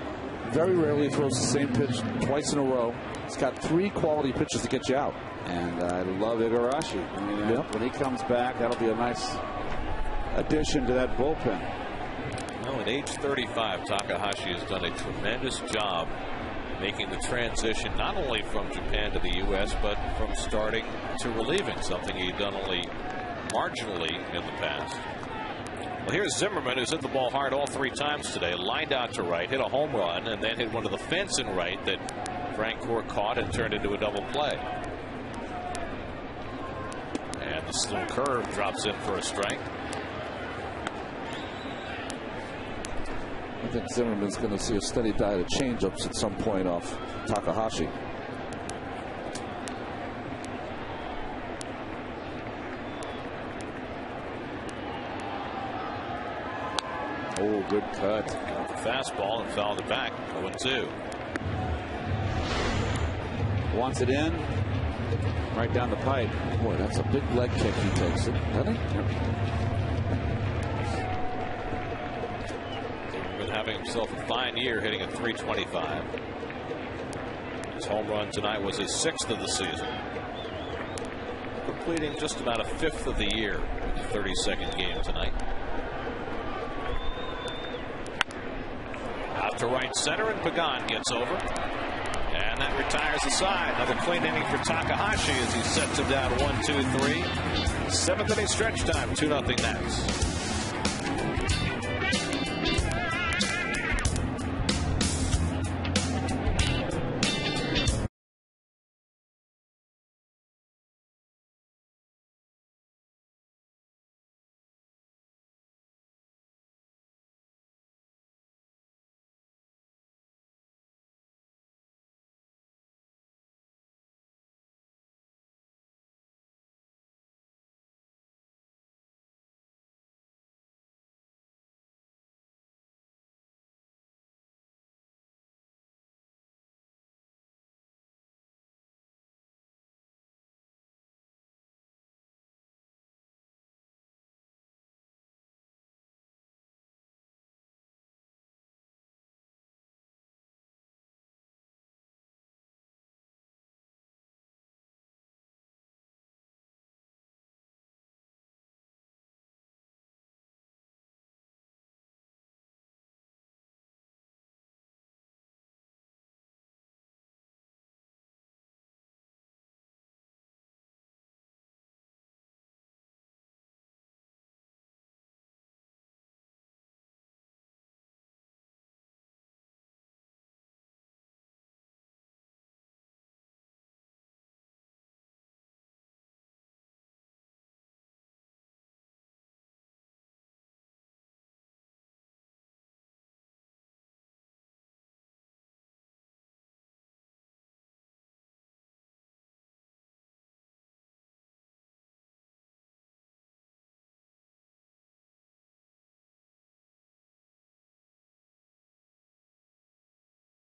Very rarely throws the same pitch twice in a row. He's got 3 quality pitches to get you out. And I love Igarashi. I mean, when he comes back, that'll be a nice addition to that bullpen. Well, at age 35, Takahashi has done a tremendous job making the transition not only from Japan to the U.S., but from starting to relieving, something he'd done only marginally in the past. Well, here's Zimmerman, who's hit the ball hard all 3 times today. Lined out to right, hit a home run, and then hit one to the fence in right that Francoeur caught and turned into a double play. And the slow curve drops in for a strike. I think Zimmerman's going to see a steady diet of changeups at some point off Takahashi. Oh, good cut. Got the fastball and fouled it back. 0-2. Wants it in. Right down the pipe. Boy, that's a big leg kick he takes it, doesn't he? Been having himself a fine year, hitting at .325. His home run tonight was his 6th of the season. Completing just about a 5th of the year in the 32nd game tonight. Out to right center, and Pagan gets over. And that retires the side. Another clean inning for Takahashi as he sets him down 1-2-3. 7th inning stretch time, 2-0 Nats.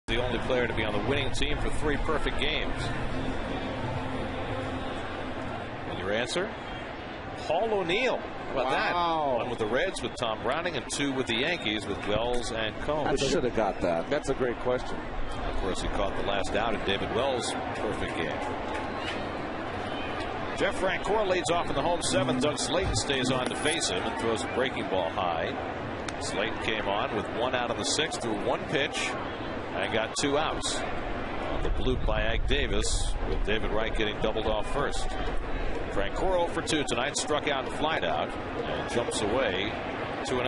The only player to be on the winning team for 3 perfect games. And your answer? Paul O'Neill. How about that? 1 with the Reds with Tom Browning, and 2 with the Yankees with Wells and Combs. I should have got that. That's a great question. Of course, he caught the last out in David Wells' perfect game. Jeff Francoeur leads off in the home 7th. Doug Slayton stays on to face him and throws a breaking ball high. Slayton came on with 1 out of the 6th through 1 pitch and got 2 outs. On the bloop by Ag Davis, with David Wright getting doubled off first. Francoeur 0 for 2 tonight, struck out and flied out, and jumps away 2-0.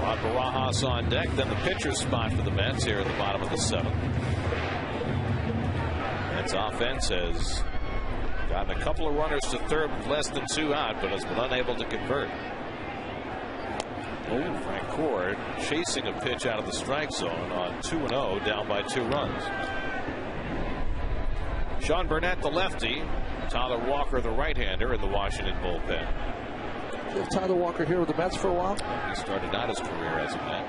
Rod Barajas on deck, then the pitcher's spot for the Mets here in the bottom of the 7th. Mets offense has gotten a couple of runners to third with less than 2 out, but has been unable to convert. Francoeur chasing a pitch out of the strike zone on 2-0, down by 2 runs. Sean Burnett, the lefty. Tyler Walker, the right-hander, in the Washington bullpen. You have Tyler Walker here with the Mets for a while? He started out his career as a Met.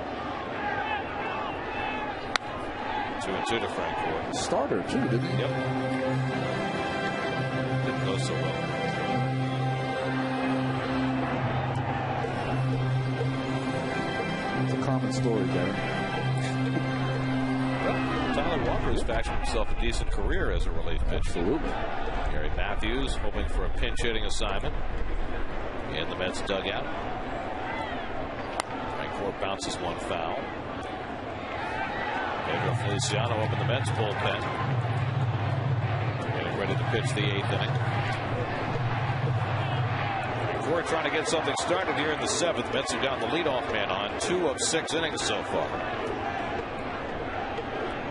2-2 to Francoeur. Starter, too, didn't he? Yep. Didn't go so well. It's a common story, Gary. Tyler Walker has fashioned himself a decent career as a relief pitcher. Absolutely. Gary Matthews hoping for a pinch hitting assignment in the Mets dugout. Francoeur bounces 1 foul. Pedro Feliciano up in the Mets bullpen, getting ready to pitch the 8th inning. Court trying to get something started here in the 7th. Mets have got the leadoff man on 2 of 6 innings so far.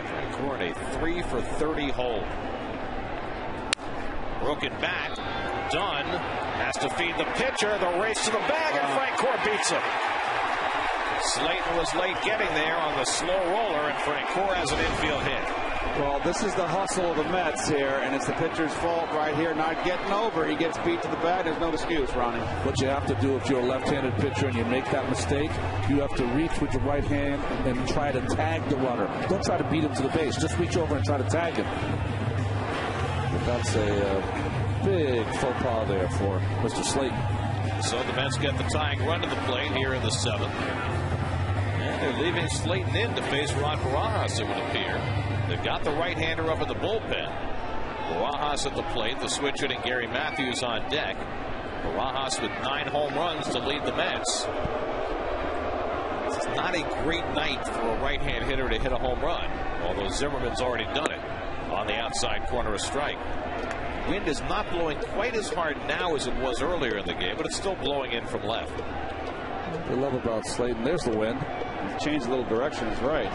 Frank Court a 3 for 30 hole. Broken bat. Dunn has to feed the pitcher. The race to the bag, and Frank Court beats him. Slayton was late getting there on the slow roller, and Frank Court has an infield hit. Well, this is the hustle of the Mets here, and it's the pitcher's fault right here, not getting over. He gets beat to the bat. There's no excuse, Ronnie. What you have to do if you're a left-handed pitcher and you make that mistake, you have to reach with your right hand and try to tag the runner. Don't try to beat him to the base. Just reach over and try to tag him. But that's a big faux pas there for Mr. Slayton. So the Mets get the tying run to the plate here in the 7th. And they're leaving Slayton in to face Rod Barajas, it would appear. They've got the right-hander up in the bullpen. Barajas at the plate. The switch hitting Gary Matthews on deck. Barajas with 9 home runs to lead the Mets. It's not a great night for a right-hand hitter to hit a home run, although Zimmerman's already done it on the outside corner of strike. Wind is not blowing quite as hard now as it was earlier in the game, but it's still blowing in from left. They love about Slayton. There's the wind. Changed a little direction is right.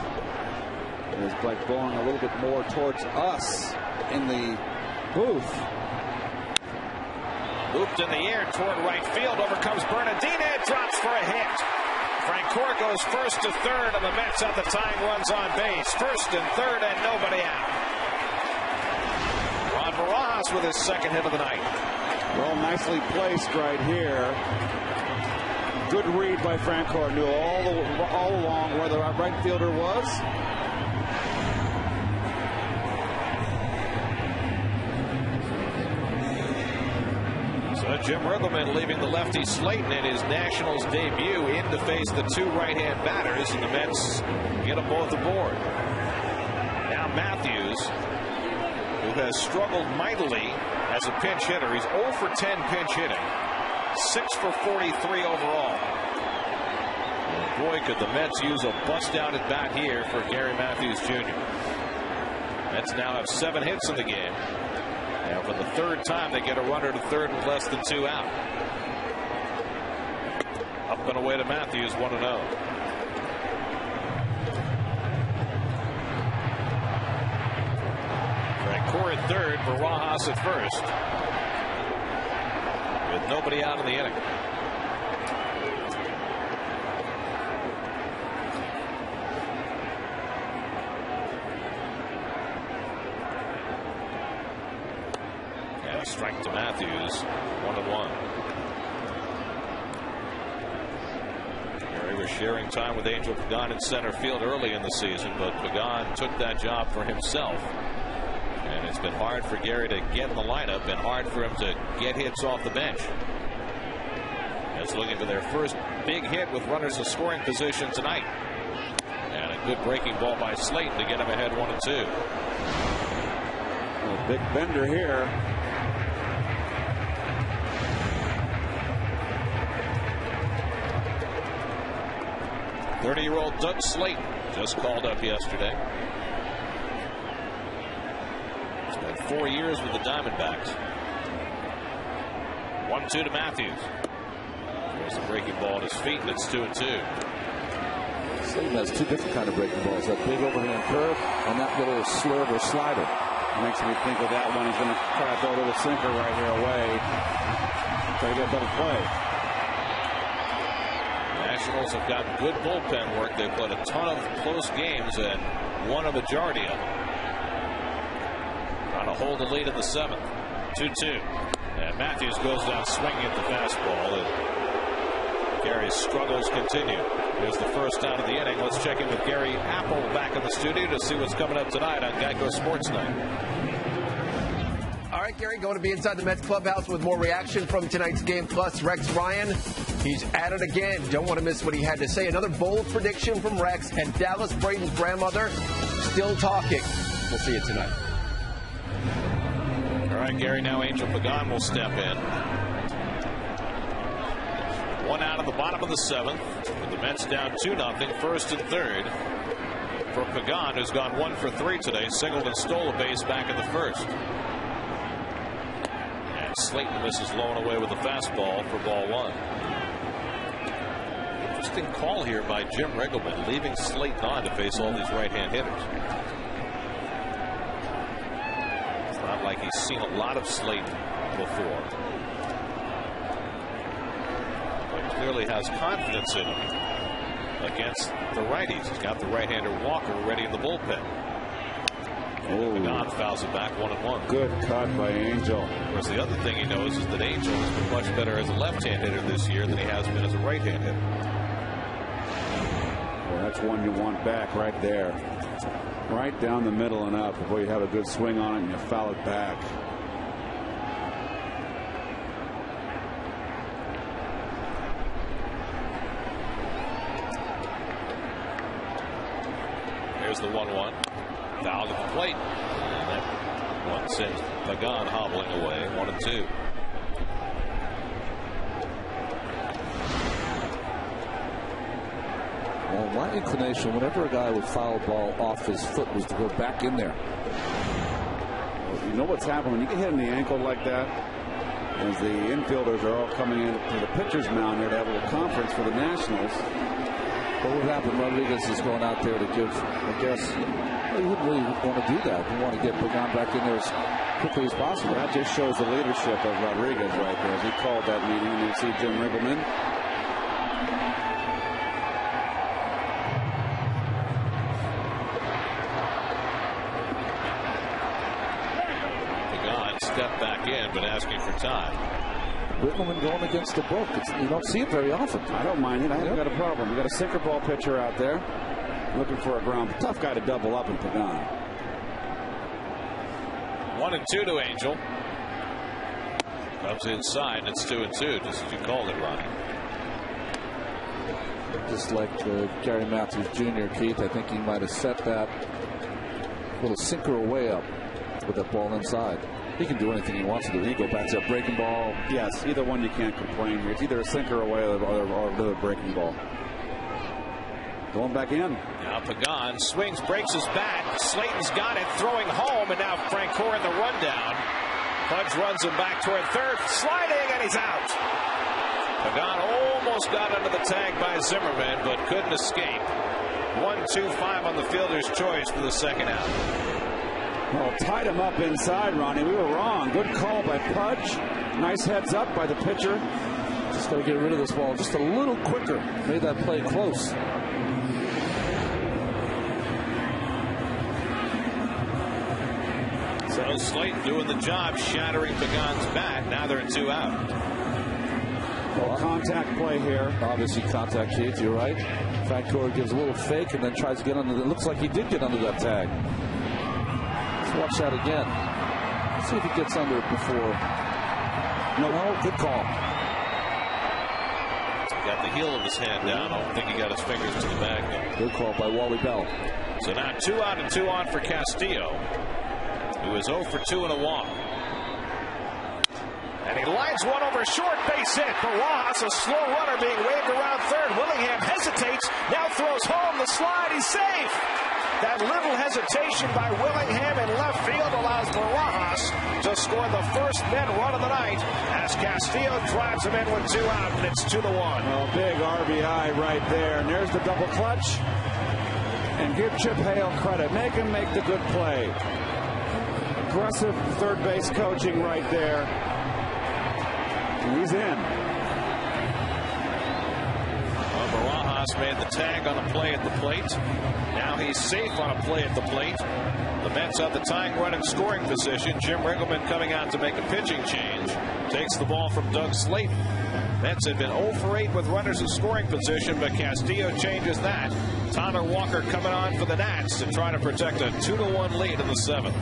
It's like blowing a little bit more towards us in the booth. Looped in the air toward right field. Over comes Bernardina. It drops for a hit. Frank Court goes first to third, and the Mets have the tying runs on base. First and third, and nobody out. Rod Barajas with his 2nd hit of the night. Well, nicely placed right here. Good read by Frank Court. Knew all along where the right fielder was. So Jim Riggleman leaving the lefty Slayton in his Nationals debut in to face the 2 right-hand batters, and the Mets get them both aboard. Now Matthews, who has struggled mightily as a pinch hitter. He's 0 for 10 pinch hitting. 6 for 43 overall. And boy, could the Mets use a bust-out at bat here for Gary Matthews Jr. Mets now have 7 hits in the game. And for the 3rd time, they get a runner to third with less than 2 out. Up and away to Matthews, 1-0. Court at third, Barajas at first, with nobody out in the inning. And a strike to Matthews, 1-1. Gary was sharing time with Angel Pagan in center field early in the season, but Pagan took that job for himself. And it's been hard for Gary to get in the lineup and hard for him to get hits off the bench. It's looking for their first big hit with runners in scoring position tonight. And a good breaking ball by Slayton to get him ahead 1-2. A big bender here. .30-year-old Doug Slayton just called up yesterday. 4 years with the Diamondbacks. 1-2 to Matthews. There's the breaking ball at his feet, and it's 2-2. Slayton has 2 different kind of breaking balls. That big overhand curve and that little swerve or slider. Makes me think of that one. He's going to try to throw a little sinker right here away. Try to get a better play. Nationals have got good bullpen work. They've played a ton of close games and won a majority of them. Trying to hold the lead in the 7th. 2-2. And Matthews goes down swinging at the fastball. And Gary's struggles continue. Here's the first out of the inning. Let's check in with Gary Apple back in the studio to see what's coming up tonight on Geico Sports Night. All right, Gary, going to be inside the Mets clubhouse with more reaction from tonight's game. Plus, Rex Ryan, he's at it again. Don't want to miss what he had to say. Another bold prediction from Rex, and Dallas Braden's grandmother still talking. We'll see you tonight. All right, Gary, now Angel Pagan will step in. 1 out of the bottom of the 7th. With the Mets down 2-0, first and third. For Pagan, who's gone 1 for 3 today, singled and stole a base back in the first. And Slayton misses low and away with a fastball for ball one. Interesting call here by Jim Riggleman, leaving Slayton on to face all these right-hand hitters. It's not like he's seen a lot of Slayton before, but clearly has confidence in him against the righties. He's got the right-hander Walker ready in the bullpen. Pagan fouls it back 1-1. Good cut by Angel. Of course, the other thing he knows is that Angel has been much better as a left-hand hitter this year than he has been as a right-hand hitter. Well, that's one you want back right there. Right down the middle and up before you have a good swing on it and you foul it back. Here's the 1-1. Foul at the plate. And that one sends Pagan hobbling away. 1-2. Well, my inclination, whenever a guy would foul a ball off his foot, was to go back in there. You know what's happening when you get hit in the ankle like that? As the infielders are all coming in to the pitcher's mound here to have a little conference for the Nationals. But what happened? Rodriguez is going out there to give, I guess, he wouldn't really want to do that. He want to get Pagan back in there as quickly as possible. That just shows the leadership of Rodriguez right there as he called that meeting. And you see Jim Riggleman. Pagan stepped back in, but asking for time. Riggleman going against the book. You don't see it very often. I don't mind it. I haven't got a problem. You got a sinker ball pitcher out there looking for a ground. Tough guy to double up in Pagan. 1-2 to Angel. Comes inside, and it's 2-2, just as you called it, Ronnie. Just like Gary Matthews Jr., Keith, I think he might have set that little sinker away up with that ball inside. He can do anything he wants to do. He can go back to a breaking ball. Yes, either one you can't complain here. It's either a sinker away or a breaking ball. Going back in. Now Pagan swings, breaks his bat. Slayton's got it, throwing home, and now Francoeur in the rundown. Pudge runs him back toward third, sliding, and he's out. Pagan almost got under the tag by Zimmerman, but couldn't escape. 1-2-5 on the fielder's choice for the second out. Well, tied him up inside, Ronnie. We were wrong. Good call by Pudge. Nice heads up by the pitcher. Just got to get rid of this ball just a little quicker. Made that play close. So Slayton doing the job, shattering Pagan's bat. Now they're 2 out. Well, contact play here. Obviously contact, Keith. You're right. Francoeur gives a little fake and then tries to get under. It looks like he did get under that tag. Let's watch that again. Let's see if he gets under it before. No, good call. Got the heel of his hand down. I don't think he got his fingers to the bag. Good call by Wally Bell. So now 2 out and 2 on for Castillo, who is 0 for 2 in a walk. And he lines one over short, base hit. Barajas, a slow runner being waved around third. Willingham hesitates, now throws home the slide. He's safe. That little hesitation by Willingham in left field allows Barajas to score the first net run of the night as Castillo drives him in with 2 out, and it's 2-1. Well, big RBI right there. And there's the double clutch. And give Chip Hale credit. Make him make the good play. Aggressive third base coaching right there. And he's in. Well, Barajas made the tag on a play at the plate. Now he's safe on a play at the plate. The Mets have the tying run in scoring position. Jim Riggleman coming out to make a pitching change. Takes the ball from Doug Slayton. Mets had been 0 for 8 with runners in scoring position, but Castillo changes that. Tyler Walker coming on for the Nats to try to protect a 2-1 lead in the 7th.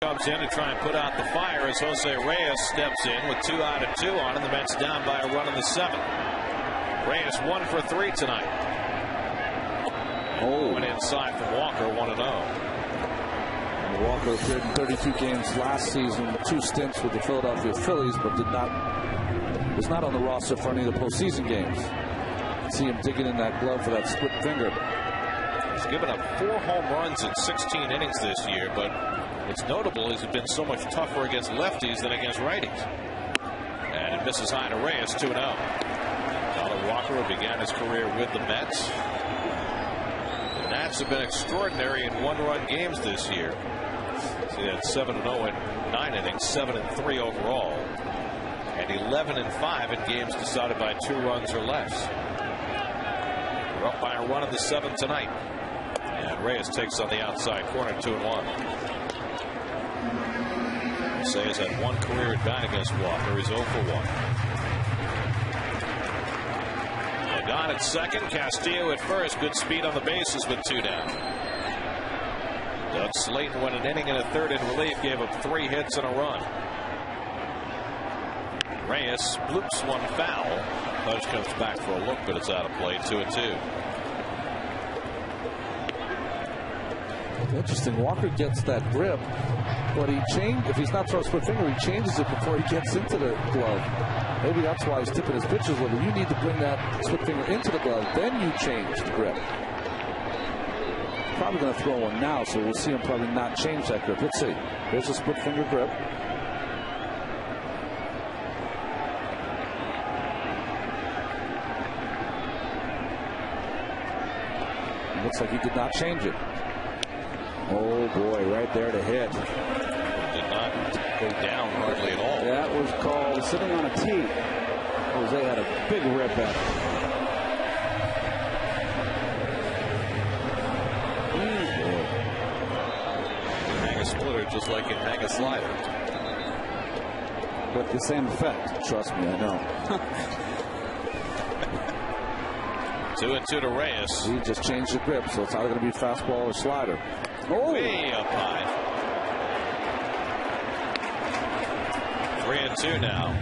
Comes in to try and put out the fire as Jose Reyes steps in with 2 out of 2 on, and the Mets down by a run in the 7th. Reyes 1 for 3 tonight. Went inside from Walker, 1-0. Walker appeared in 32 games last season, 2 stints with the Philadelphia Phillies, but was not on the roster for any of the postseason games. See him digging in that glove for that split finger. He's given up 4 home runs in 16 innings this year, but what's notable is it's been so much tougher against lefties than against righties. And it misses high to Reyes, 2-0. Tyler Walker began his career with the Mets. The Nats have been extraordinary in 1-run games this year. So he had 7-0 in 9 innings, 7-3 overall, and 11-5 in games decided by 2 runs or less. We're up by a run in the 7th tonight, and Reyes takes on the outside corner, 2-1. Jose has had 1 career at bat against Walker. He's 0 for 1. Gone at second, Castillo at first. Good speed on the bases with 2 down. Doug Slayton went an inning and a third in relief, gave up 3 hits and a run. Reyes bloops 1 foul. Pudge comes back for a look, but it's out of play, 2-2. Interesting. Walker gets that grip, but if he's not throwing split finger, he changes it before he gets into the glove. Maybe that's why he's tipping his pitches a little. You need to bring that split finger into the glove, then you change the grip. Probably going to throw one now, so we'll see him probably not change that grip. Let's see. There's a split finger grip. Looks like he did not change it. Oh boy, right there to hit. Did not go down hardly at all. That was called sitting on a tee. Jose had a big rip at it. Hang a splitter just like you hang a slider. With the same effect. Trust me, I know. 2-2 to Reyes. He just changed the grip, so it's either going to be fastball or slider. Oh, way up high. 3-2 now.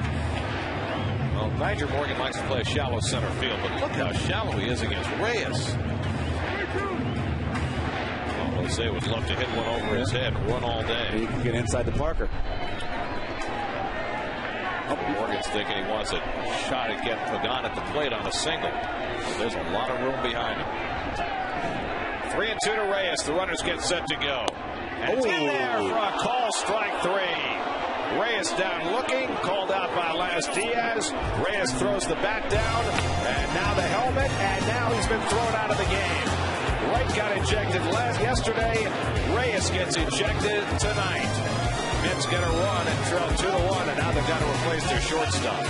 Well, Niger Morgan likes to play shallow center field, but look how shallow he is against Reyes. Well, Jose would love to hit one over his head and run all day. He can get inside the Parker. Morgan's thinking he wants a shot at getting Pagan at the plate on a single. There's a lot of room behind him. 3-2 to Reyes. The runners get set to go. And it's in there for a call, strike 3. Reyes down looking, called out by Las Diaz. Reyes throws the bat down, and now the helmet, and now he's been thrown out of the game. Wright got ejected yesterday. Reyes gets ejected tonight. Mets get a run and trail 2-1, and now they've got to replace their shortstop.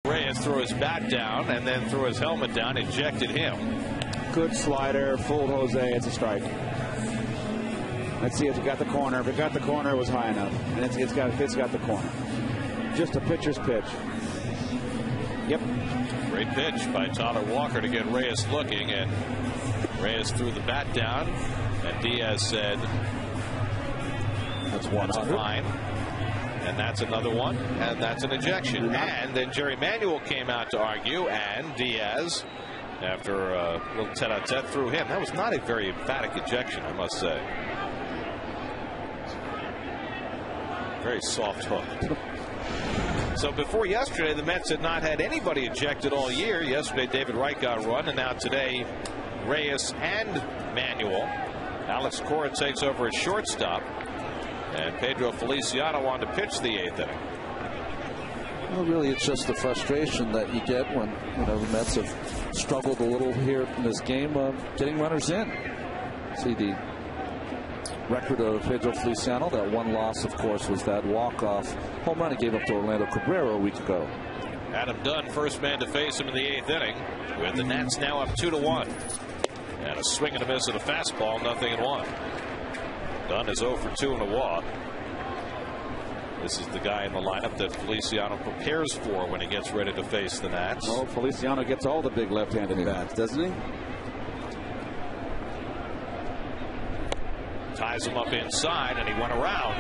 Reyes threw his bat down and then threw his helmet down, ejected him. Good slider, fooled Jose. It's a strike. Let's see if it got the corner. If it got the corner, it was high enough. And it's got the corner. Just a pitcher's pitch. Yep. Great pitch by Tyler Walker to get Reyes looking, and Reyes threw the bat down, and Diaz said, "That's fine." And that's another one, and that's an ejection. And then Jerry Manuel came out to argue, and Diaz, after a little tete-a-tete, threw him. That was not a very emphatic ejection, I must say. Very soft hook. So before yesterday, the Mets had not had anybody ejected all year. Yesterday, David Wright got run, and now today, Reyes and Manuel. Alex Cora takes over as shortstop, and Pedro Feliciano wanted to pitch the 8th inning. Well, really, it's just the frustration that you get when the Mets have struggled a little here in this game, getting runners in. See the record of Pedro Feliciano. That one loss, of course, was that walk-off home run he gave up to Orlando Cabrera a week ago. Adam Dunn, first man to face him in the 8th inning, with the Nats now up 2-1. And a swing and a miss at a fastball, 0-1. Dunn is 0 for 2 in a walk. This is the guy in the lineup that Feliciano prepares for when he gets ready to face the Nats. Oh, Feliciano gets all the big left-handed bats, doesn't he? Ties him up inside, and he went around.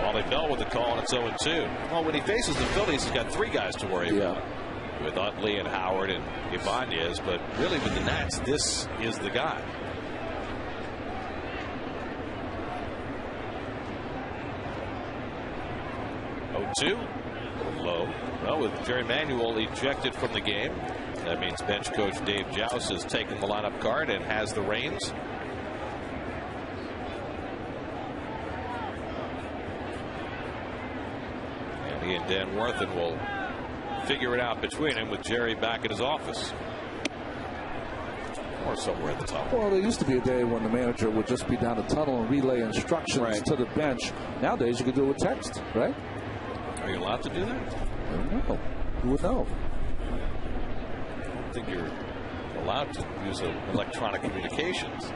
Wally Bell with the call, and it's 0-2. Well, when he faces the Phillies, he's got 3 guys to worry about. With Utley and Howard and Ibanez, but really with the Nats, this is the guy. Two, low. Well, with Jerry Manuel ejected from the game, that means bench coach Dave Joust has taken the lineup card and has the reins. And he and Dan Worthen will figure it out between them, with Jerry back at his office. Or somewhere at the top. Well, there used to be a day when the manager would just be down the tunnel and relay instructions to the bench. Nowadays, you can do it with text, right? Are you allowed to do that? I don't know. Who would know? I don't think you're allowed to use electronic communications.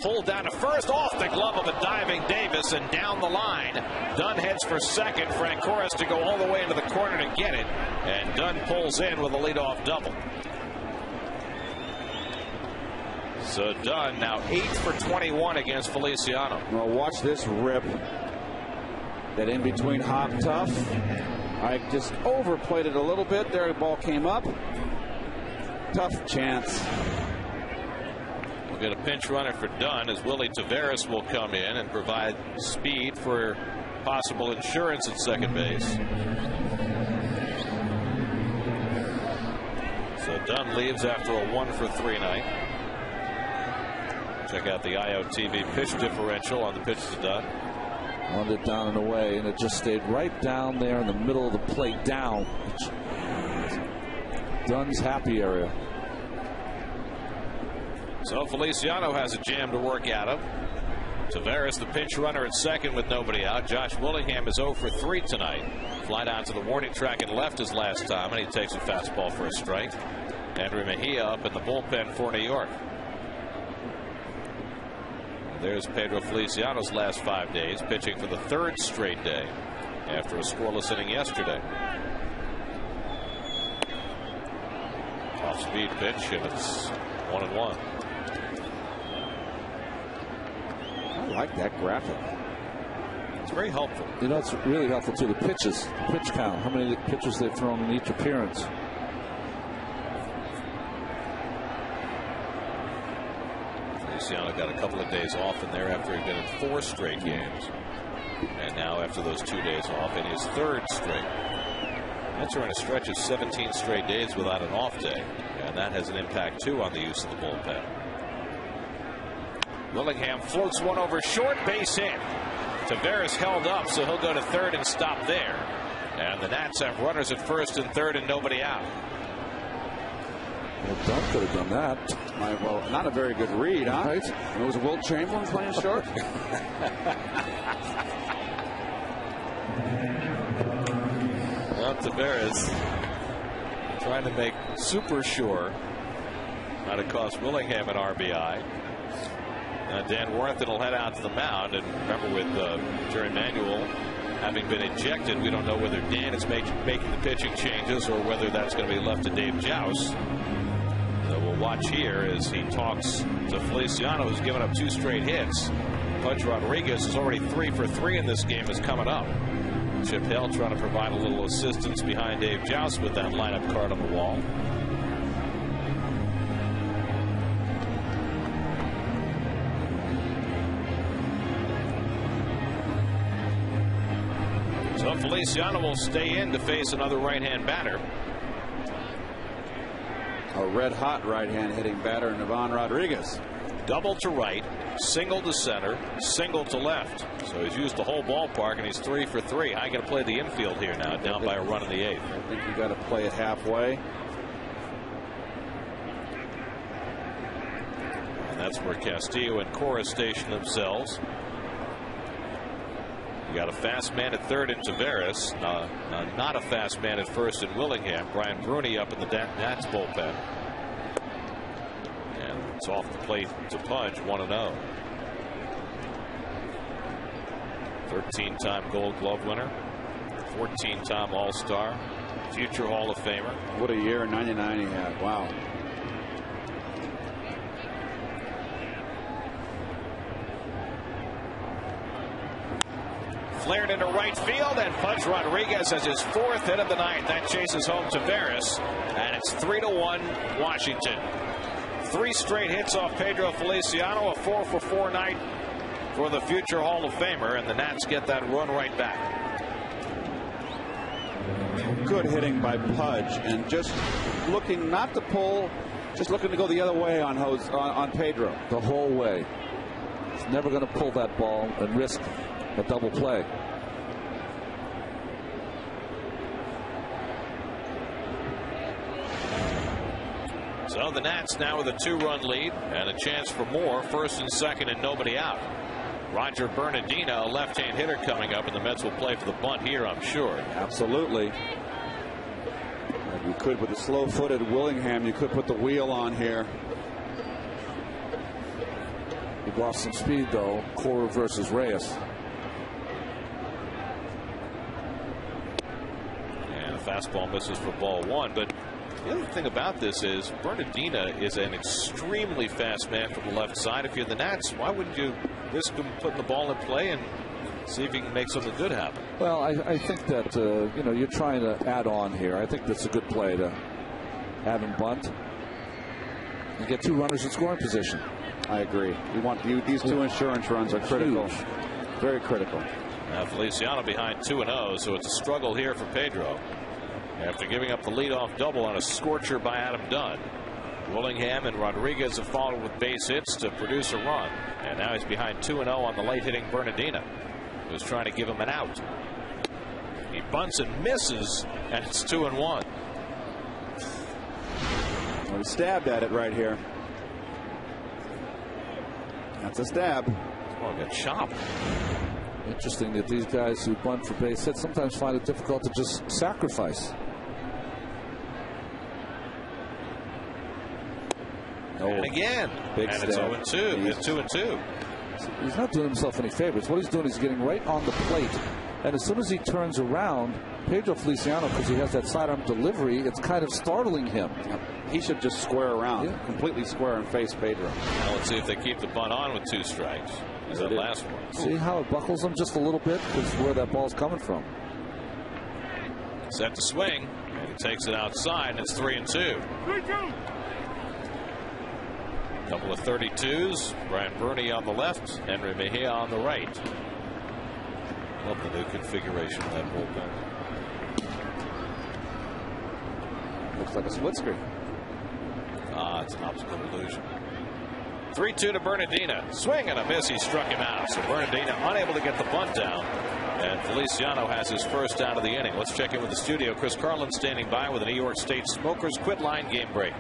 Pulled down to first, off the glove of a diving Davis, and down the line. Dunn heads for second. Francoeur has to go all the way into the corner to get it, and Dunn pulls in with a leadoff double. So Dunn now 8 for 21 against Feliciano. Well, watch this rip. That in between hop tough. I just overplayed it a little bit there. The ball came up. Tough chance. We'll get a pinch runner for Dunn, as Willie Taveras will come in and provide speed for possible insurance at second base. So Dunn leaves after a 1 for 3 night. Check out the IOTV pitch differential on the pitch to Dunn. Wanted it down and away, and it just stayed right down there in the middle of the plate, down. Dunn's happy area. So Feliciano has a jam to work out of. Taveras, the pinch runner at second with nobody out. Josh Willingham is 0 for 3 tonight. Fly down to the warning track and left his last time, and he takes a fastball for a strike. Andrew Mejia up in the bullpen for New York. There's Pedro Feliciano's last 5 days, pitching for the 3rd straight day after a scoreless inning yesterday. Off-speed pitch, and it's 1-1. I like that graphic. It's very helpful. You know, it's really helpful too. The pitches, the pitch count, how many pitches they've thrown in each appearance. Feliciano got a couple of days off in there after he'd been in 4 straight games. And now after those 2 days off in his 3rd straight. Mets are in a stretch of 17 straight days without an off day. And that has an impact too on the use of the bullpen. Willingham floats one over short, base hit. Taveras held up, so he'll go to 3rd and stop there. And the Nats have runners at 1st and 3rd and nobody out. Well, Dunn could have done that. Well, not a very good read, huh? Right. It was Wilt Chamberlain playing short. Well, Tavares trying to make super sure not to cost Willingham an RBI. Dan Worthington will head out to the mound. And remember, with Jerry Manuel having been ejected, we don't know whether Dan is making the pitching changes or whether that's going to be left to Dave Joust. So we'll watch here as he talks to Feliciano, who's given up 2 straight hits. Pudge Rodriguez is already 3 for 3 in this game, is coming up. Chip Hale trying to provide a little assistance behind Dave Joust with that lineup card on the wall. So Feliciano will stay in to face another right-hand batter. A red-hot right-hand hitting batter, Navan Rodriguez. Double to right, single to center, single to left. So he's used the whole ballpark, and he's 3 for 3. I got to play the infield here now, down by a run in the 8th. I think you got to play it halfway. And that's where Castillo and Cora station themselves. You got a fast man at third in Tavares. Not a fast man at first in Willingham. Brian Bruni up in the Nats bullpen. And it's off the plate to Pudge, 1-0. 13-time Gold Glove winner. 14-time All-Star. Future Hall of Famer. What a year in '99 he had. Wow. Flared into right field, and Pudge Rodriguez has his 4th hit of the night. That chases home Tavares, and it's 3-1 Washington. 3 straight hits off Pedro Feliciano, a 4 for 4 night for the future Hall of Famer, and the Nats get that run right back. Good hitting by Pudge, and just looking not to pull, just looking to go the other way on Pedro. The whole way. He's never going to pull that ball and risk a double play. So the Nats now with a 2-run lead and a chance for more. First and second and nobody out. Roger Bernardino, a left-hand hitter coming up, and the Mets will play for the bunt here, I'm sure. Absolutely. You could, with the slow-footed Willingham, you could put the wheel on here. He lost some speed, though. Cora versus Reyes. And a fastball misses for ball 1. But the other thing about this is Bernardina is an extremely fast man from the left side. If you're the Nats, why wouldn't you risk him putting the ball in play and see if he can make something good happen? Well, I think that you're trying to add on here. I think that's a good play to have him bunt and get 2 runners in scoring position. I agree. These 2 insurance runs are critical. Huge. Very critical. Now Feliciano behind 2-0, so it's a struggle here for Pedro after giving up the leadoff double on a scorcher by Adam Dunn. Willingham and Rodriguez have followed with base hits to produce a run, and now he's behind 2-0 on the late hitting Bernardina, who's trying to give him an out. He bunts and misses, and it's 2-1. Well, he stabbed at it right here. That's a stab. Oh, good chop. Interesting that these guys who bunt for base hits sometimes find it difficult to just sacrifice. And again, big and step. it's 0-2. It's 2-2. He's not doing himself any favors. What he's doing is getting right on the plate. And as soon as he turns around, Pedro Feliciano, because he has that sidearm delivery, it's kind of startling him. He should just square around, completely square and face Pedro. Now let's see if they keep the bunt on with 2 strikes. Is that last one? See how it buckles him just a little bit? Because where that ball's coming from. Set to swing, and he takes it outside, and it's 3-2. 3-2. Couple of 32s. Brian Bruni on the left, Henry Mejia on the right. Love the new configuration of that bullpen. Looks like a split screen. It's an optical illusion. 3-2 to Bernardina. Swing and a miss. He struck him out. So Bernardina unable to get the bunt down. And Feliciano has his first out of the inning. Let's check in with the studio. Chris Carlin standing by with a New York State Smokers Quit Line game break.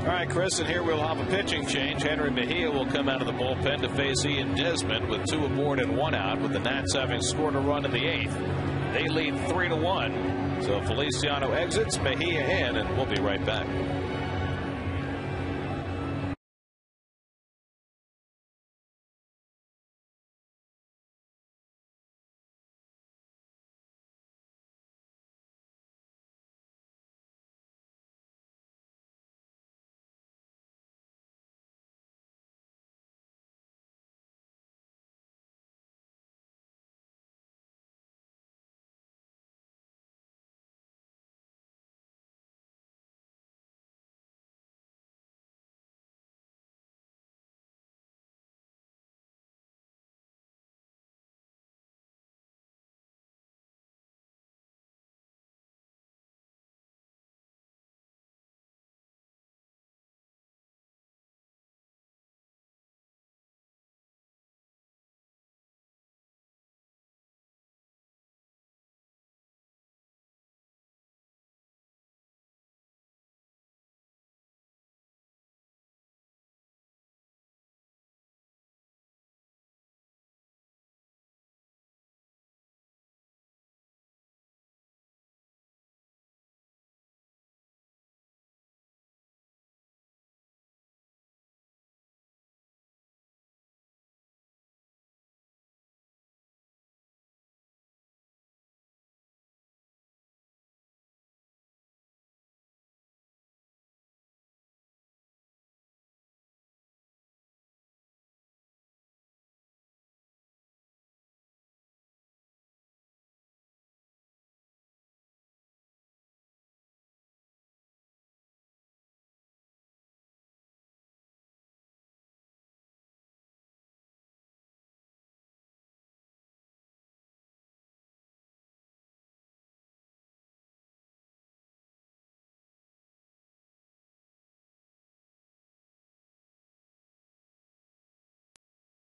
All right, Chris, and here we'll have a pitching change. Henry Mejia will come out of the bullpen to face Ian Desmond with 2 aboard and 1 out, with the Nats having scored a run in the 8th. They lead 3-1. So Feliciano exits, Mejia in, and we'll be right back.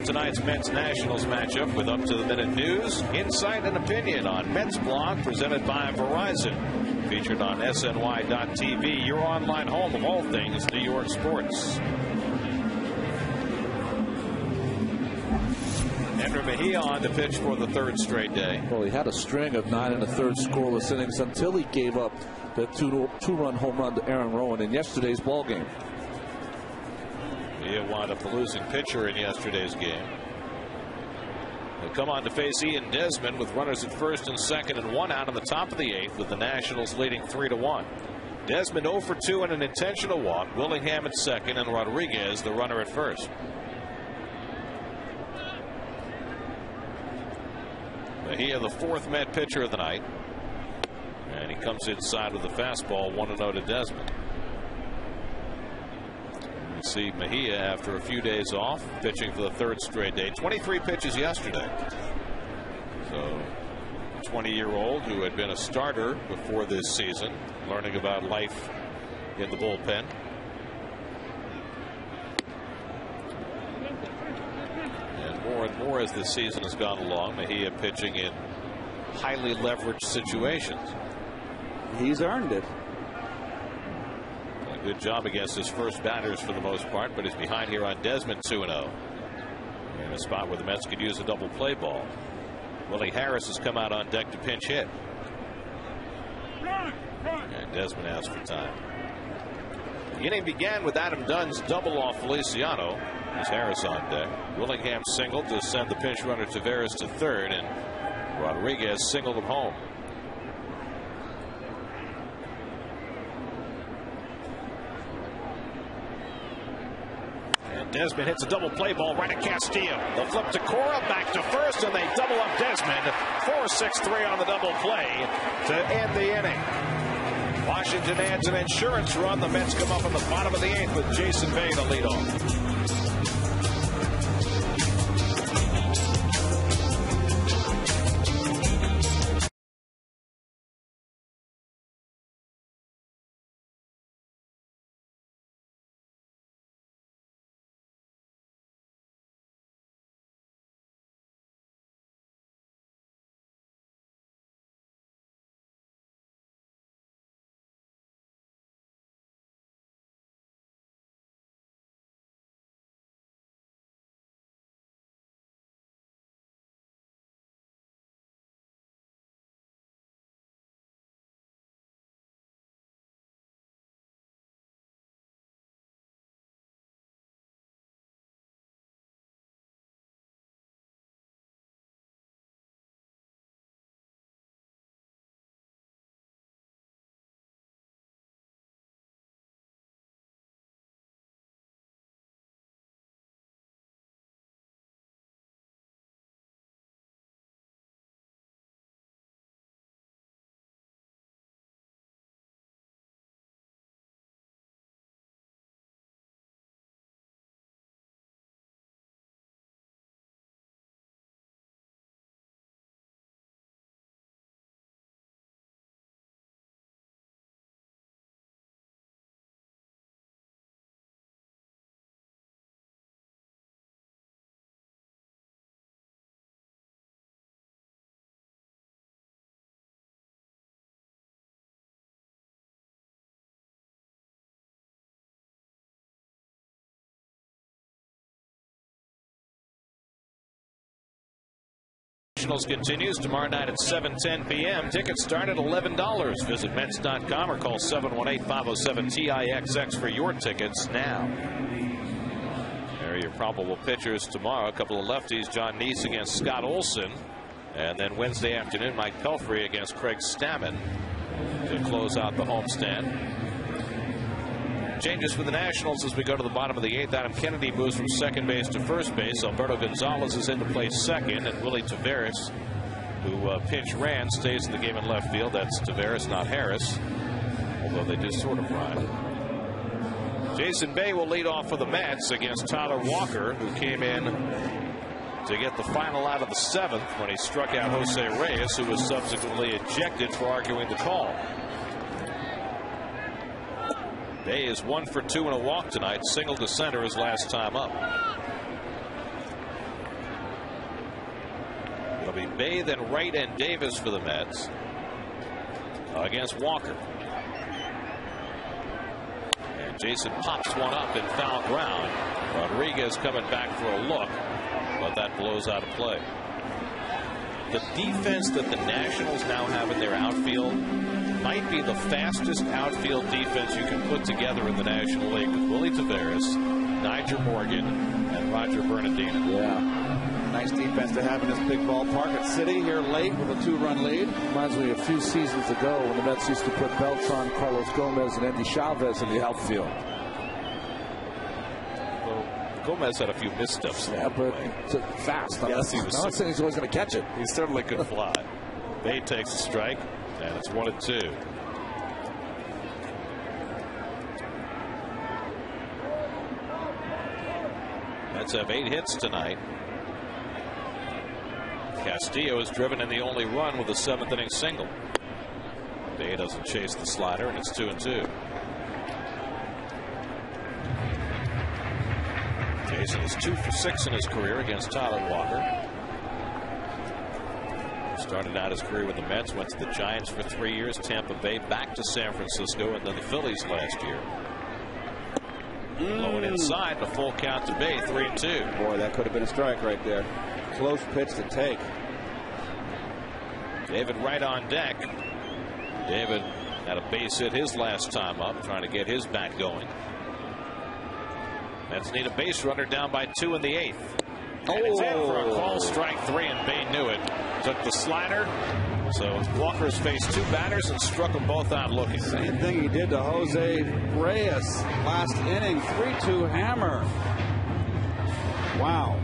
Tonight's Mets-Nationals matchup with up-to-the-minute news, insight, and opinion on Mets Blog, presented by Verizon. Featured on SNY.TV, your online home of all things New York sports. Henry Mejia on to pitch for the 3rd straight day. Well, he had a string of 9 1/3 scoreless innings until he gave up the two-run home run to Aaron Rowan in yesterday's ball game. He wound up the losing pitcher in yesterday's game. They come on to face Ian Desmond with runners at first and second and 1 out in the top of the 8th, with the Nationals leading 3-1. Desmond 0 for 2 and an intentional walk. Willingham at second and Rodriguez the runner at first. Mejia, the 4th Met pitcher of the night, and he comes inside with a fastball, 1-0 to Desmond. See Mejia after a few days off, pitching for the 3rd straight day. 23 pitches yesterday. So 20-year-old who had been a starter before this season, learning about life in the bullpen. And more as this season has gone along, Mejia pitching in highly leveraged situations. He's earned it. Good job against his first batters for the most part, but he's behind here on Desmond 2-0. In a spot where the Mets could use a double play ball. Willie Harris has come out on deck to pinch hit. And Desmond asked for time. The inning began with Adam Dunn's double off Feliciano. There's Harris on deck. Willingham singled to send the pinch runner Taveras to 3rd, and Rodriguez singled him home. Desmond hits a double play ball right at Castillo. They'll flip to Cora, back to first, and they double up Desmond. 4-6-3 on the double play to end the inning. Washington adds an insurance run. The Mets come up in the bottom of the 8th with Jason Bay to lead off. Nationals continues tomorrow night at 7:10 p.m. Tickets start at $11. Visit Mets.com or call 718-507-TIXX for your tickets now. There are your probable pitchers tomorrow. A couple of lefties, John Neese against Scott Olson. And then Wednesday afternoon, Mike Pelfrey against Craig Stammen to close out the homestand. Changes for the Nationals as we go to the bottom of the 8th. Adam Kennedy moves from second base to first base. Alberto Gonzalez is in to play second, and Willie Taveras, who pinch ran, stays in the game in left field. That's Taveras, not Harris, although they do sort of rhyme. Jason Bay will lead off for the Mets against Tyler Walker, who came in to get the final out of the 7th when he struck out Jose Reyes, who was subsequently ejected for arguing the call. Bay is 1 for 2 in a walk tonight. Single to center his last time up. It'll be Bay, then Wright and Davis for the Mets against Walker. And Jason pops one up in foul ground. Rodriguez coming back for a look, but that blows out of play. The defense that the Nationals now have in their outfield might be the fastest outfield defense you can put together in the National League, with Willie Taveras, Nyjer Morgan, and Roger Bernardino. Yeah. Nice defense to have in this big ballpark at City here late with a 2-run lead. Reminds me a few seasons ago when the Mets used to put belts on Carlos Gomez and Andy Chavez in the outfield. Well, Gomez had a few missteps. Yeah, but fast. Yes, he was. I'm not saying he's always going to catch it. He certainly could fly. Bay takes a strike, and it's 1-2. Mets have 8 hits tonight. Castillo is driven in the only run with a 7th inning single. Bay doesn't chase the slider, and it's 2-2. Jason is 2 for 6 in his career against Tyler Walker. Started out his career with the Mets, went to the Giants for 3 years, Tampa Bay, back to San Francisco, and then the Phillies last year. Blowing inside, the full count to Bay, 3-2. Boy, that could have been a strike right there. Close pitch to take. David Wright on deck. David had a base hit his last time up, trying to get his bat going. Mets need a base runner down by 2 in the 8th. And it's in for a call, strike 3, and Bay knew it. Took the slider. So Walker's faced 2 batters and struck them both out looking. Same thing he did to Jose Reyes last inning. 3-2 hammer. Wow.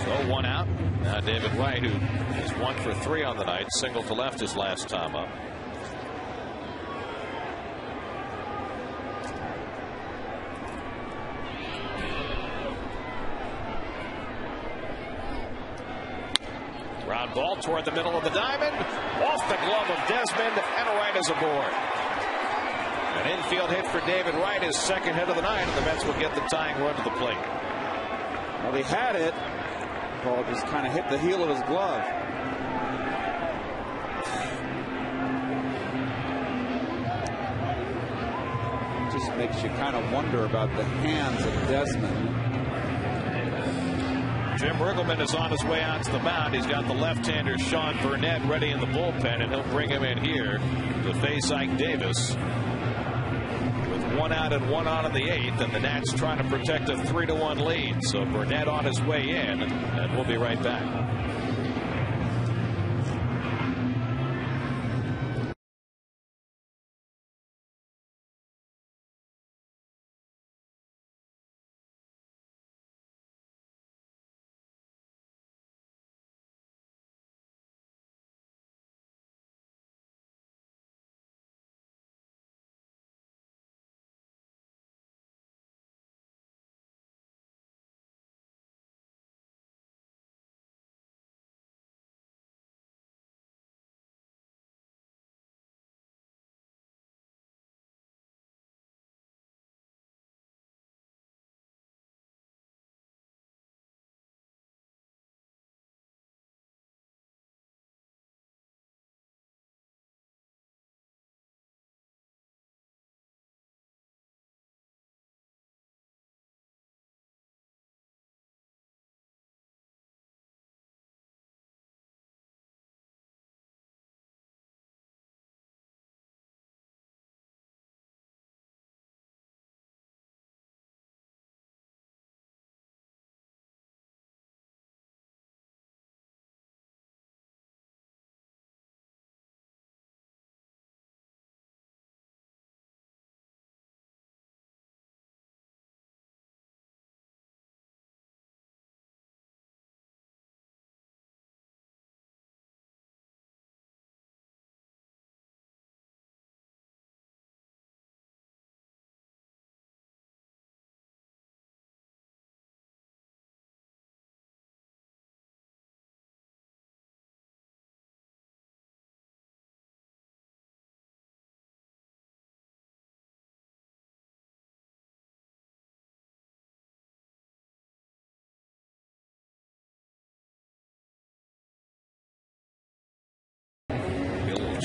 So 1 out. Now David Wright, who is 1 for 3 on the night, single to left his last time up. Ground ball toward the middle of the diamond, off the glove of Desmond, and Wright is aboard. An infield hit for David Wright, his 2nd hit of the night, and the Mets will get the tying run to the plate. Well, he had it. Ball just kind of hit the heel of his glove. Just makes you kind of wonder about the hands of Desmond. Jim Riggleman is on his way out to the mound. He's got the left-hander Sean Burnett ready in the bullpen, and he'll bring him in here to face Ike Davis. With 1 out and 1 on in the 8th, and the Nats trying to protect a 3-1 lead. So Burnett on his way in, and we'll be right back.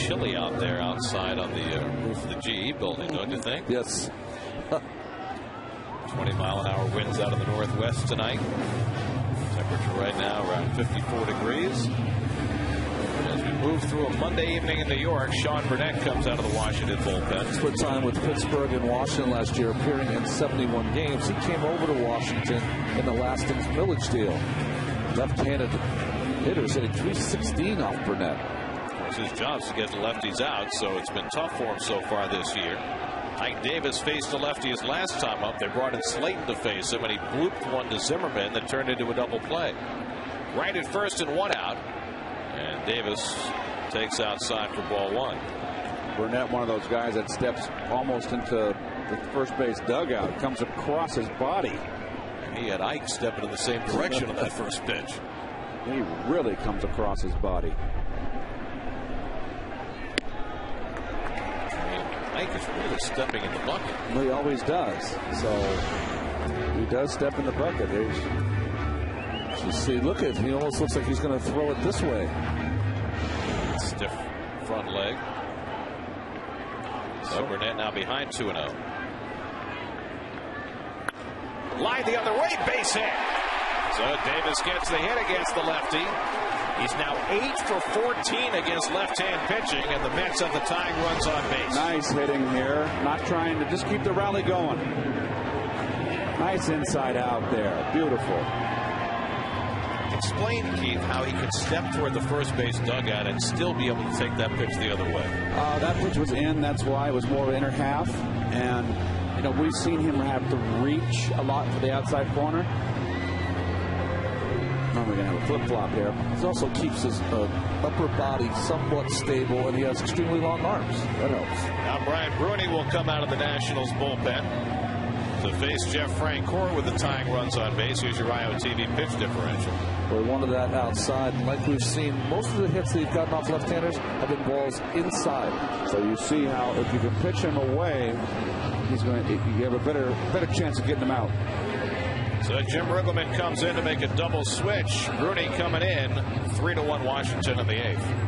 chilly out there outside on the roof of the GE building, don't you think? Yes. 20-mile-an-hour winds out of the northwest tonight. Temperature right now around 54 degrees. As we move through a Monday evening in New York, Sean Burnett comes out of the Washington bullpen. Split time with Pittsburgh and Washington last year, appearing in 71 games. He came over to Washington in the Lastings Millage deal. Left-handed hitters hitting 316 off Burnett. It's his job to get the lefties out, so it's been tough for him so far this year. Ike Davis faced a lefty his last time up. They brought in Slayton to face him, and he blooped one to Zimmerman that turned into a double play. Right at first and one out. And Davis takes outside for ball one. Burnett, one of those guys that steps almost into the first base dugout, comes across his body. He had Ike stepping in the same direction on that first pitch. He really comes across his body. Ike is really stepping in the bucket. Well, he always does. So he does step in the bucket. You see, look at, he almost looks like he's going to throw it this way. Stiff front leg. So Burnett now behind 2-0. Line the other way, base hit. So Davis gets the hit against the lefty. He's now 8 for 14 against left-hand pitching, and the Mets have the tying runs on base. Nice hitting here. Not trying to just keep the rally going. Nice inside out there. Beautiful. Explain, Keith, how he could step toward the first base dugout and still be able to take that pitch the other way. That pitch was in. That's why it was more of an inner half. And, you know, we've seen him have to reach a lot for the outside corner. Now we're going to have a flip-flop here. He also keeps his upper body somewhat stable, and he has extremely long arms. That helps. Now Brian Bruni will come out of the Nationals bullpen to face Jeff Francoeur with the tying runs on base. Here's your IOTV pitch differential. We wanted that outside, and like we've seen, most of the hits that he's gotten off left-handers have been balls inside. So you see how if you can pitch him away, he's going to, you have a better chance of getting him out. So Jim Riggleman comes in to make a double switch. Bruni coming in, 3-1 Washington in the 8th.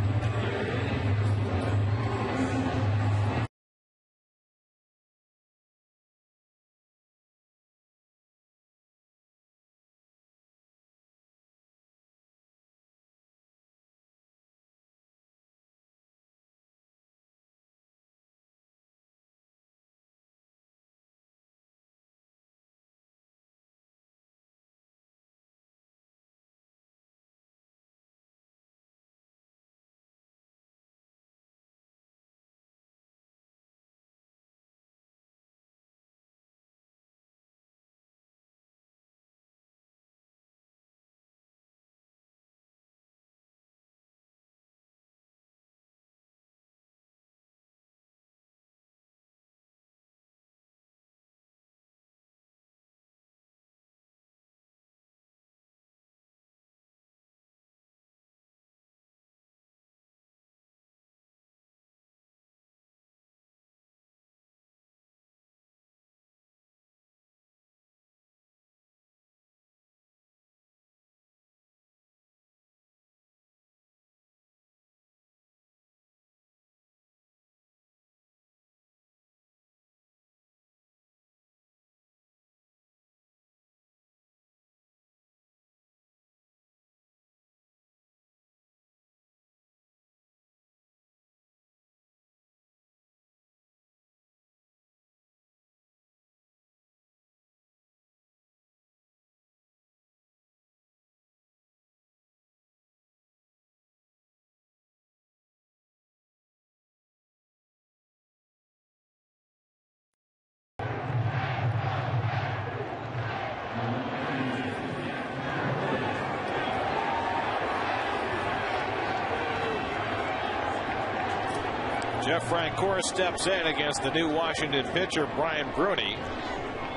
Jeff Francoeur steps in against the new Washington pitcher Brian Bruni.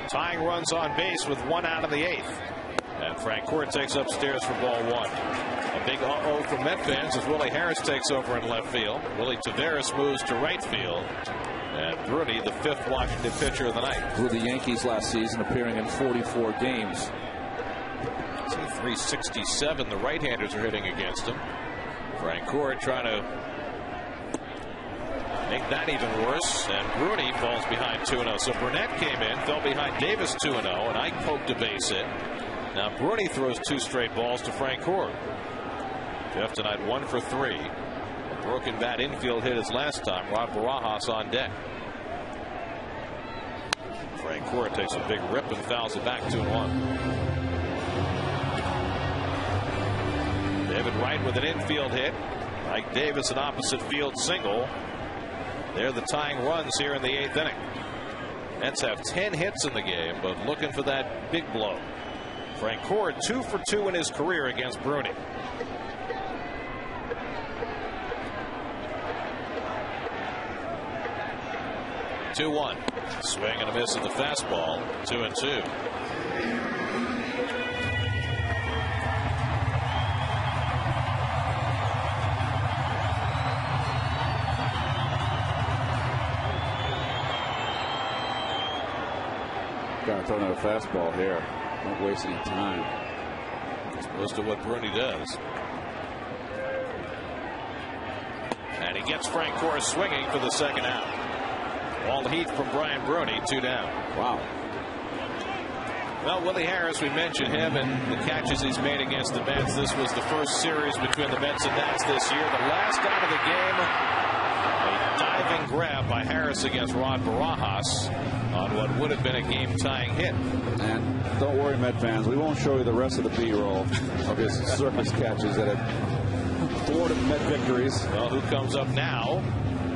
Tying runs on base with 1 out of the 8th. And Francoeur takes upstairs for ball 1. A big uh-oh from Met fans as Willie Harris takes over in left field. Willie Taveras moves to right field. And Bruni, the 5th Washington pitcher of the night. With the Yankees last season, appearing in 44 games. 367 the right-handers are hitting against him. Francoeur trying to Make that even worse. And Bruni falls behind 2-0. So Burnett came in, fell behind Davis 2-0, and Ike poked a base hit. Now Bruni throws 2 straight balls to Frank Cord. Jeff tonight 1 for 3. A broken bat infield hit his last time. Rod Barajas on deck. Frank Cord takes a big rip and fouls it back 2-1. David Wright with an infield hit. Ike Davis an opposite field single. They're the tying runs here in the 8th inning. Mets have 10 hits in the game, but looking for that big blow. Frank Cord 2 for 2 in his career against Bruni. Two-1. Swing and a miss at the fastball. 2-2. Got to throw another fastball here. Don't waste any time. As opposed to what Bruni does. And he gets Frank Cord swinging for the second out. All heat from Brian Bruni, 2 down. Wow. Well, Willie Harris, we mentioned him and the catches he's made against the Mets. This was the first series between the Mets and Nats this year. The last out of the game, a diving grab by Harris against Rod Barajas on what would have been a game-tying hit. And don't worry, Met fans, we won't show you the rest of the B-roll of his circus catches that have thwarted Met victories. Well, who comes up now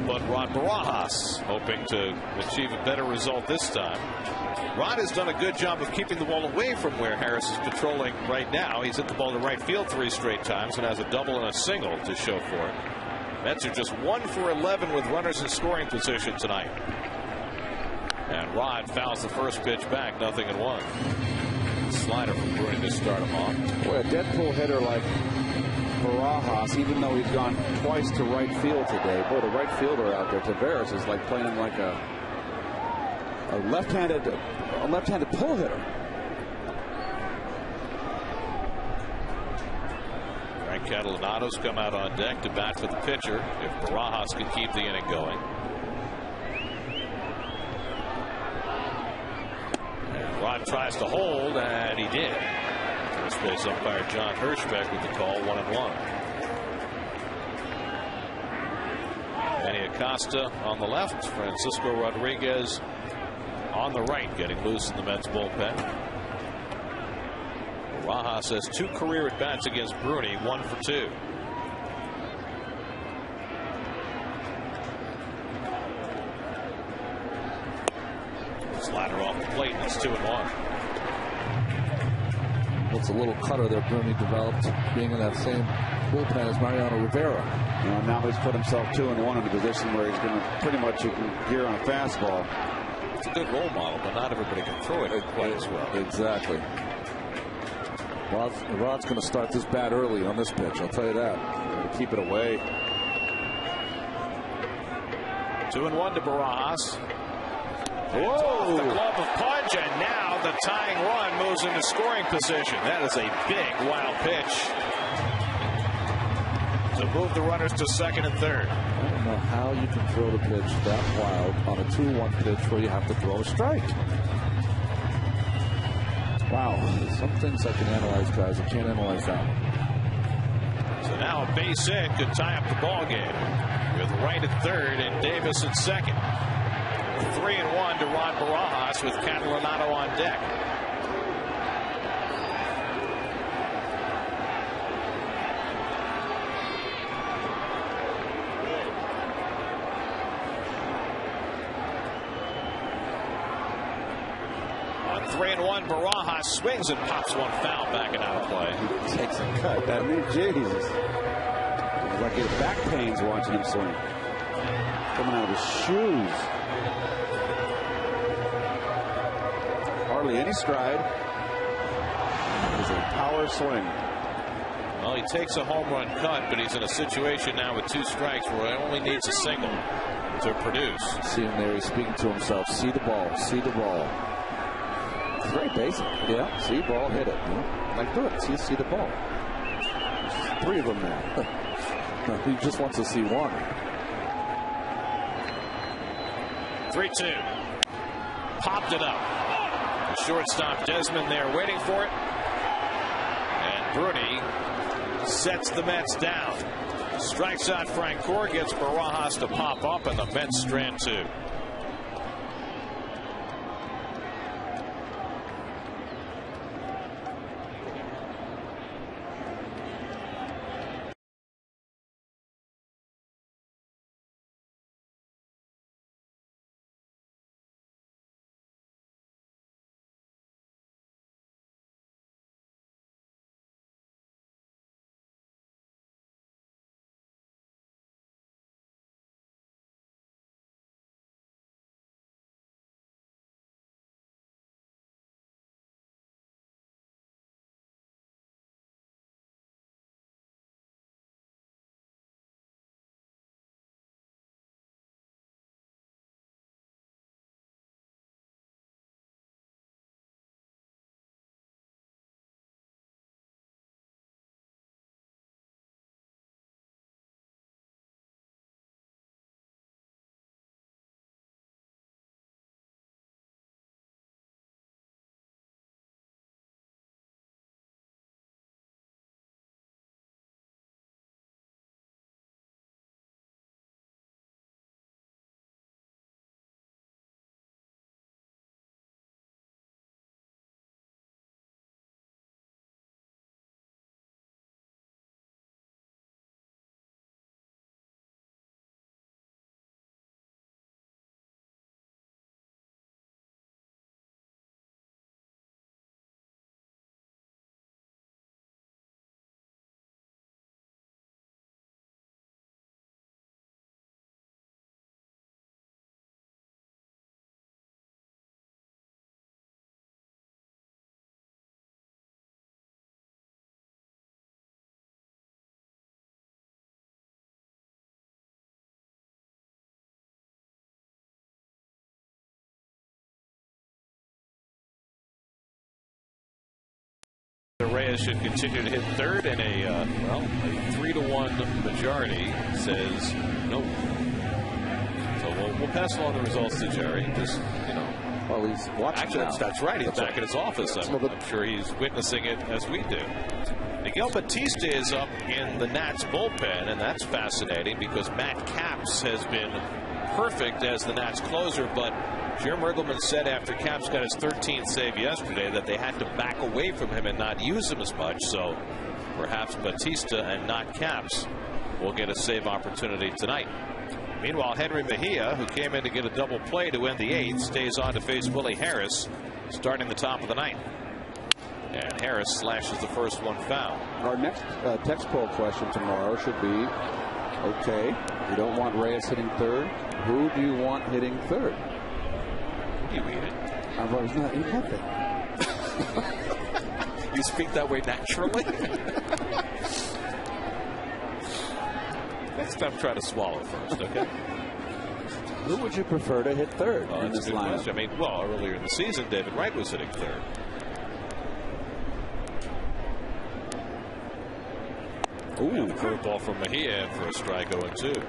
but Rod Barajas, hoping to achieve a better result this time. Rod has done a good job of keeping the ball away from where Harris is patrolling right now. He's hit the ball to right field 3 straight times and has a double and a single to show for it. Mets are just 1 for 11 with runners in scoring position tonight. And Rod fouls the first pitch back, 0-1. Slider from Bruni to start him off. Boy, a dead pull hitter like Barajas, even though he's gone twice to right field today. Boy, the right fielder out there, Tavares, is like playing him like a left-handed pull hitter. Frank Catalanato's come out on deck to bat for the pitcher if Barajas can keep the inning going. And Rod tries to hold, and he did. First base umpire John Hirschbeck with the call, 1-1. Manny Acosta on the left, Francisco Rodriguez on the right, getting loose in the Mets bullpen. Barajas has 2 career at bats against Bruni, 1 for 2. Slider off the plate, and it's 2-1. What's a little cutter that Bruni developed, being in that same bullpen as Mariano Rivera. You know, now he's put himself 2-1 in a position where he's going to pretty much, you can gear on a fastball. It's a good role model, but not everybody can throw it quite as well. Exactly. Rod's going to start this bat early on this pitch, I'll tell you that. To keep it away. 2-1 to Barajas. Whoa! Off the glove of Pudge, and now the tying run moves into scoring position. That is a big, wild pitch to move the runners to second and third. I don't know how you can throw the pitch that wild on a 2-1 pitch where you have to throw a strike. Wow. Some things I can analyze, guys. I can't analyze that. So now a base hit could tie up the ball game with Wright at third and Davis at second. 3-1 to Rod Barajas with Catalanato on deck. On 3-1, Barajas swings and pops one foul back and out of play. He takes a cut. That means Jesus. It's like he had back pains watching him swing. Coming out of his shoes. Hardly any stride. It's a power swing. Well, he takes a home run cut, but he's in a situation now with 2 strikes where he only needs a single to produce. See him there, he's speaking to himself. See the ball, see the ball. It's very basic. Yeah, see ball, hit it. Like, do it. See the ball. There's 3 of them now. He just wants to see one. 3-2. Popped it up. The shortstop Desmond there waiting for it. And Bruni sets the Mets down. Strikes out Francoeur, gets Barajas to pop up, and the Mets strand 2. Reyes should continue to hit third, and a 3-1 majority says no. So we'll pass along the results to Jerry. Just, well, he's watching. Actually, that's right. He's back in his office. I'm sure he's witnessing it as we do. Miguel Batista is up in the Nats bullpen, and that's fascinating because Matt Capps has been perfect as the Nats closer, but Jim Riggleman said after Capps got his 13th save yesterday that they had to back away from him and not use him as much. So perhaps Batista and not Capps will get a save opportunity tonight. Meanwhile, Henry Mejia, who came in to get a double play to end the 8th, stays on to face Willie Harris starting the top of the 9th. And Harris slashes the first one foul. Our next text poll question tomorrow should be, okay, you don't want Reyes hitting third. Who do you want hitting third? You read it. I've always not eaten nothing. You speak that way naturally. Next time, try to swallow first, okay? Who would you prefer to hit third in this lineup? I mean, well, earlier in the season, David Wright was hitting third. Ooh, curveball from Mejia for a strike 0-2.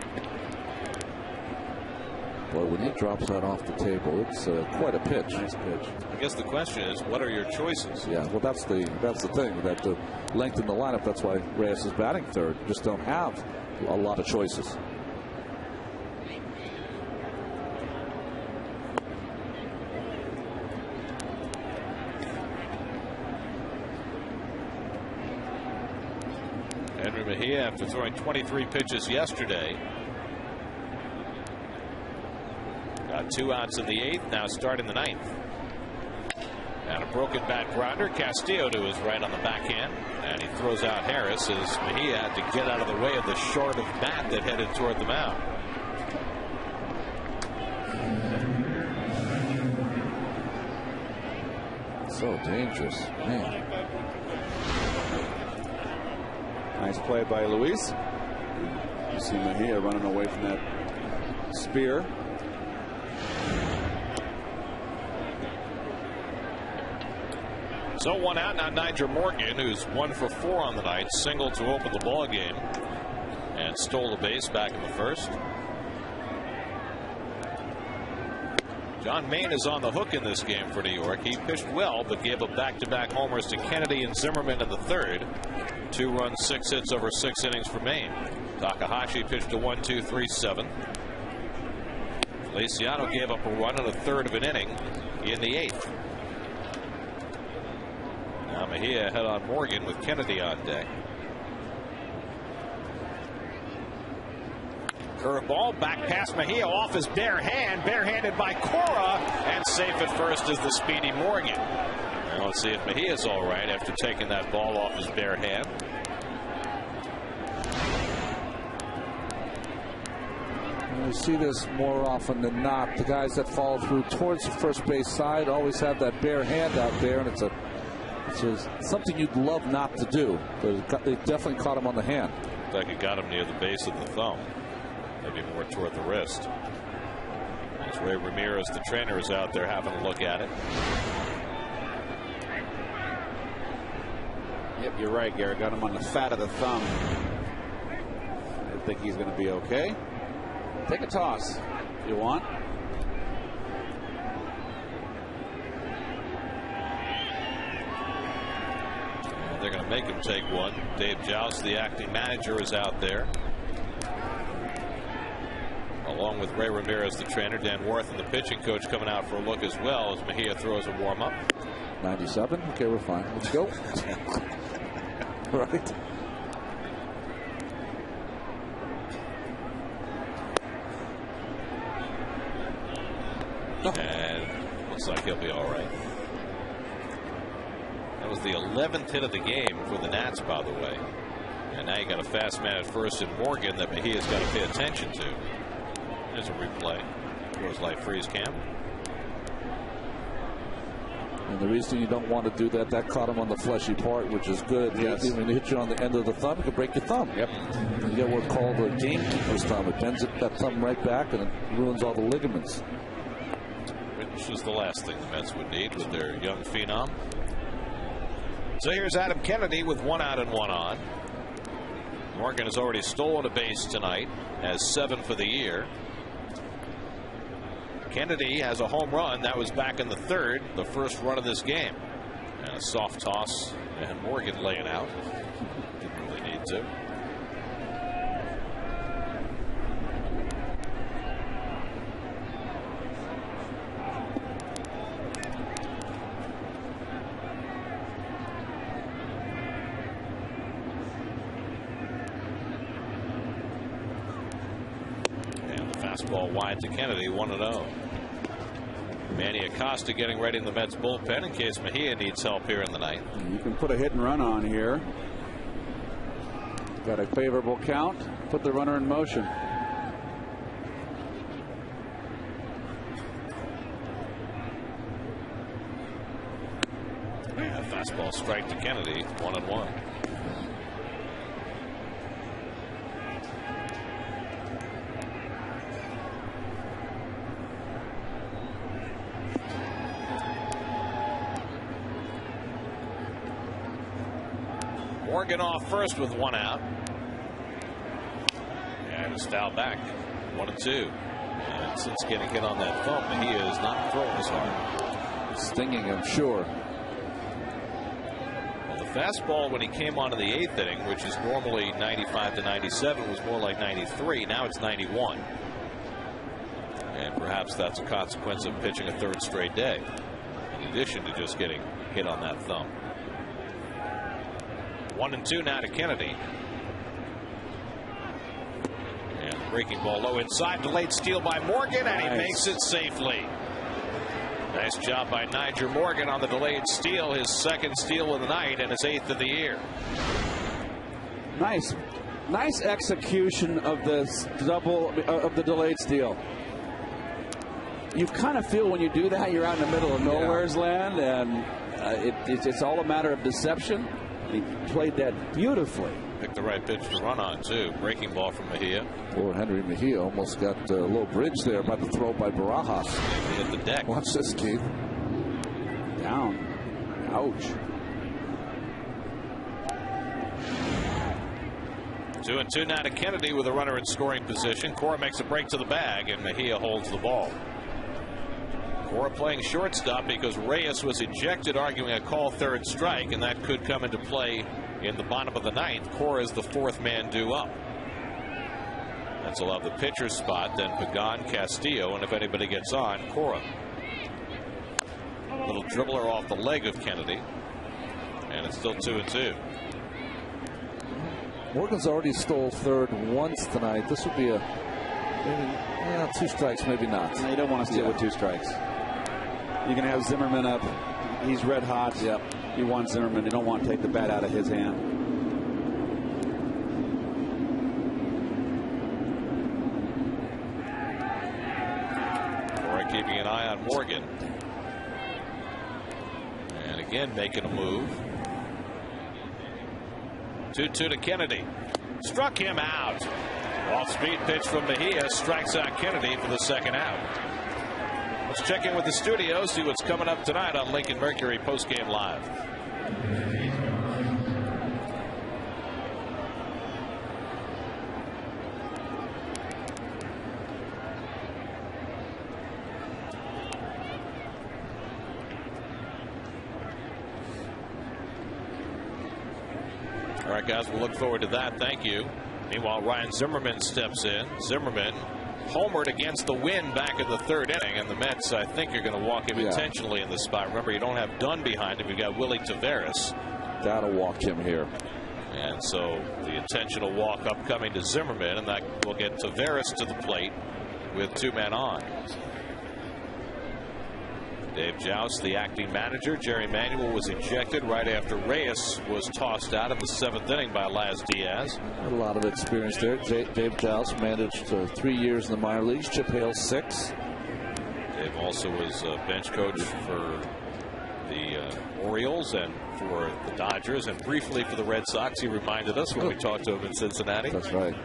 Boy, when he drops that off the table, it's quite a pitch. Nice pitch. I guess the question is, what are your choices? Yeah, well, that's the thing. That the length in the lineup. That's why Reyes is batting third. Just don't have a lot of choices. Henry Mejia, after throwing 23 pitches yesterday, got 2 outs in the 8th, now starting the 9th. And a broken bat grounder. Castillo to his right on the backhand, and he throws out Harris as Mejia had to get out of the way of the short of bat that headed toward the mound. So dangerous, man. Nice play by Luis. You see Mejia running away from that spear. So 1 out now. Nyjer Morgan, who's 1 for 4 on the night, singled to open the ball game and stole a base back in the first. John Maine is on the hook in this game for New York. He pitched well, but gave up back-to-back homers to Kennedy and Zimmerman in the third. 2 runs, 6 hits over 6 innings for Maine. Takahashi pitched a 1-2-3-7. Feliciano gave up a run in a third of an inning in the 8th. Now Mejia ahead on Morgan with Kennedy on deck. Curveball back past Mejia off his bare hand, barehanded by Cora, and safe at first is the speedy Morgan. Now let's see if Mejia's all right after taking that ball off his bare hand. We see this more often than not. The guys that follow through towards the first base side always have that bare hand out there, and it's just something you'd love not to do. But they definitely caught him on the hand. Looks like it got him near the base of the thumb. Maybe more toward the wrist. As Ray Ramirez, the trainer, is out there having a look at it. Yep, you're right, Garrett. Got him on the fat of the thumb. I think he's going to be okay. Take a toss if you want. Well, they're going to make him take one. Dave Joust, the acting manager, is out there, along with Ray Ramirez, the trainer. Dan Worth and the pitching coach coming out for a look as well as Mejia throws a warm-up. 97. Okay, we're fine. Let's go. Right. And looks like he'll be all right. That was the 11th hit of the game for the Nats, by the way. And now you got a fast man at first in Morgan that Mejia's got to pay attention to. There's a replay. Goes like freeze cam. And the reason you don't want to do that, that caught him on the fleshy part, which is good. Yes. When it hits you on the end of the thumb, it could break your thumb. Yep. You get what's called a gamekeeper's thumb. It bends that thumb right back and it ruins all the ligaments. Which is the last thing the Mets would need with their young phenom. So here's Adam Kennedy with 1 out and 1 on. Morgan has already stolen a base tonight, has 7 for the year. Kennedy has a home run. That was back in the third, the first run of this game. And a soft toss, and Morgan laying out. Didn't really need to. Ball wide to Kennedy, 1-0. Manny Acosta getting ready in the Mets bullpen in case Mejia needs help here in the ninth. You can put a hit and run on here. Got a favorable count. Put the runner in motion. Yeah, fastball strike to Kennedy, 1-1. Morgan off first with 1 out. And it's foul back. 1-2. And since getting hit on that thumb, he is not throwing as hard. Stinging him, sure. Well, the fastball when he came onto the 8th inning, which is normally 95 to 97, was more like 93. Now it's 91. And perhaps that's a consequence of pitching a third straight day, in addition to just getting hit on that thumb. 1-2 now to Kennedy. And breaking ball low inside. Delayed steal by Morgan, and he makes it safely. Nice job by Nyjer Morgan on the delayed steal. His second steal of the night and his 8th of the year. Nice execution of this double of the delayed steal. You kind of feel when you do that you're out in the middle of nowhere's land, and it's all a matter of deception. He played that beautifully. Picked the right pitch to run on, too. Breaking ball from Mejia. Poor Henry Mejia almost got a little bridge there by the throw by Barajas. He hit the deck. Watch this, Keith. Down. Ouch. 2-2 now to Kennedy with a runner in scoring position. Cora makes a break to the bag, and Mejia holds the ball. Cora playing shortstop because Reyes was ejected, arguing a call third strike, and that could come into play in the bottom of the ninth. Cora is the fourth man due up. Mets will have the pitcher's spot, then Pagan, Castillo, and if anybody gets on, Cora. Little dribbler off the leg of Kennedy, and it's still 2-2. Morgan's already stole third once tonight. This would be a maybe, 2 strikes, maybe not. No, you don't want to steal with 2 strikes. You can have Zimmerman up. He's red hot. Yep. You want Zimmerman. You don't want to take the bat out of his hand. Keeping an eye on Morgan. And again making a move. 2-2 to Kennedy. Struck him out. Off-speed pitch from Mejia strikes out Kennedy for the second out. Let's check in with the studio, see what's coming up tonight on Lincoln Mercury Postgame Live. All right, guys, we'll look forward to that. Thank you. Meanwhile, Ryan Zimmerman steps in. Zimmerman homered against the wind back in the third inning, and the Mets, I think, are going to walk him intentionally in the spot. Remember, you don't have Dunn behind him. You've got Willie Taveras. That'll walk him here. And so the intentional walk upcoming to Zimmerman, and that will get Taveras to the plate with 2 men on. Dave Joust, the acting manager. Jerry Manuel was ejected right after Reyes was tossed out in the 7th inning by Laz Diaz. A lot of experience there. Dave Joust managed 3 years in the minor leagues. Chip Hale 6. Dave also was bench coach for the Orioles and for the Dodgers, and briefly for the Red Sox. He reminded us when we talked to him in Cincinnati. That's right.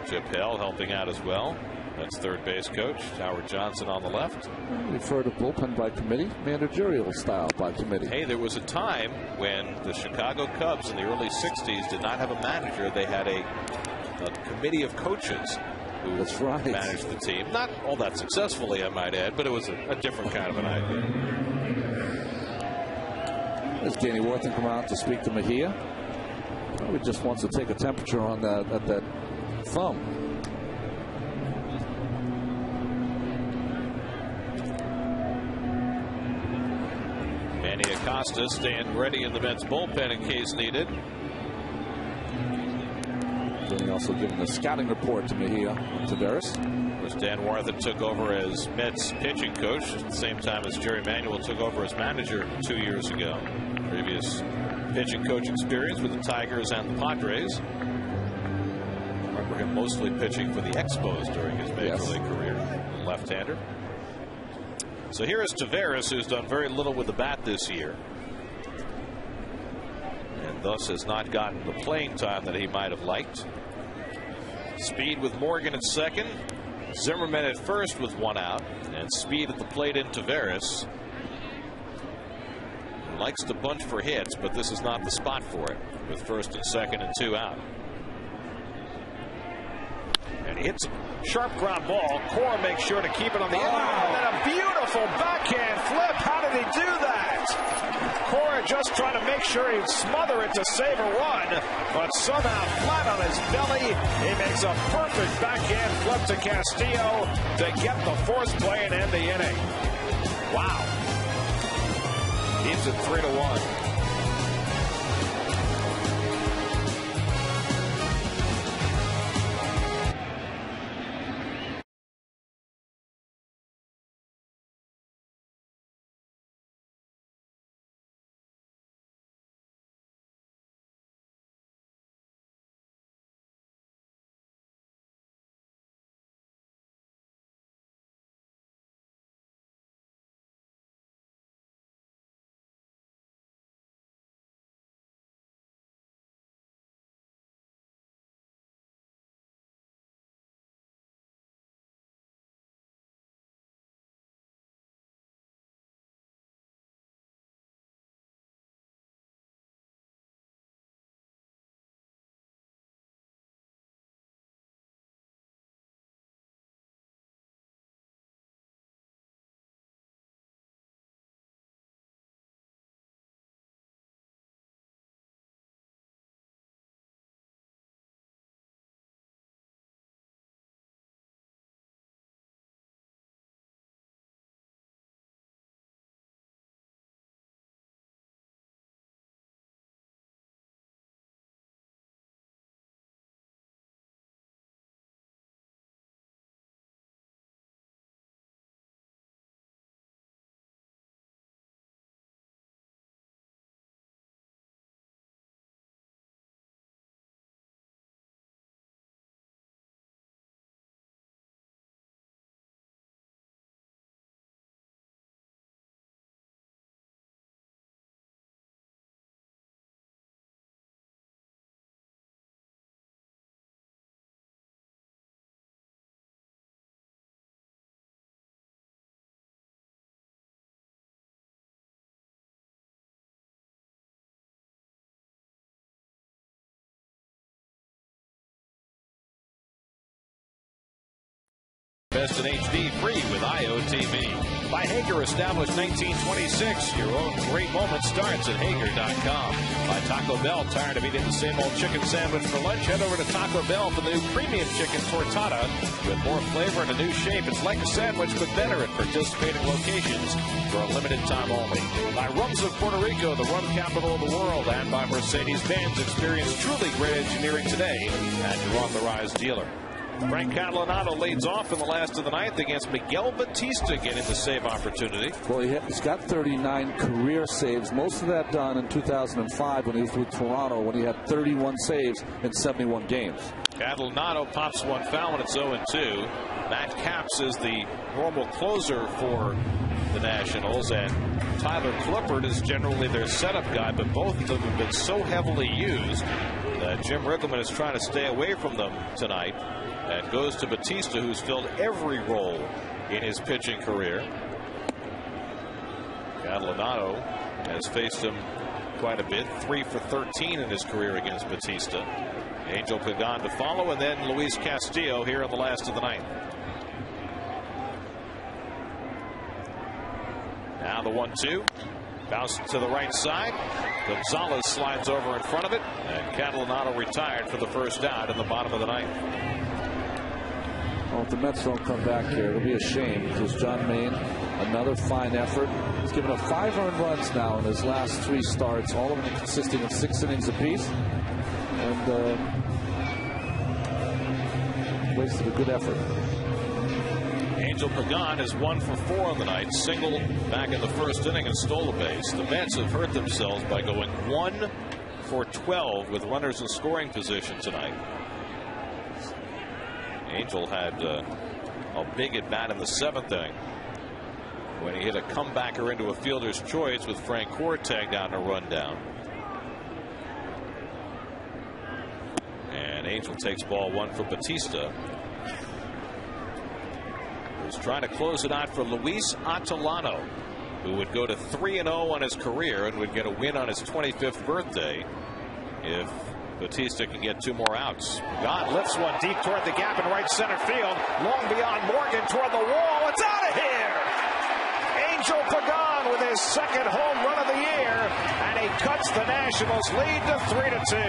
Chip Hale helping out as well. That's third base coach Howard Johnson on the left. Refer to bullpen by committee, managerial style by committee. Hey, there was a time when the Chicago Cubs in the early 60s did not have a manager. They had a committee of coaches who managed the team. Not all that successfully, I might add, but it was a different kind of an idea. As Danny Worthington come out to speak to Mejia. Probably just wants to take a temperature on that thumb. Acosta staying ready in the Mets bullpen in case needed. Then also giving the scouting report to Mejia and Taveras. Which Dan Worthington took over as Mets pitching coach at the same time as Jerry Manuel took over as manager 2 years ago. Previous pitching coach experience with the Tigers and the Padres. Remember him mostly pitching for the Expos during his major league career. Left-hander. So here is Taveras, who's done very little with the bat this year, and thus has not gotten the playing time that he might have liked. Speed with Morgan at second, Zimmerman at first with 1 out, and speed at the plate in Taveras. He likes to bunch for hits, but this is not the spot for it, with first and second and 2 out. And he hits a sharp ground ball. Cora makes sure to keep it on the end. And a beautiful backhand flip. How did he do that? Cora just trying to make sure he'd smother it to save a run, but somehow flat on his belly, he makes a perfect backhand flip to Castillo to get the 4th play and end the inning. Wow. Keeps it 3-1. Best in HD free with IOTV. By Hager, established 1926. Your own great moment starts at Hager.com. By Taco Bell, tired of eating the same old chicken sandwich for lunch? Head over to Taco Bell for the new premium chicken tortada with more flavor and a new shape. It's like a sandwich, but better at participating locations for a limited time only. By Rums of Puerto Rico, the rum capital of the world, and by Mercedes-Benz. Experience truly great engineering today at your authorized dealer. Frank Catalanato leads off in the last of the ninth against Miguel Batista getting the save opportunity. Well, he's got 39 career saves, most of that done in 2005 when he was with Toronto, when he had 31 saves in 71 games. Catalanato pops one foul and it's 0-2. Matt Capps is the normal closer for the Nationals, and Tyler Clippard is generally their setup guy, but both of them have been so heavily used that Jim Riggleman is trying to stay away from them tonight. And goes to Batista, who's filled every role in his pitching career. Catalanato has faced him quite a bit, 3 for 13 in his career against Batista. Angel Pagan to follow, and then Luis Castillo here in the last of the ninth. Now the 1-2. Bounce to the right side. Gonzalez slides over in front of it, and Catalanato retired for the first out in the bottom of the ninth. Well, if the Mets don't come back here, it'll be a shame, because John Maine, another fine effort. He's given up 5 earned runs now in his last 3 starts, all of them consisting of 6 innings apiece. And wasted a good effort. Angel Pagan is 1 for 4 on the night, single back in the first inning and stole a base. The Mets have hurt themselves by going 1 for 12 with runners in scoring position tonight. Angel had a big at bat in the 7th inning when he hit a comebacker into a fielder's choice with Frank Court tagged down a rundown. And Angel takes ball 1 for Batista, who's trying to close it out for Luis Atalano, who would go to 3-0 on his career and would get a win on his 25th birthday if Batista can get 2 more outs. God lifts one deep toward the gap in right center field, long beyond Morgan toward the wall. It's out of here. Angel Pagan with his 2nd home run of the year, and he cuts the Nationals lead to 3-2.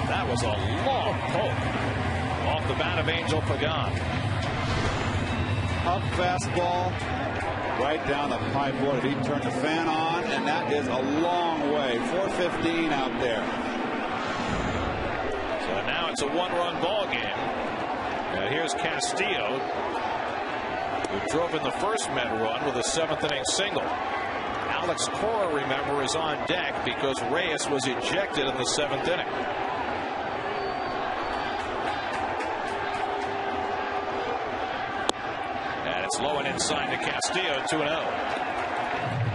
That was a long poke off the bat of Angel Pagan. Up fastball right down the pipe. Boy, did he turn the fan on, and that is a long way. 4:15 out there. So now it's a 1-run ball game. Now here's Castillo, who drove in the first Met run with a 7th inning single. Alex Cora, remember, is on deck because Reyes was ejected in the 7th inning. It's low and inside to Castillo, 2-0.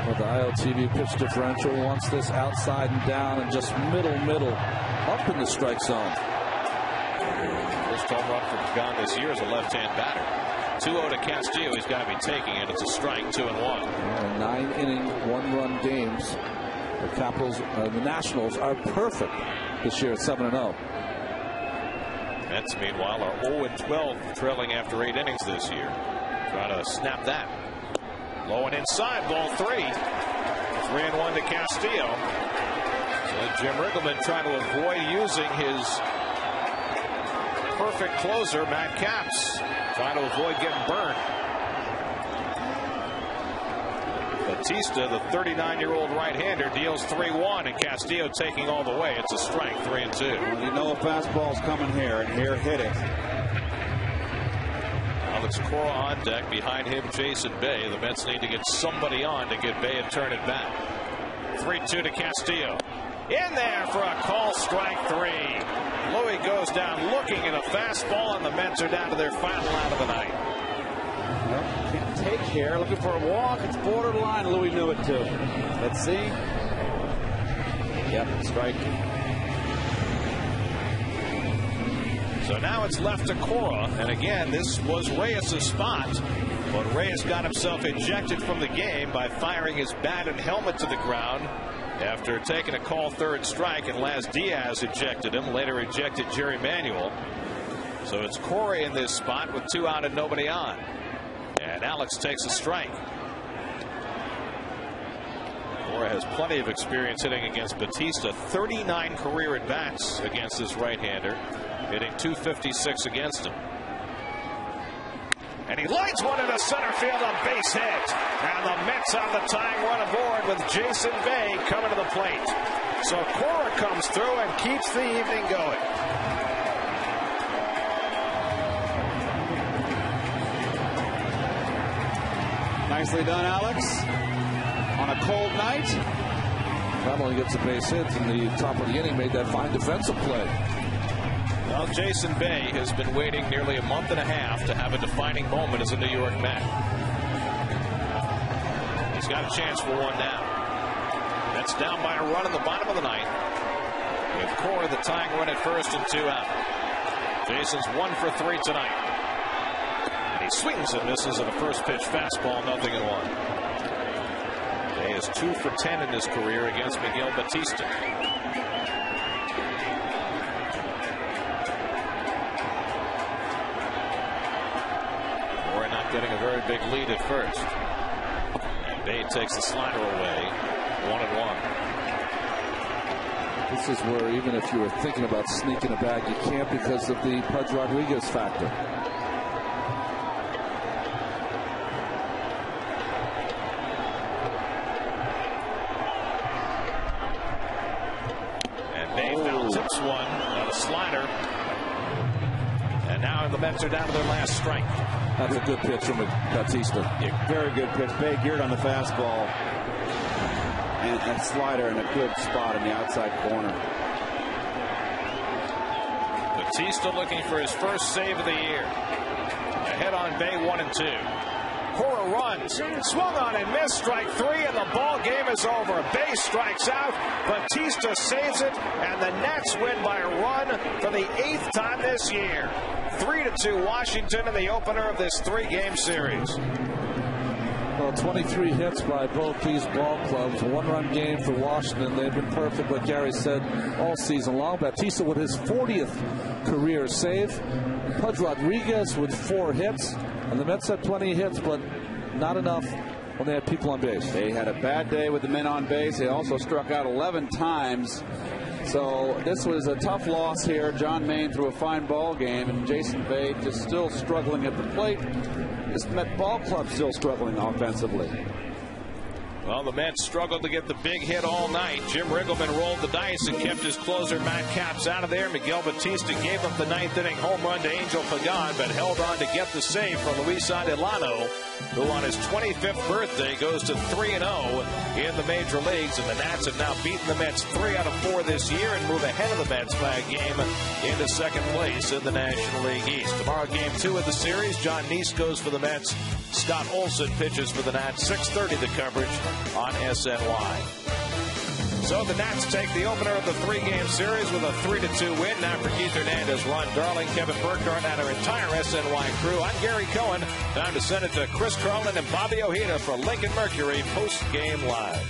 Well, the ILTV pitch differential wants this outside and down and just middle, up in the strike zone. First home run for Pagan this year is a left-hand batter. 2-0 to Castillo. He's got to be taking it. It's a strike, 2-1. 9-inning, 1-run games. The Capitals, the Nationals are perfect this year at 7-0. Mets, meanwhile, are 0-12, trailing after 8 innings this year. Trying to snap that. Low and inside, ball 3. 3-1 to Castillo. So Jim Riggleman trying to avoid using his perfect closer, Matt Capps, trying to avoid getting burned. Batista, the 39-year-old right-hander, deals 3-1, and Castillo taking all the way. It's a strike, 3-2. Well, you know a fastball's coming here, and here hit it. Alex Cora on deck. Behind him, Jason Bay. The Mets need to get somebody on to get Bay and turn it back. 3-2 to Castillo. In there for a call, strike 3. Louis goes down looking at a fastball, and the Mets are down to their final out of the night. Well, can't take here. Looking for a walk. It's borderline. Louis knew it too. Let's see. Yep, strike. So now it's left to Cora, and again, this was Reyes' spot. But Reyes got himself ejected from the game by firing his bat and helmet to the ground after taking a call third strike, and Laz Diaz ejected him, later ejected Jerry Manuel. So it's Corey in this spot with 2 out and nobody on. And Alex takes a strike. Corey has plenty of experience hitting against Batista. 39 career at bats against this right-hander, hitting .256 against him. And he lines one into center field, a base hit. And the Mets have the tying run aboard with Jason Bay coming to the plate. So Cora comes through and keeps the evening going. Nicely done, Alex. On a cold night. Not only gets a base hit in the top of the inning, made that fine defensive play. Well, Jason Bay has been waiting nearly a month and a half to have a defining moment as a New York Met. He's got a chance for one now. That's down by a run in the bottom of the ninth, with Cora the tying run at first and 2 out. Jason's 1 for 3 tonight. And he swings and misses at a first pitch fastball, 0-1. Bay is 2 for 10 in his career against Miguel Batista. Getting a very big lead at first. And Bay takes the slider away. 1-1. This is where even if you were thinking about sneaking a bag, you can't because of the Pudge Rodriguez factor. And Bay foul tips one on a slider. And now the Mets are down to their last strike. That's a good pitch from Batista. Yeah, very good pitch. Bay geared on the fastball. And a slider in a good spot in the outside corner. Batista looking for his first save of the year. Ahead on Bay, 1-2. Cora runs, swung on and missed, strike 3, and the ball game is over. Bay strikes out, Batista saves it, and the Nats win by a run for the 8th time this year. 3-2 Washington in the opener of this 3-game series. Well, 23 hits by both these ball clubs. A 1-run game for Washington. They've been perfect, like Gary said, all season long. Batista with his 40th career save. Pudge Rodriguez with 4 hits. And the Mets had plenty of hits, but not enough when they had people on base. They had a bad day with the men on base. They also struck out 11 times. So this was a tough loss here. John Maine threw a fine ball game, and Jason Bay just still struggling at the plate. This Met ball club still struggling offensively. Well, the Mets struggled to get the big hit all night. Jim Riggleman rolled the dice and kept his closer Matt Capps out of there. Miguel Batista gave up the 9th inning home run to Angel Pagan, but held on to get the save for Luis Adelano, who on his 25th birthday goes to 3-0 in the major leagues. And the Nats have now beaten the Mets 3 out of 4 this year and move ahead of the Mets by a game into second place in the National League East. Tomorrow, game 2 of the series. John Neese goes for the Mets. Scott Olson pitches for the Nats. 6:30 the coverage on SNY. So the Nats take the opener of the 3-game series with a 3-2 win. Now for Keith Hernandez, Ron Darling, Kevin Burkhardt, and our entire SNY crew, I'm Gary Cohen. Time to send it to Chris Carlin and Bobby Ojeda for Lincoln Mercury post-game live.